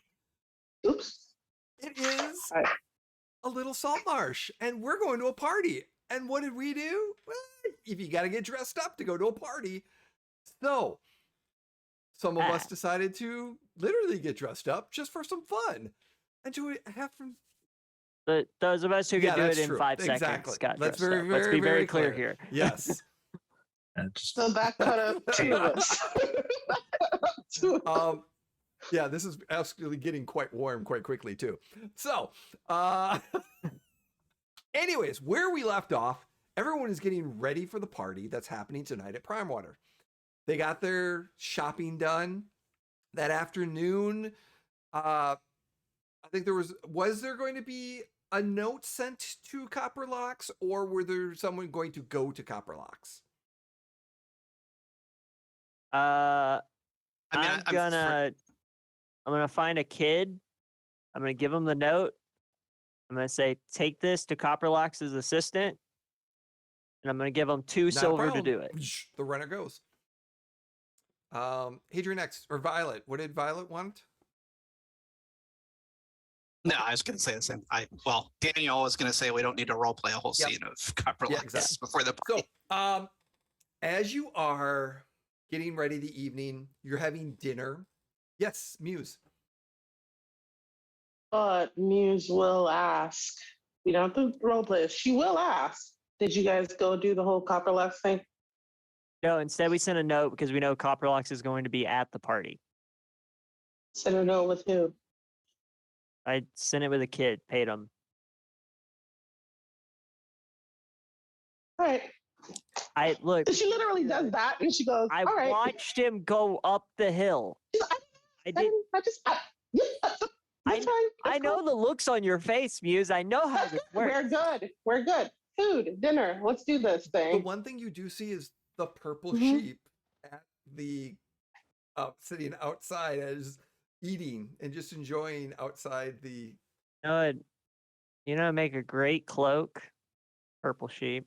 Oops. It is Hi. a little Saltmarsh, and we're going to a party. And what did we do? Well, if you got to get dressed up to go to a party. So, some of us decided to literally get dressed up just for some fun. And to have some... But those of us who Yeah, can do it that's in true. 5 Exactly. seconds got Let's dressed very, up. Let's very, be very very clear clear. here. Yes. So that cut up 2 of us. Yeah, this is absolutely getting quite warm quite quickly too. So, anyways, where we left off, everyone is getting ready for the party that's happening tonight at Prime Water. They got their shopping done that afternoon. I think was there going to be a note sent to Copperlocks, or were there someone going to go to Copperlocks? I'm gonna find a kid. I'm gonna give him the note. I'm gonna say, take this to Copperlocks' assistant, and I'm gonna give him 2 Not a silver to problem. do it. The runner goes. Hadrian next, or Violet. What did Violet want? No, I was going to say the same. Daniel was going to say we don't need to role play a whole Yep. scene of Copper Yeah, Locks exactly. before the party. So, as you are getting ready the evening, you're having dinner. Yes, Muse. But Muse will ask. We don't have to role play. She will ask. Did you guys go do the whole Copperlocks thing? No, instead we sent a note because we know Copperlocks is going to be at the party. Send a note with who? I sent it with a kid, paid him. All right. Look, She literally does that, and she goes, I "All right." watched him go up the hill. I did. That's I fine. I know the looks on your face, Muse. I know how this works. We're good. We're good. Food, dinner. Let's do this The thing. one thing you do see is the purple Mhm. sheep at the sitting outside as eating and just enjoying outside the. Make a great cloak, purple sheep.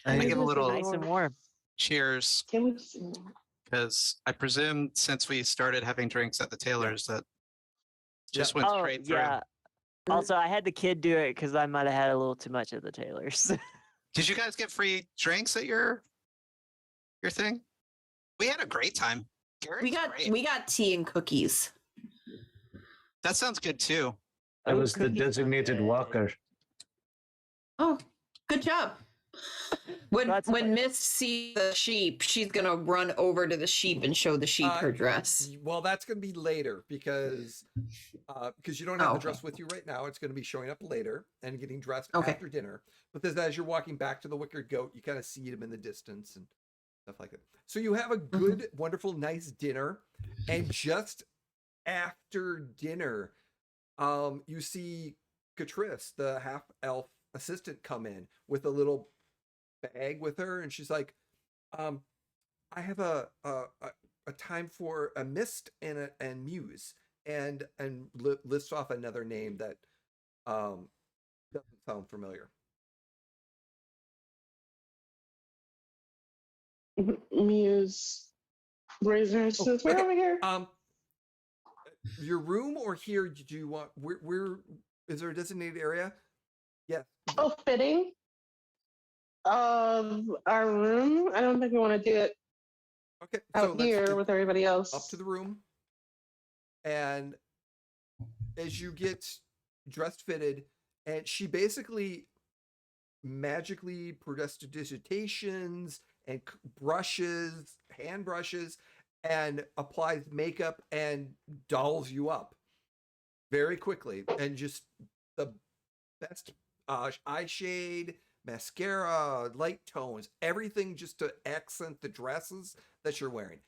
I'm gonna give a little Nice and warm. cheers Can we see? because I presume since we started having drinks at the Taylor's that just went Oh, straight through. yeah. Also, I had the kid do it because I might have had a little too much at the Taylor's. Did you guys get free drinks at your thing? We had a great time. Garrett's great. We got tea and cookies. That sounds good too. I was the designated walker. Oh, good job. When That's Mist sees the sheep, she's gonna run over to the sheep and show the sheep her dress. Well, that's going to be later because you don't have Oh, the dress with you right now. It's going to be showing up later and getting dressed Okay. after dinner. But as you're walking back to the Wicker Goat, you kind of see him in the distance and stuff like that. So you have a good, wonderful, nice dinner, and just after dinner, you see Catrice, the half elf assistant, come in with a little bag with her, and she's like, I have a time for a Mist and Muse, and lists off another name that doesn't sound familiar. Muse raises her says, "We're okay. over here." Your room or here? Did you want? Where is there a designated area? Yes. Oh, fitting. Of our room. I don't think we want to do it Okay. out let's here get with everybody else. up to the room, and as you get dressed, fitted, and she basically magically prestidigitations and brushes, hand brushes, and applies makeup and dolls you up very quickly, and just the best eye shade, mascara, light tones, everything just to accent the dresses that you're wearing.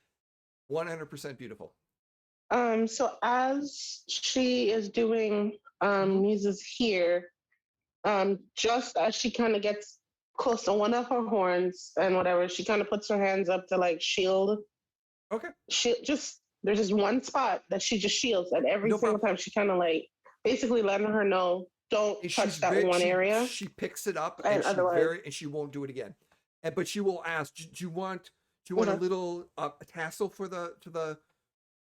100% beautiful. So as she is doing Muses here, just as she kind of gets close to one of her horns and whatever, she kind of puts her hands up to like shield. Okay. There's just one spot that she just shields, and every No single problem. time she kind of like basically letting her know, don't And touch that one she, area. she picks it up And and otherwise- she won't do it again. But she will ask, do you want a Okay. little tassel for the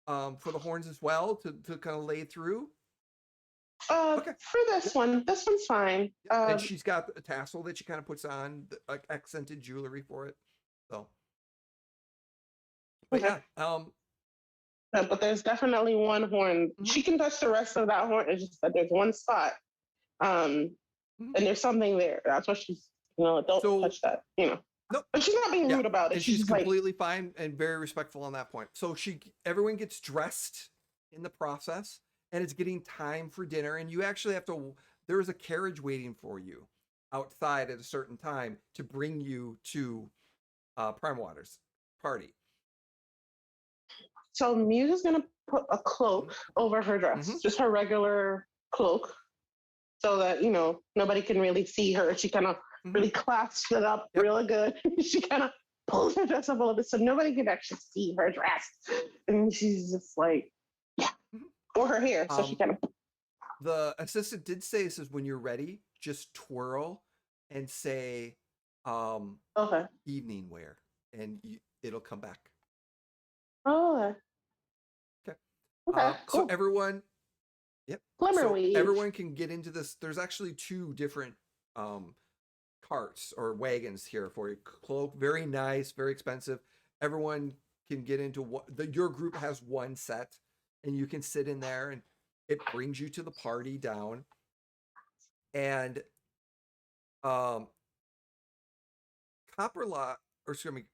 horns as well to kind of lay through? Okay. For this one, this one's fine. And she's got a tassel that she kind of puts on, like accented jewelry for it. So, but Okay. yeah, But there's definitely one horn. Mhm. She can touch the rest of that horn. It's just that there's one spot. Mhm. And there's something there. That's what she's, don't So- touch that, Nope. But she's not being Yeah, rude about it. and She's she's just like, completely fine and very respectful on that point. So everyone gets dressed in the process, and it's getting time for dinner. And you actually have to. There is a carriage waiting for you outside at a certain time to bring you to Prime Water's party. so Muse is gonna put a cloak over her dress, Mhm. just her regular cloak, so that nobody can really see her. She kind of Mhm. really clasps it up Yep. really good. She kind of pulls her dress up a little bit so nobody can actually see her dress, and she's just like, yeah, Mhm. or her hair. So she Um, kind of The assistant did say, says when you're ready, just twirl and say okay. evening wear, and it'll come back. Oh, Okay. okay, So cool. everyone, yep. Glimmer So weave. everyone can get into this. There's actually two different carts or wagons here for you. Cloak, very nice, very expensive. Everyone can get into your group has one set, and you can sit in there, and it brings you to the party down. And Copperlot, or excuse me,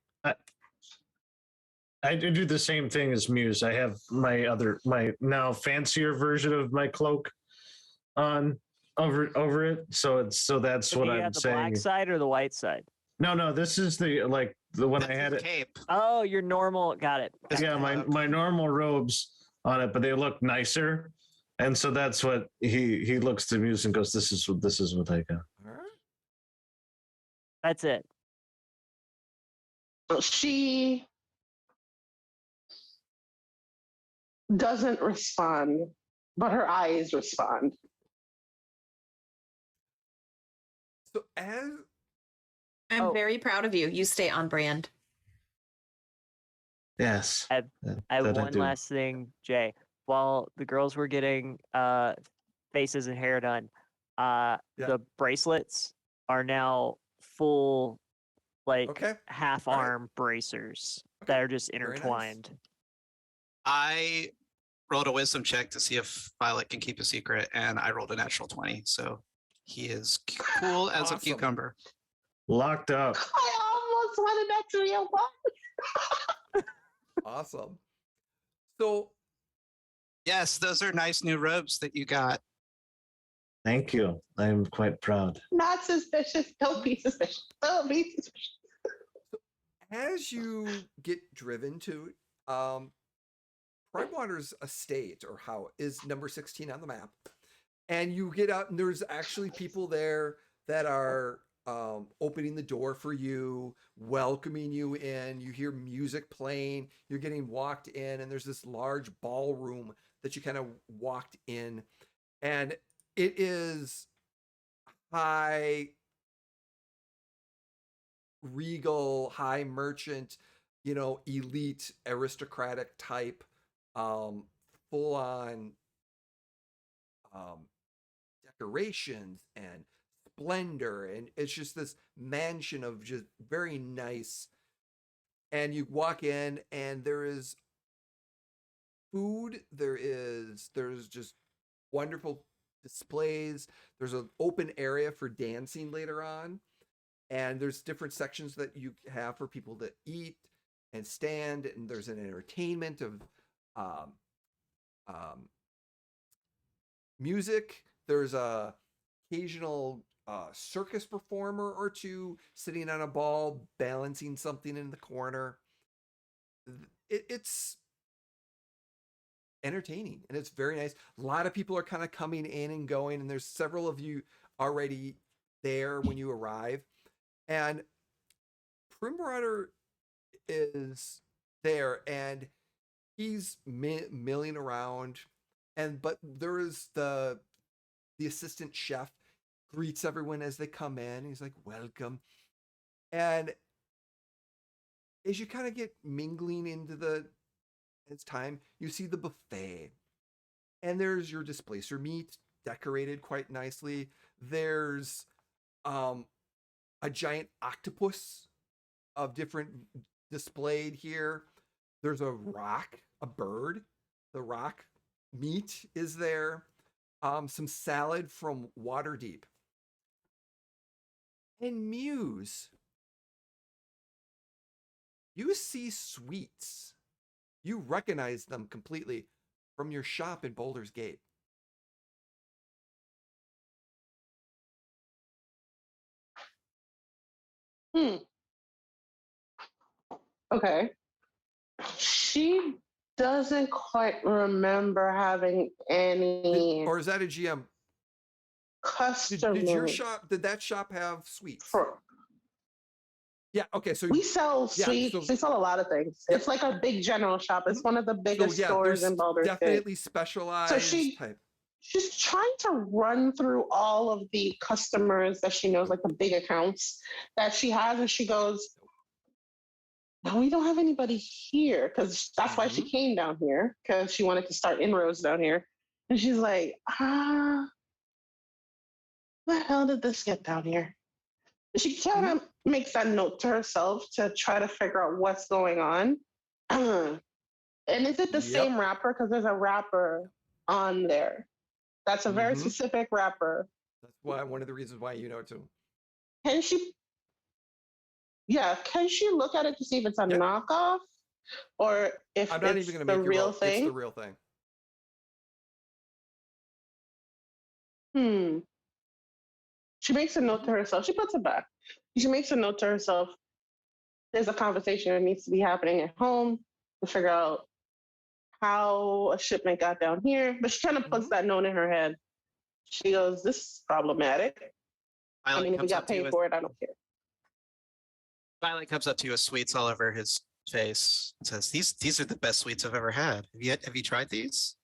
I do the same thing as Muse. I have my now fancier version of my cloak on over it. So that's So what do you I'm have the saying. black side or the white side? No, this is the when That's I had his it. cape. Oh, your normal. Got it. His Yeah, my normal robes on it, but they look nicer. And so that's what he looks to Muse and goes, this is what I got. all right. That's it. She doesn't respond, but her eyes respond. So as I'm Oh. very proud of you. You stay on brand. Yes. I have that I one do. last thing, Jay. While the girls were getting faces and hair done, the bracelets are now full, like okay, half all right. arm bracers Okay, that are just very nice. intertwined. I rolled a wisdom check to see if Violet can keep a secret, and I rolled a natural 20. So he is cool as a Awesome. cucumber. Locked up. I almost wanted that to be a one. Awesome. So Yes, those are nice new robes that you got. Thank you. I am quite proud. Not suspicious. Don't be suspicious. Don't be suspicious. as you get driven to Primewater's estate or how is number 16 on the map, and you get out and there's actually people there that are opening the door for you, welcoming you in. You hear music playing, you're getting walked in, and there's this large ballroom that you kind of walked in, and it is high regal, high merchant, elite aristocratic type, full on decorations and splendor, and it's just this mansion of just very nice. And you walk in and there is food, there's just wonderful displays, there's an open area for dancing later on, and there's different sections that you have for people to eat and stand, and there's an entertainment of music. There's a occasional circus performer or two sitting on a ball balancing something in the corner. It's entertaining and it's very nice. A lot of people are kind of coming in and going, and there's several of you already there when you arrive. And Primrunner is there, and he's milling around, but there is the the assistant chef greets everyone as they come in. He's like, welcome. And as you kind of get mingling into it's time, you see the buffet. And there's your displacer meat decorated quite nicely. There's a giant octopus of different displayed here. There's a rock, a bird. The rock meat is there. Some salad from Waterdeep. And Muse, you see sweets. You recognize them completely from your shop in Boulder's Gate. Okay. She doesn't quite remember having any Or is that a GM? customers. Did that shop have sweets? For, Yeah, okay, so we sell yeah, sweets. We sell a lot of things. Yeah. It's like a big general shop. It's one of the biggest stores there's in Baldur's Gate. definitely specialized type. She's trying to run through all of the customers that she knows, like the big accounts that she has, and she goes, no, we don't have anybody here, because that's why she came down here, because she wanted to start inroads down here. And she's like, the hell did this get down here? She kind of makes that note to herself to try to figure out what's going on. And is it the same wrapper? Because there's a wrapper on there. That's a very specific wrapper. That's why one of the reasons why you know it too. Can she look at it to see if it's a knockoff or if I'm not it's even gonna the make real you thing? It's the real thing. She makes a note to herself. She puts it back. She makes a note to herself. There's a conversation that needs to be happening at home to figure out how a shipment got down here. But she kind of puts that note in her head. She goes, this is problematic. I mean, if we got paid for it, I don't care. Violet comes up to you with sweets all over his face and says, these are the best sweets I've ever had. Have you tried these?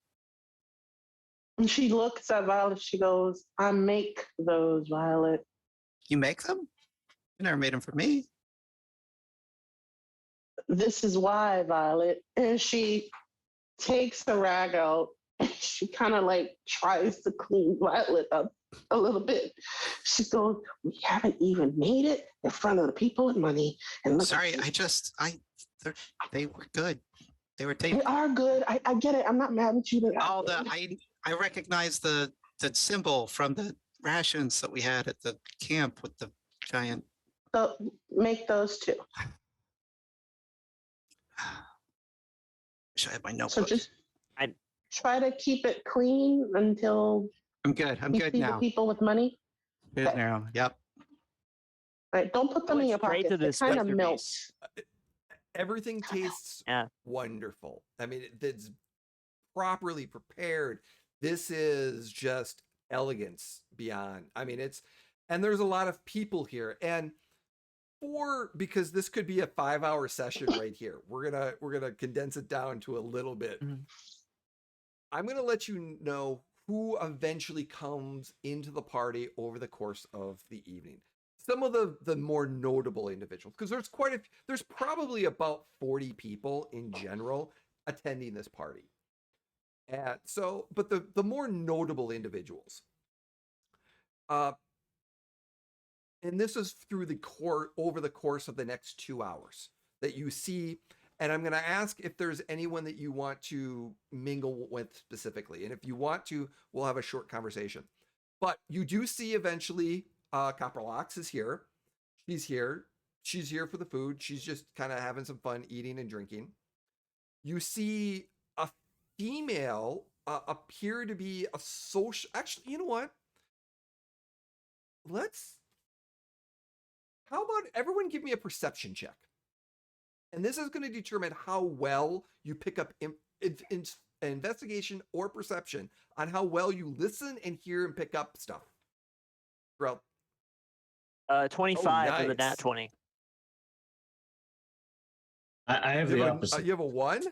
And she looks at Violet. She goes, I make those, Violet. You make them? You never made them for me. This is why, Violet. And she takes the rag out. She kind of like tries to clean Violet up a little bit. She goes, we haven't even made it in front of the people with money. And look, sorry, they were good. They were tasty. They are good. I get it. I'm not mad at you. I recognize the symbol from the rations that we had at the camp with the giant. So make those too. Wish I had my notebook. So just try to keep it clean until I'm good. I'm good now. People with money. Good now. Yep. All right, don't put them in your pocket. They kind of melt. Everything tastes wonderful. I mean, it's properly prepared. This is just elegance beyond. I mean, and there's a lot of people here, and because this could be a 5-hour session right here. We're gonna condense it down to a little bit. I'm gonna let you know who eventually comes into the party over the course of the evening. Some of the more notable individuals, because there's probably about 40 people in general attending this party. And so, but the more notable individuals, and this is through over the course of the next 2 hours that you see. And I'm going to ask if there's anyone that you want to mingle with specifically. And if you want to, we'll have a short conversation. But you do see eventually Coprolox is here. She's here. She's here for the food. She's just kind of having some fun eating and drinking. You see a female appear to be a social. Actually, you know what? How about everyone give me a perception check? And this is going to determine how well you pick up investigation or perception on how well you listen and hear and pick up stuff throughout. 25 for the nat 20. I have the opposite. You have a 1?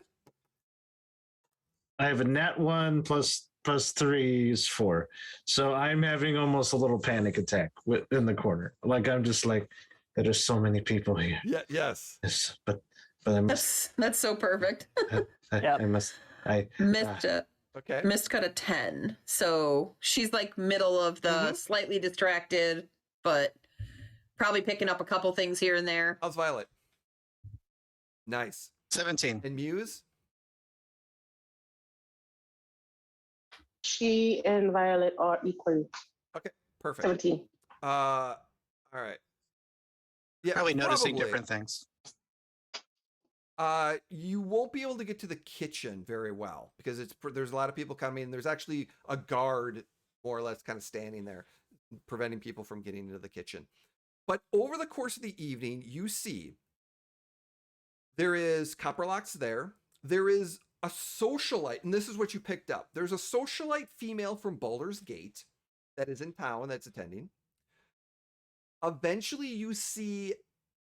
I have a nat 1 plus 3 is 4. So I'm having almost a little panic attack in the corner. Like I'm just like, there are so many people here. Yeah. Yes. But I must. That's so perfect. I must. Missed Okay. Missed got a 10. So she's like middle of the slightly distracted, but probably picking up a couple things here and there. How's Violet? Nice. 17. And Muse? She and Violet are equal. Okay. Perfect. 17. All right. Yeah. Probably noticing different things. You won't be able to get to the kitchen very well because there's a lot of people coming. There's actually a guard more or less kind of standing there, preventing people from getting into the kitchen. But over the course of the evening, you see there is Copperlocks there. There is a socialite, and this is what you picked up. There's a socialite female from Baldur's Gate that is in town that's attending. Eventually, you see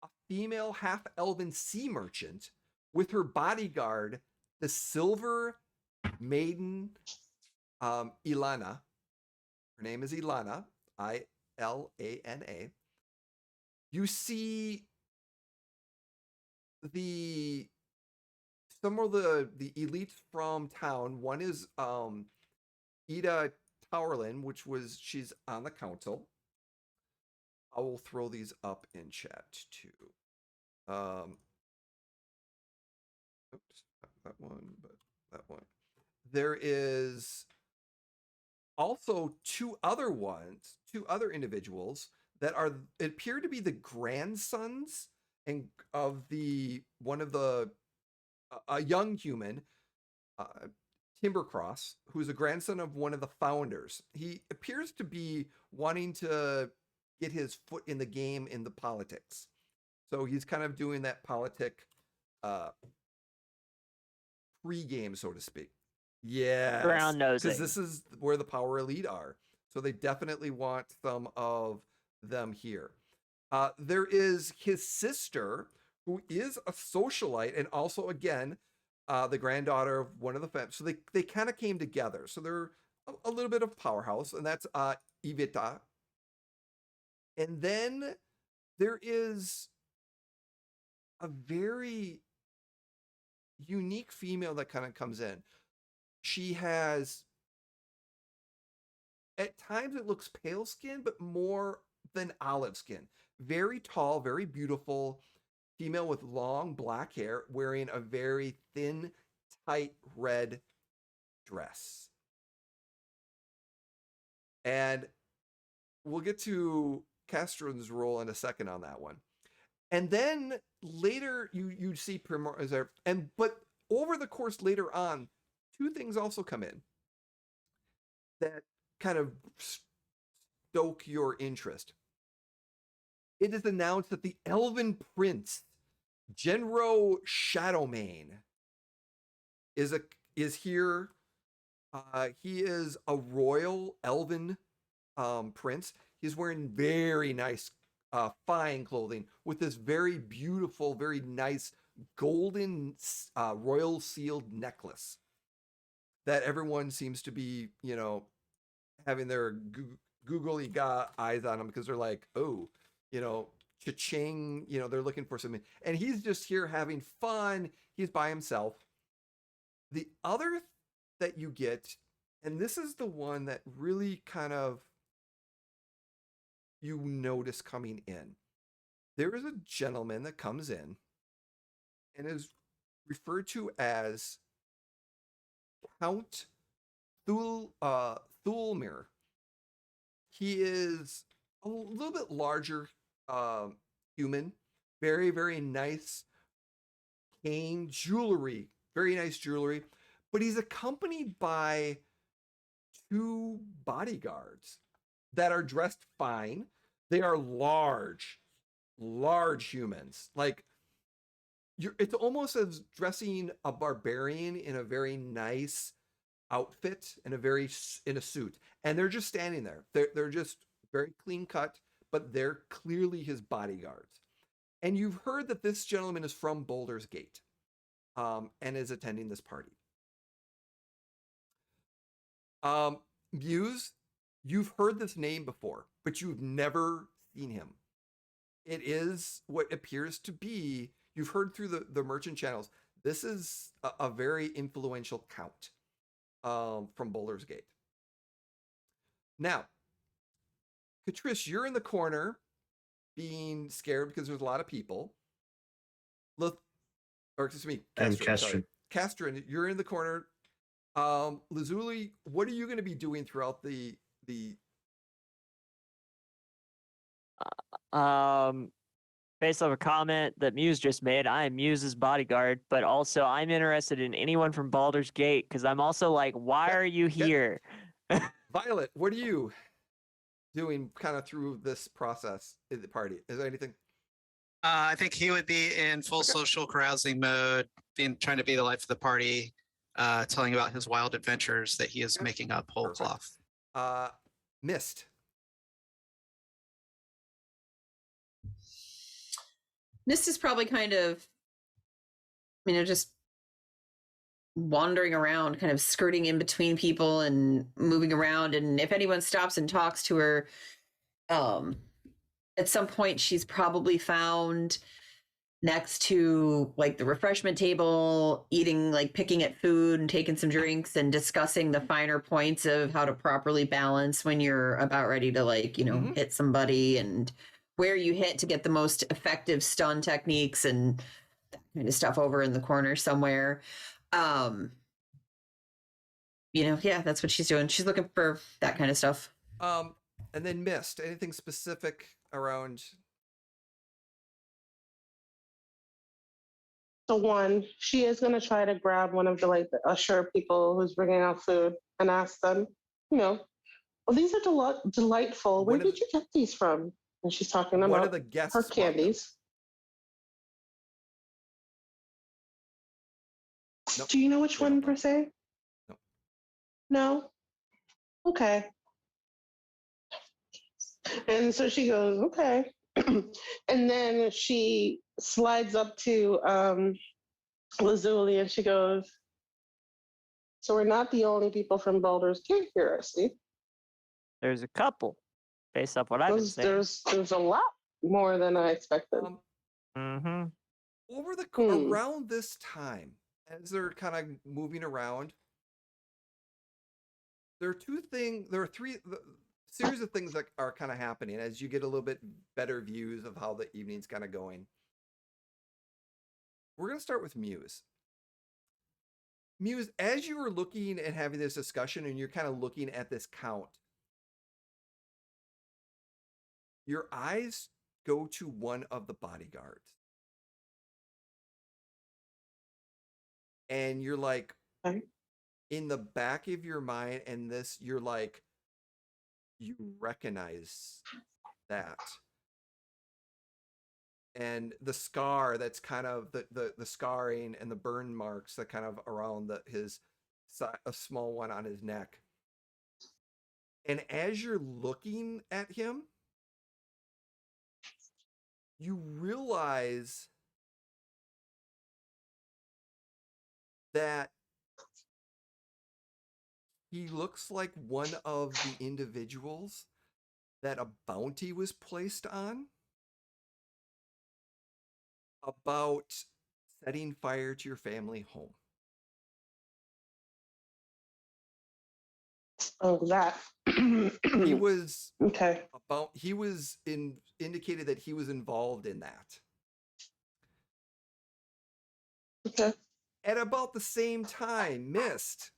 a female half-elven sea merchant with her bodyguard, the Silver Maiden Ilana. Her name is Ilana, Ilana. You see some of the elites from town. One is Ida Towerlin, she's on the council. I will throw these up in chat too. Oops, not that one, but that one. There is also two other individuals that appear to be the grandsons of one of the a young human, Timbercross, who's a grandson of one of the founders. He appears to be wanting to get his foot in the game in the politics. So he's kind of doing that politic pre-game, so to speak. Yeah. Brown nosing. Because this is where the power elite are. So they definitely want some of them here. There is his sister, who is a socialite, and also, again, the granddaughter of one of the families. So they kind of came together. So they're a little bit of powerhouse, and that's Evita. And then there is a very unique female that kind of comes in. She has, at times it looks pale skin, but more than olive skin. Very tall, very beautiful female with long black hair, wearing a very thin, tight red dress. And we'll get to Castron's role in a second on that one. And then later you see Primrose there. But over the course later on, two things also come in that kind of stoke your interest. It is announced that the Elven Prince, Genro Shadowmane, is here. He is a royal Elven prince. He's wearing very nice, fine clothing with this very beautiful, very nice golden royal sealed necklace that everyone seems to be, having their googly eyes on him because they're like, oh, cha-ching, they're looking for something. And he's just here having fun. He's by himself. The other that you get, and this is the one that really kind of you notice coming in. There is a gentleman that comes in and is referred to as Count Thulmir. He is a little bit larger human, very, very nice cane jewelry, very nice jewelry, but he's accompanied by two bodyguards that are dressed fine. They are large humans. Like, it's almost as dressing a barbarian in a very nice outfit in a suit, and they're just standing there. They're just very clean cut, but they're clearly his bodyguards. And you've heard that this gentleman is from Baldur's Gate, and is attending this party. Muse, you've heard this name before, but you've never seen him. It is what appears to be, you've heard through the merchant channels, this is a very influential count from Baldur's Gate. Now, Catrice, you're in the corner being scared because there's a lot of people. Or excuse me, Castrin, you're in the corner. Lazuli, what are you going to be doing throughout the Based off a comment that Muse just made, I am Muse's bodyguard, but also I'm interested in anyone from Baldur's Gate because I'm also like, why are you here? Violet, what are you doing kind of through this process in the party? Is there anything? I think he would be in full social carousing mode, trying to be the life of the party, telling about his wild adventures that he is making up whole cloth. Mist. Mist is probably kind of, just wandering around, kind of skirting in between people and moving around. And if anyone stops and talks to her, at some point she's probably found next to like the refreshment table, eating, like picking at food and taking some drinks and discussing the finer points of how to properly balance when you're about ready to hit somebody and where you hit to get the most effective stun techniques and that kind of stuff over in the corner somewhere. That's what she's doing. She's looking for that kind of stuff. And then Mist, anything specific around? So one, she is going to try to grab one of the usher people who's bringing out food and ask them, well, these are delightful. Where did you get these from? And she's talking about one of the guests her candies. Nope. Do you know which one per se? No? Okay. And so she goes, okay. And then she slides up to Lazuli and she goes, so we're not the only people from Baldur's Gate here, I see. There's a couple, based off what I've been saying. There's a lot more than I expected. Over around this time, as they're kind of moving around, there are three series of things that are kind of happening as you get a little bit better views of how the evening's kind of going. We're going to start with Muse. Muse, as you were looking and having this discussion and you're kind of looking at this count, your eyes go to one of the bodyguards. And you're like, in the back of your mind, and you're like, you recognize that. And the scar that's kind of the scarring and the burn marks that kind of around a small one on his neck. And as you're looking at him, you realize that he looks like one of the individuals that a bounty was placed on about setting fire to your family home. Oh, that. He was okay. Indicated that he was involved in that. Okay. At about the same time, Mist,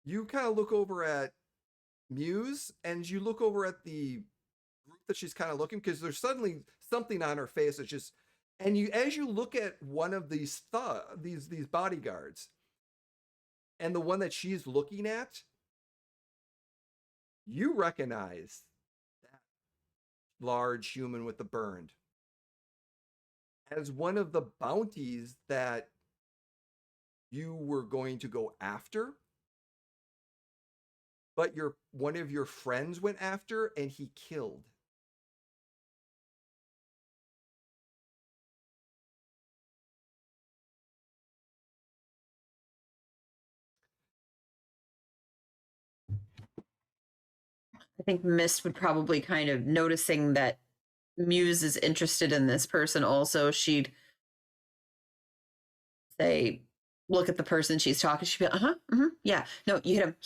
you kind of look over at Muse and you look over at the group that she's kind of looking, because there's suddenly something on her face that's just, and as you look at one of these bodyguards and the one that she's looking at, you recognize that large human with the burned as one of the bounties that you were going to go after, but one of your friends went after and he killed. I think Mist would probably kind of noticing that Muse is interested in this person also, she'd say, look at the person she's talking, she'd be like, yeah, no, you hit him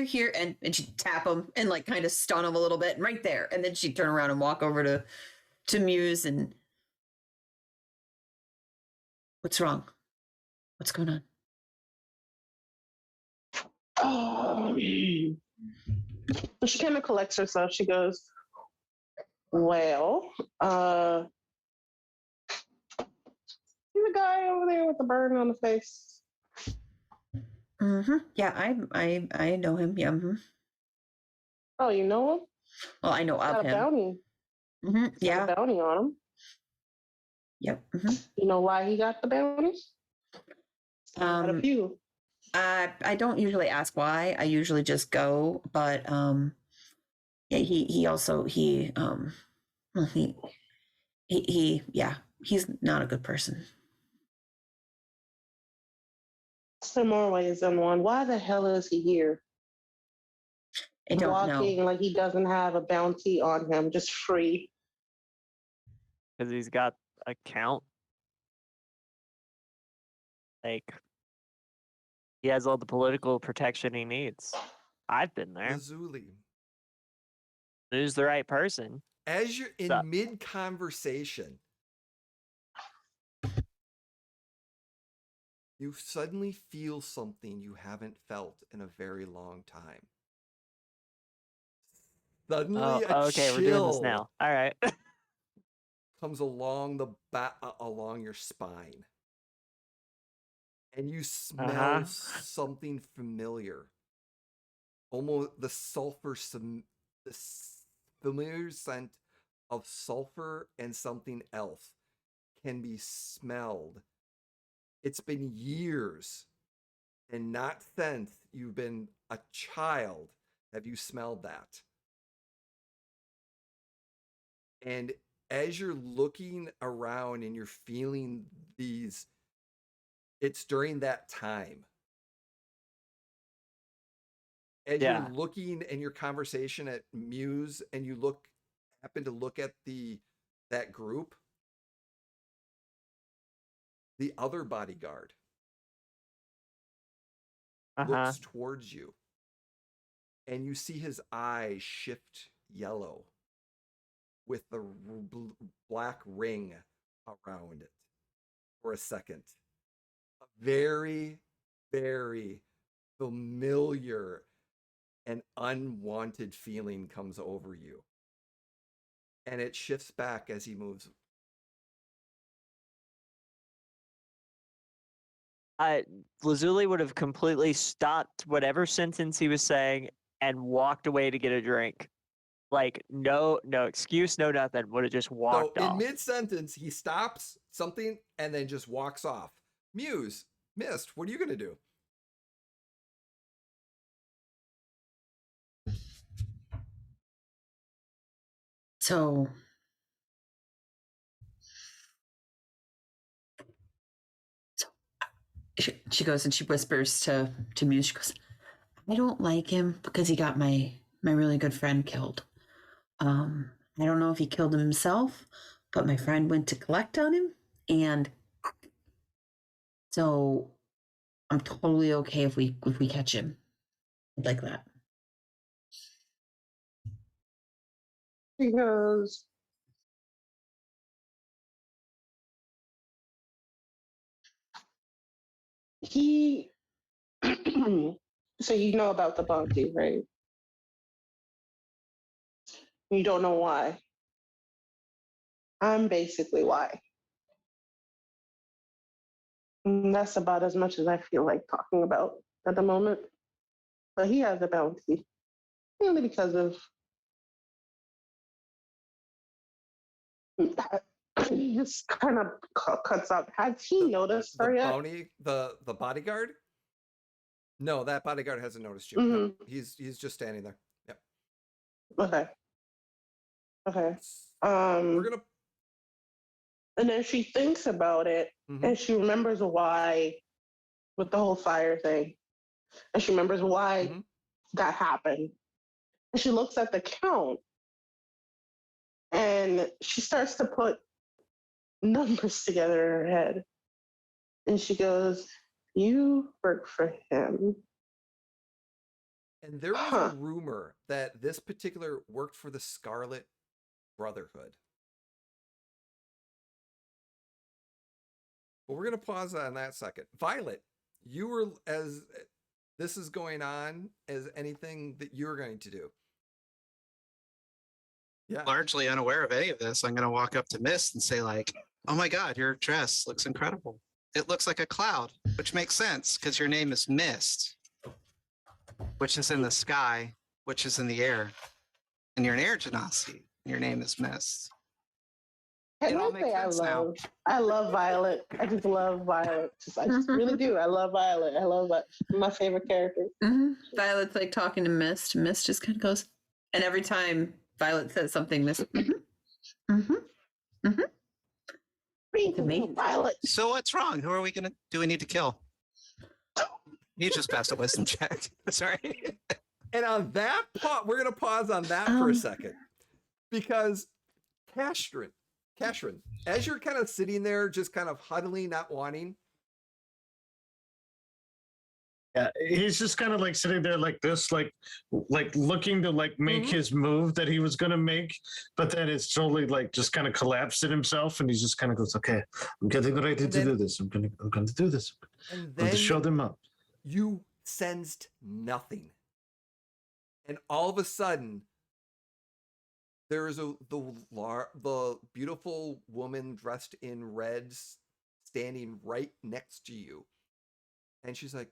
here, and she'd tap him and like kind of stun him a little bit, and right there. And then she'd turn around and walk over to Muse and, what's wrong? What's going on? She kind of collects herself. She goes, well, see the guy over there with the burn on the face? Yeah, I know him. Yeah. Oh, you know him? Well, I know Got of a him. bounty. Got Yeah. a bounty on him. Yep. You know why he got the bounty? Got a few. I don't usually ask why. I usually just go, but yeah, he's not a good person. Some more ways than one. Why the hell is he here? I don't Walking know. like he doesn't have a bounty on him, just free. Because he's got a count. Like, he has all the political protection he needs. I've been there. Lazuli, Who's the right person? as you're in Sup? mid-conversation, you suddenly feel something you haven't felt in a very long time. Suddenly, a okay, chill we're doing this now. All right. comes along the along your spine, and you smell something familiar. Almost the familiar scent of sulfur and something else can be smelled. It's been years, and not since you've been a child have you smelled that. And as you're looking around and you're feeling these, it's during that time. As you're looking in your conversation at Muse and you happen to look at that group, the other bodyguard looks towards you, and you see his eyes shift yellow with the black ring around it for a second. A very, very familiar and unwanted feeling comes over you. And it shifts back as he moves. Lazuli would have completely stopped whatever sentence he was saying and walked away to get a drink. Like, no excuse, no nothing. Would have just walked off. In mid-sentence, he stops something and then just walks off. Muse, Mist, what are you going to do? So she goes and she whispers to Muse. She goes, I don't like him because he got my really good friend killed. I don't know if he killed him himself, but my friend went to collect on him, and so I'm totally okay if we catch him like that. He goes, so you know about the bounty, right? You don't know why. I'm basically why. And that's about as much as I feel like talking about at the moment. But he has a bounty. Mainly because of he just kind of cuts out. Has he noticed her yet? Bounty, the bodyguard? No, that bodyguard hasn't noticed you. Mm-hmm. No, he's just standing there. Yep. Okay. We're gonna. And then she thinks about it, and she remembers why, with the whole fire thing, and she remembers why that happened, And she looks at the count and she starts to put numbers together in her head. And she goes, "You work for him." And there was a rumor that this particular worked for the Scarlet Brotherhood. But we're going to pause on that second. Violet, you were, as this is going on, as anything that you're going to do? Yeah. Largely unaware of any of this, I'm going to walk up to Mist and say, like, "Oh my God, your dress looks incredible. It looks like a cloud," which makes sense because your name is Mist, which is in the sky, which is in the air. And you're an air genasi. Your name is Mist. It all makes sense now. I love Violet. I just love Violet. I just really do. I love Violet. I love my favorite character. Violet's like talking to Mist. Mist just kind of goes, and every time Violet says something, Mist. To me, Violet. So what's wrong? Who are we gonna? Do we need to kill? You just passed a wisdom check. Sorry. And on that, we're going to pause on that for a second, because Castrin, as you're kind of sitting there, just kind of huddling, not wanting. Yeah, he's just kind of like sitting there like this, like looking to like make his move that he was gonna make, but then it's totally like just kind of collapsed in himself, and he just kind of goes, "Okay, I'm getting ready to do this. I'm gonna do this. And I'm then to show them up." You sensed nothing, and all of a sudden, there is the beautiful woman dressed in red standing right next to you, and she's like,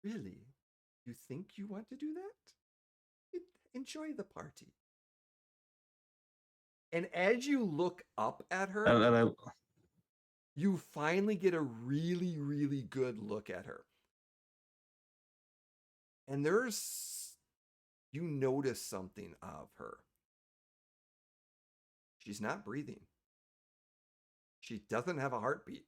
"Really? You think you want to do that? Enjoy the party." And as you look up at her, you finally get a really, really good look at her. And you notice something of her. She's not breathing. She doesn't have a heartbeat.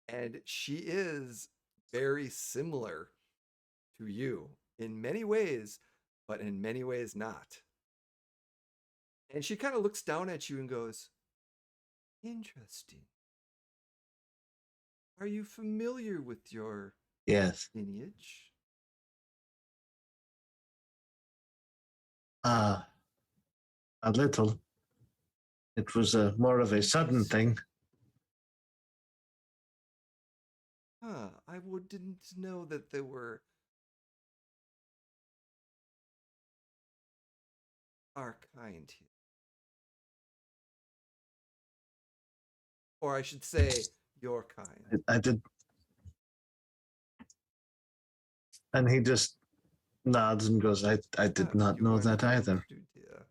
And she is very similar to you in many ways, but in many ways not. And she kind of looks down at you and goes, "Interesting. Are you familiar with your Yes. lineage?" A little. It was more of a sudden thing. I didn't know that there were our kind here. Or I should say, your kind. I did. And he just nods and goes, I did not know that either. Dear.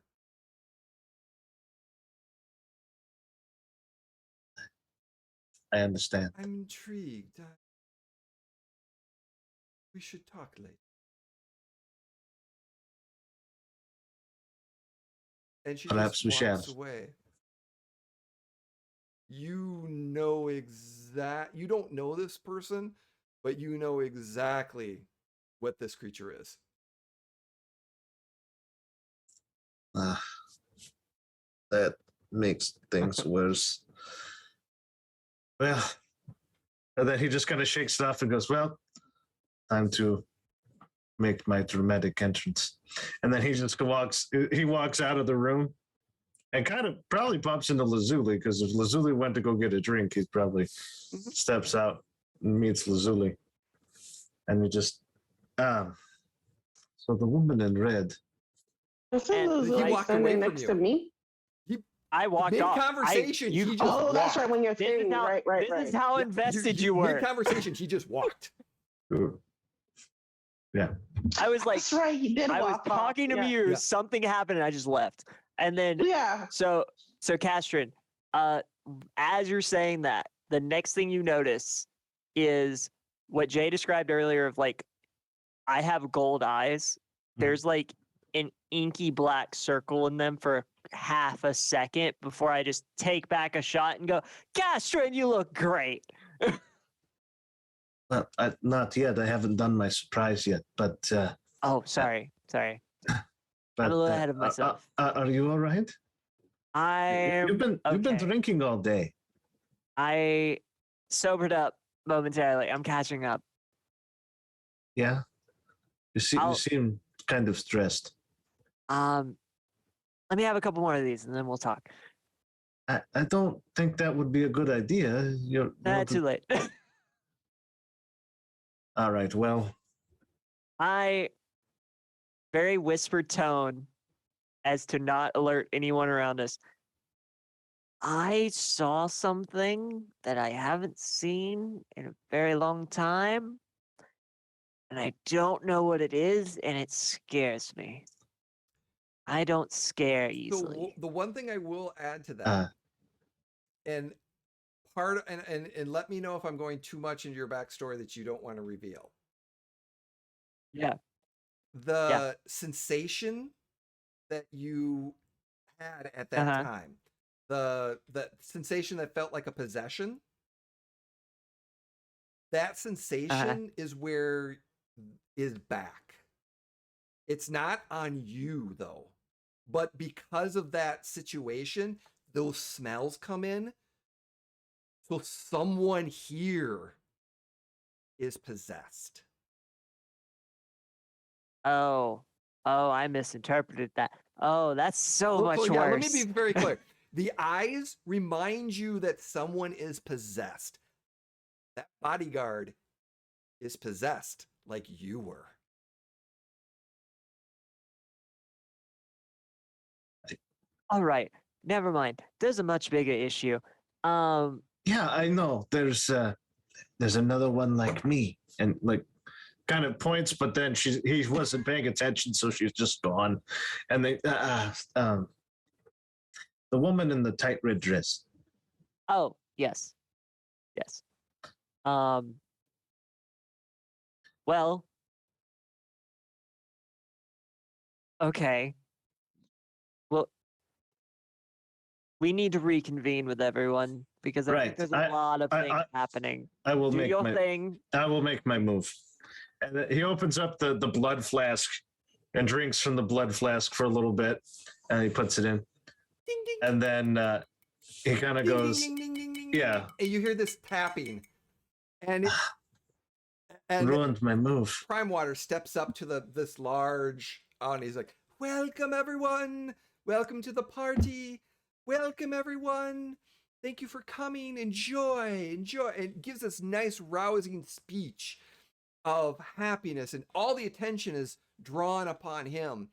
I understand. I'm intrigued. We should talk later. And she Perhaps just we shall. walks away. You know you don't know this person, but you know exactly what this creature is. That makes things worse. Well, and then he just kind of shakes it off and goes, "Well, time to make my dramatic entrance." And then he just walks out of the room and kind of probably bumps into Lazuli, because if Lazuli went to go get a drink, he probably steps out and meets Lazuli. And he just, so the woman in red. He walked away from next you. to me. I walked off. Mid-conversation, he just Oh, that's walked. right. When you're This saying, is how, right. this is how invested you were. Mid-conversation, he just walked. Yeah. I was like, That's right. He did. I was walk off. talking to Muse, Yeah. something happened, and I just left. And then, Yeah. so Castrin, as you're saying that, the next thing you notice is what Jay described earlier of like, I have gold eyes. There's like an inky black circle in them for half a second before I just take back a shot and go, "Castrin, you look great." Not yet. I haven't done my surprise yet, but Oh, sorry. but I'm a little ahead of myself. Are you all right? You've been okay. drinking all day. I sobered up momentarily. I'm catching up. Yeah. You I'll- seem kind of stressed. Let me have a couple more of these and then we'll talk. I don't think that would be a good idea. Too late. All right. Well, I very whispered tone as to not alert anyone around us. I saw something that I haven't seen in a very long time, and I don't know what it is, and it scares me. I don't scare So easily. the one thing I will add to that, and let me know if I'm going too much into your backstory that you don't want to reveal. Yeah. The sensation that you had at that time, the sensation that felt like a possession, that sensation is back. It's not on you though, but because of that situation, those smells come in. So someone here is possessed. Oh, I misinterpreted that. Oh, that's so much worse. Let me be very clear. The eyes remind you that someone is possessed. That bodyguard is possessed like you were. All right, never mind. There's a much bigger issue. yeah, I know. There's another one like me, and like kind of points, but then he wasn't paying attention, so she's just gone. And they the woman in the tight red dress. Oh, yes. Well, okay. Well, we need to reconvene with everyone because I think there's a lot of things happening. I will Do make your my thing. I will make my move. And he opens up the blood flask and drinks from the blood flask for a little bit, and he puts it in. Ding, ding, and then he kind of goes, ding, ding, ding, ding, yeah. And you hear this tapping, and ruined my move. Prime Water steps up to this large, and he's like, "Welcome everyone, welcome to the party, welcome everyone. Thank you for coming. Enjoy." And gives this nice rousing speech of happiness, and all the attention is drawn upon him.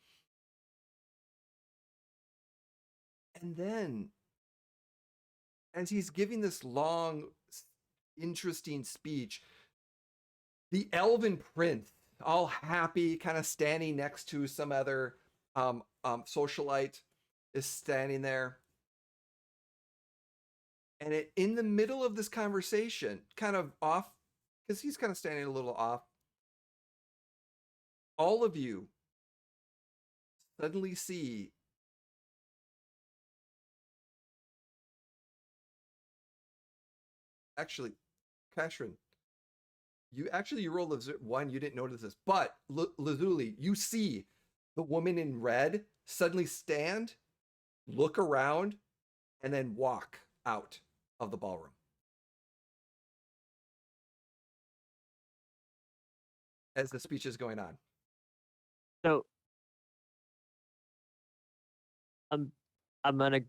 And then, as he's giving this long, interesting speech, the elven prince, all happy, kind of standing next to some other socialite, is standing there. And in the middle of this conversation, kind of off, because he's kind of standing a little off, all of you suddenly see actually, Kashrin, you rolled a 1, you didn't notice this, but Lazuli, you see the woman in red suddenly stand, look around, and then walk out of the ballroom. As the speech is going on. So I'm gonna.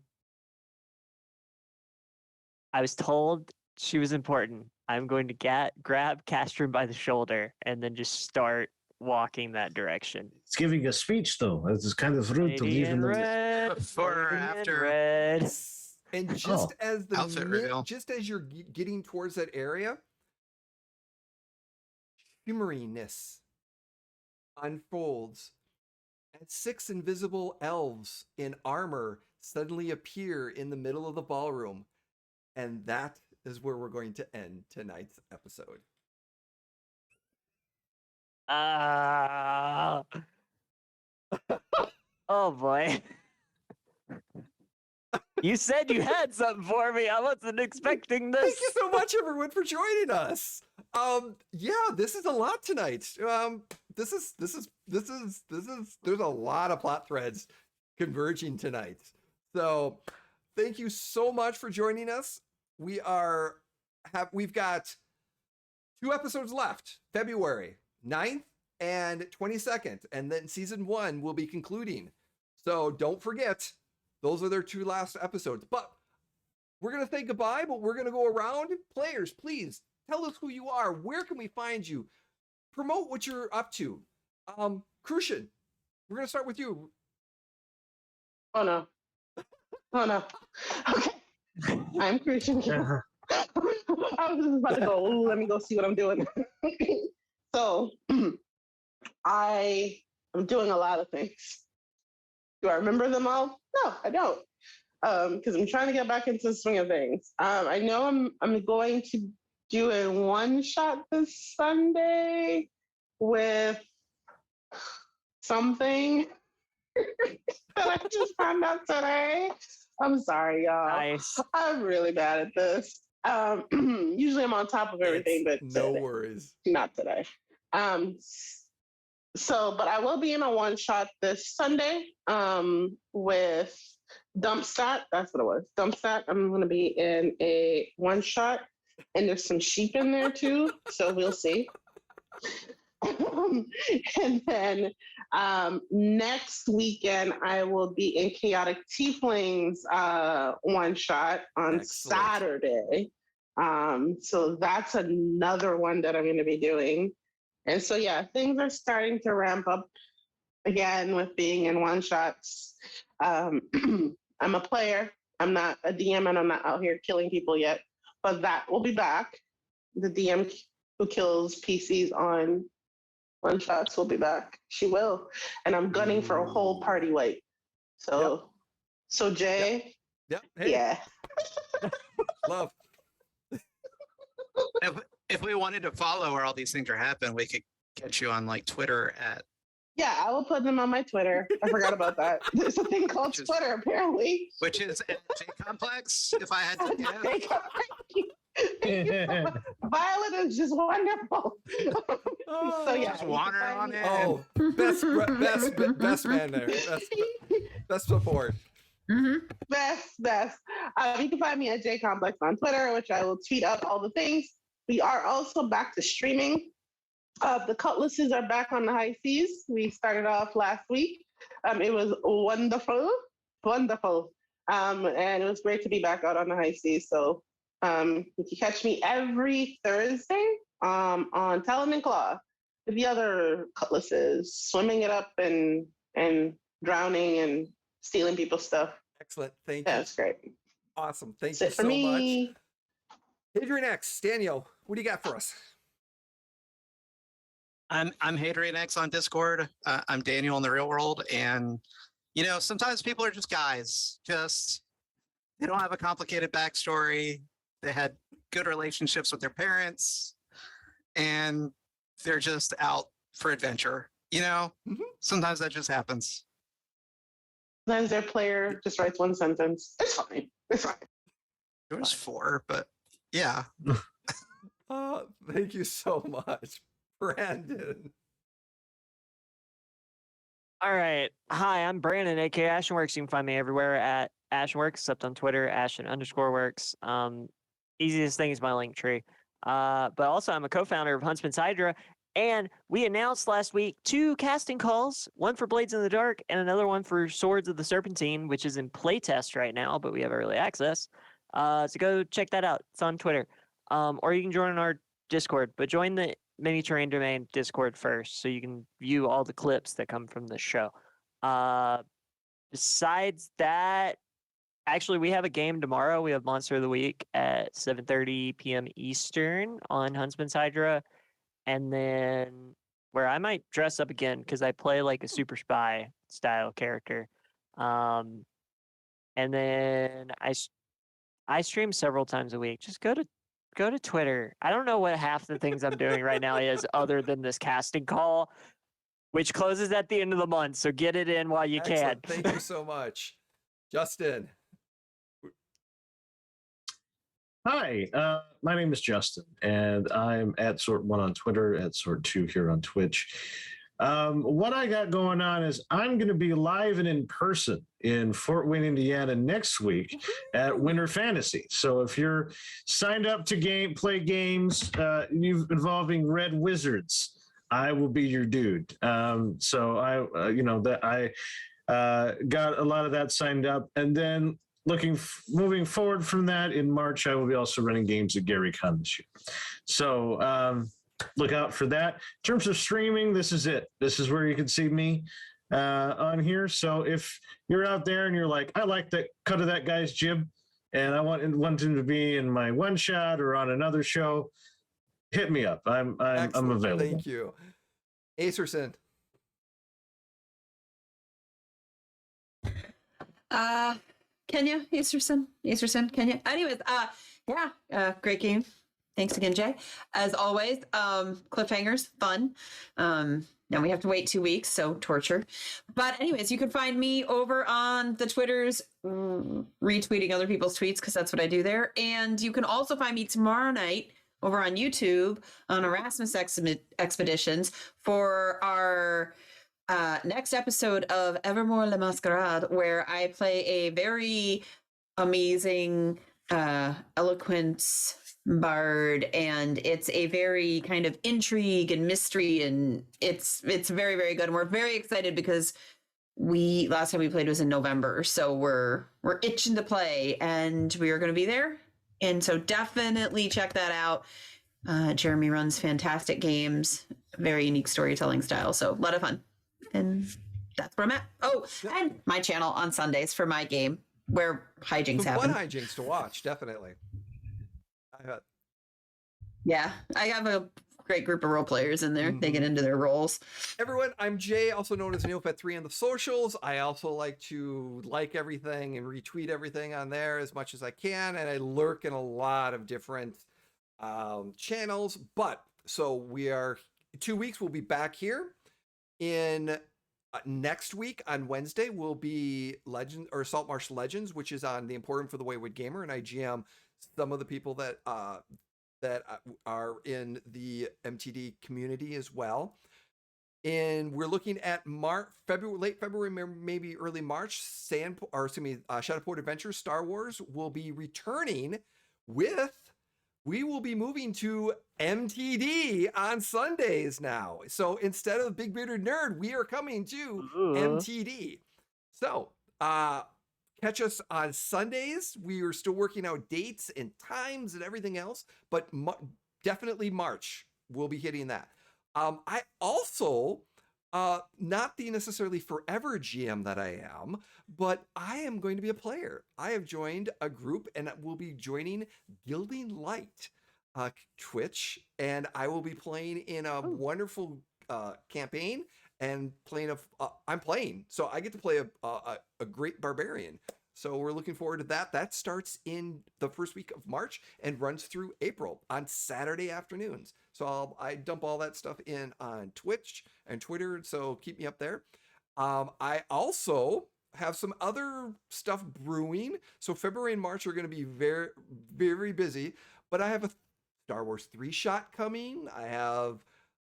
I was told she was important. I'm going to grab Castron by the shoulder and then just start walking that direction. It's giving a speech though. It's kind of rude to leave him before or after. Red. And just as outfit reveal. just as you're getting towards that area, shimmeriness unfolds, and 6 invisible elves in armor suddenly appear in the middle of the ballroom. And that is where we're going to end tonight's episode. Oh boy. You said you had something for me. I wasn't expecting this. Thank you so much, everyone, for joining us. Yeah, this is a lot tonight. This is there's a lot of plot threads converging tonight. So thank you so much for joining us. We've got 2 episodes left, February 9th and 22nd, and then season 1 will be concluding. So don't forget, those are their 2 last episodes. But we're going to say goodbye, but we're going to go around. Players, please tell us who you are. Where can we find you? Promote what you're up to. Crucian, we're going to start with you. Oh no. Okay. I'm Crucian. I was just about to go, ooh, let me go see what I'm doing. So I am doing a lot of things. Do I remember them all? No, I don't. Because I'm trying to get back into the swing of things. I know I'm going to do a one-shot this Sunday with something that I just found out today. I'm sorry, y'all. Nice. I'm really bad at this. Usually I'm on top of everything, but no today, worries. not today. But I will be in a one-shot this Sunday with Dumpstat. That's what it was. Dumpstat. I'm going to be in a one-shot, and there's some sheep in there too, so we'll see. And then next weekend, I will be in Chaotic Tieflings one shot on Excellent. Saturday. So that's another one that I'm going to be doing. And so, yeah, things are starting to ramp up again with being in one shots. I'm a player. I'm not a DM, and I'm not out here killing people yet. But that will be back. The DM who kills PCs on one shots will be back. She will. And I'm gunning for a whole party wipe. So Jay. Yep. Hey. Yeah. Love. If we wanted to follow where all these things are happening, we could catch you on like Twitter at. Yeah, I will put them on my Twitter. I forgot about that. There's a thing called Twitter, apparently. Which is at J-Complex, if I had to guess. Violet is just wonderful. So yeah, Just water on it. Oh, best man there. Best support. Mm-hmm. Best. You can find me at JComplex on Twitter, which I will tweet up all the things. We are also back to streaming. The Cutlasses are back on the high seas. We started off last week. It was wonderful. And it was great to be back out on the high seas. So you can catch me every Thursday on Talon and Claw with the other Cutlasses, swimming it up and drowning and stealing people's stuff. Excellent. Thank you. Yeah, it's great. Awesome. Thank That's you it for so me. much. Hadrian X, Daniel, what do you got for us? I'm Hadrian X on Discord. I'm Daniel in the real world, and sometimes people are just guys. They don't have a complicated backstory. They had good relationships with their parents, and they're just out for adventure. Mm-hmm. Sometimes that just happens. Sometimes their player just writes one sentence. It's fine. There was 4, but yeah. Thank you so much, Brandon. All right. Hi, I'm Brandon, aka Ashenworks. You can find me everywhere at Ashenworks, except on Twitter, Ashen_works. Easiest thing is my link tree. But also, I'm a co-founder of Huntsman's Hydra, and we announced last week 2 casting calls, one for Blades in the Dark and another one for Swords of the Serpentine, which is in playtest right now, but we have early access. So go check that out. It's on Twitter. Or you can join our Discord, but join the Mini Terrain Domain Discord first so you can view all the clips that come from the show. Besides that, actually, we have a game tomorrow. We have Monster of the Week at 7:30 p.m. Eastern on Huntsman's Hydra. And then where I might dress up again because I play like a super spy style character. And then I stream several times a week. Just go to Twitter. I don't know what half the things I'm doing right now is other than this casting call, which closes at the end of the month. So get it in while you Excellent. can. Thank you so much. Justin. Hi, my name is Justin, and I'm at Sort1 on Twitter, at Sort2 here on Twitch. What I got going on is I'm going to be live and in person in Fort Wayne, Indiana next week at Winter Fantasy. So if you're signed up to play games involving Red Wizards, I will be your dude. So I got a lot of that signed up, and then moving forward from that, in March, I will be also running games at GaryCon this year. So look out for that. In terms of streaming, this is it. This is where you can see me on here. So if you're out there and you're like, I like the cut of that guy's jib, and I want him to be in my one shot or on another show, hit me up. I'm available. Thank you. Acerson. Kenya, Easterson, Kenya. Anyways, great game. Thanks again, Jay. As always, cliffhangers, fun. Now we have to wait 2 weeks, so torture. But anyways, you can find me over on the Twitters, retweeting other people's tweets, because that's what I do there. And you can also find me tomorrow night over on YouTube on Erasmus Expeditions for our next episode of Evermore La Masquerade, where I play a very amazing, eloquent bard, and it's a very kind of intrigue and mystery, and it's very, very good. And we're very excited because last time we played was in November, so we're itching to play, and we are going to be there. And so definitely check that out. Jeremy runs fantastic games, very unique storytelling style, so a lot of fun. And that's where I'm at. Oh, and my channel on Sundays for my game where hijinks happen. Fun hijinks to watch, definitely. Yeah, I have a great group of role players in there. Mm-hmm. They get into their roles. Everyone, I'm Jay, also known as Neopet3 on the socials. I also like to like everything and retweet everything on there as much as I can, and I lurk in a lot of different channels. But so we are 2 weeks. We'll be back here. In next week on Wednesday will be Saltmarsh Legends, which is on the Emporium for the Wayward Gamer, and I GM some of the people that are in the MTD community as well. And we're looking at late February, maybe early March. Shadowport Adventures Star Wars will be returning we will be moving to MTD on Sundays now. So instead of Big Bearded Nerd, we are coming to MTD. So catch us on Sundays. We are still working out dates and times and everything else, but definitely March, we'll be hitting that. I also, not the necessarily forever GM that I am, but I am going to be a player. I have joined a group and will be joining Gilding Light Twitch, and I will be playing in a wonderful campaign and I'm playing. So I get to play a great barbarian. So we're looking forward to that. That starts in the first week of March and runs through April on Saturday afternoons. So I dump all that stuff in on Twitch and Twitter. So keep me up there. I also have some other stuff brewing. So February and March are going to be very, very busy. But I have a Star Wars 3-shot coming. I'll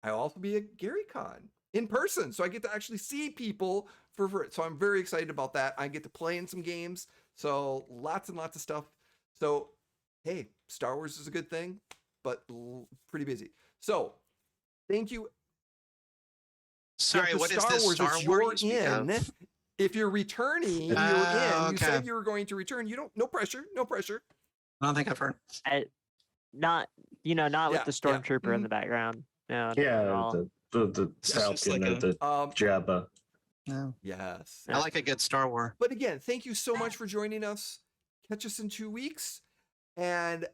also be at GaryCon in person. So I get to actually see people so I'm very excited about that. I get to play in some games. So lots and lots of stuff. So, hey, Star Wars is a good thing, but pretty busy. So thank you. Sorry, what is this Star Wars? If you're returning, you're in. Okay. You said you were going to return. No pressure. I don't think I've heard. Not with the stormtrooper in the background. No. Yeah, the Falcon or the Jabba. No. Yes. I like a good Star Wars. But again, thank you so much for joining us. Catch us in 2 weeks. And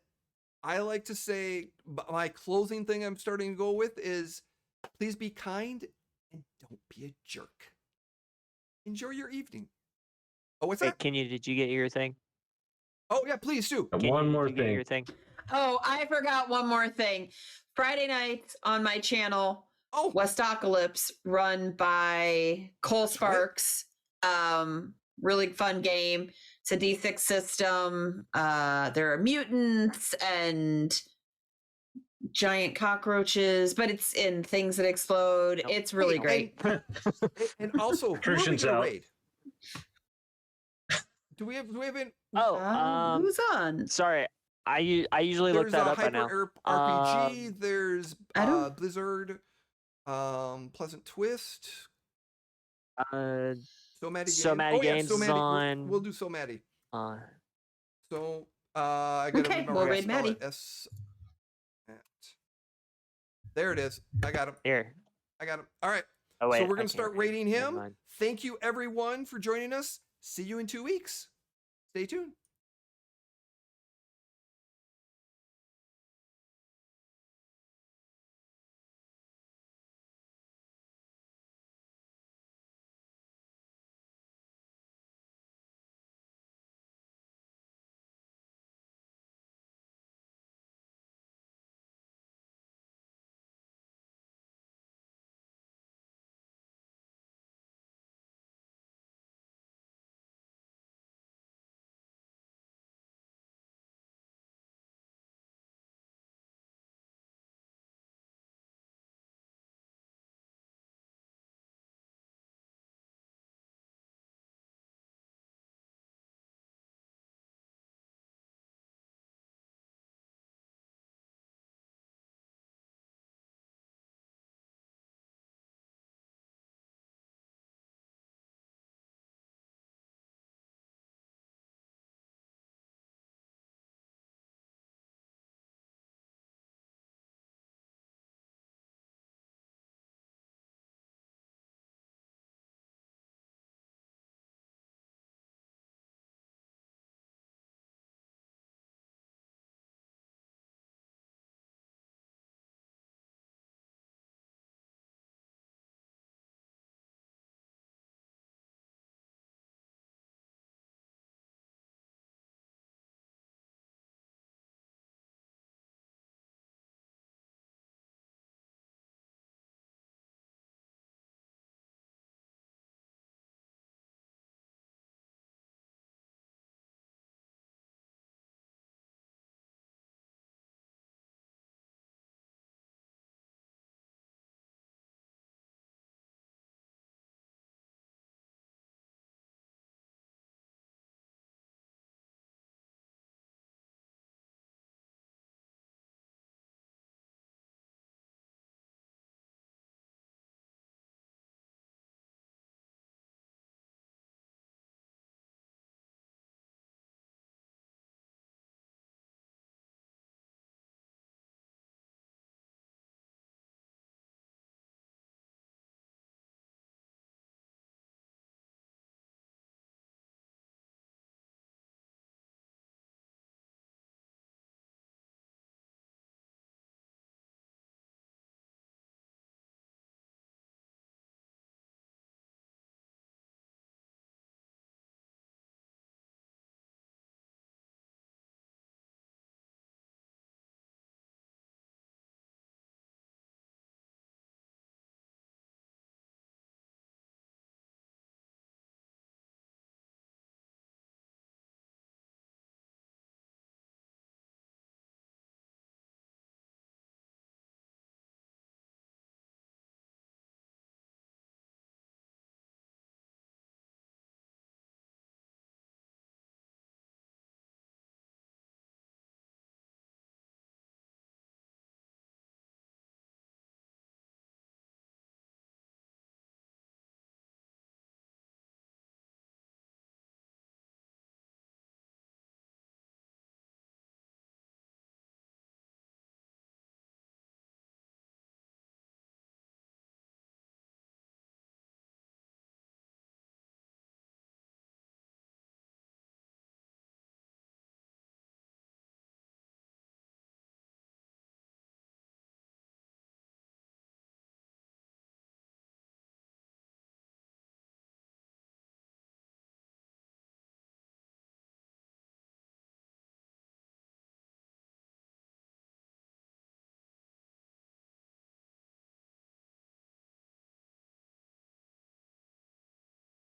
I like to say my closing thing I'm starting to go with is please be kind and don't be a jerk. Enjoy your evening. Oh, what's that? Kenya, did you get your thing? Oh, yeah, please do. One more thing. Your thing? Oh, I forgot one more thing. Friday nights on my channel, Westocalypse, run by Cole Sparks. Really fun game. It's a D6 system. There are mutants and giant cockroaches, but it's in things that explode. Nope. It's really great. And also, who are we Crucian's gonna out. raid? Do we have an Oh, Who's on? sorry. I usually look there's that a up by now. Hyper RPG, there's I don't- Blizzard, Pleasant Twist, Uh, So Maddie So Games. Maddie Oh, yeah, Games So is Maddie. on. We'll do So Maddie. uh, So I gotta Okay, remember we'll how to raid spell Maddie. it. There it is. I got him. here. I got him. All right. Oh wait. So we're I gonna can't start read. rating Never him. mind. Thank you everyone for joining us. See you in 2 weeks. Stay tuned.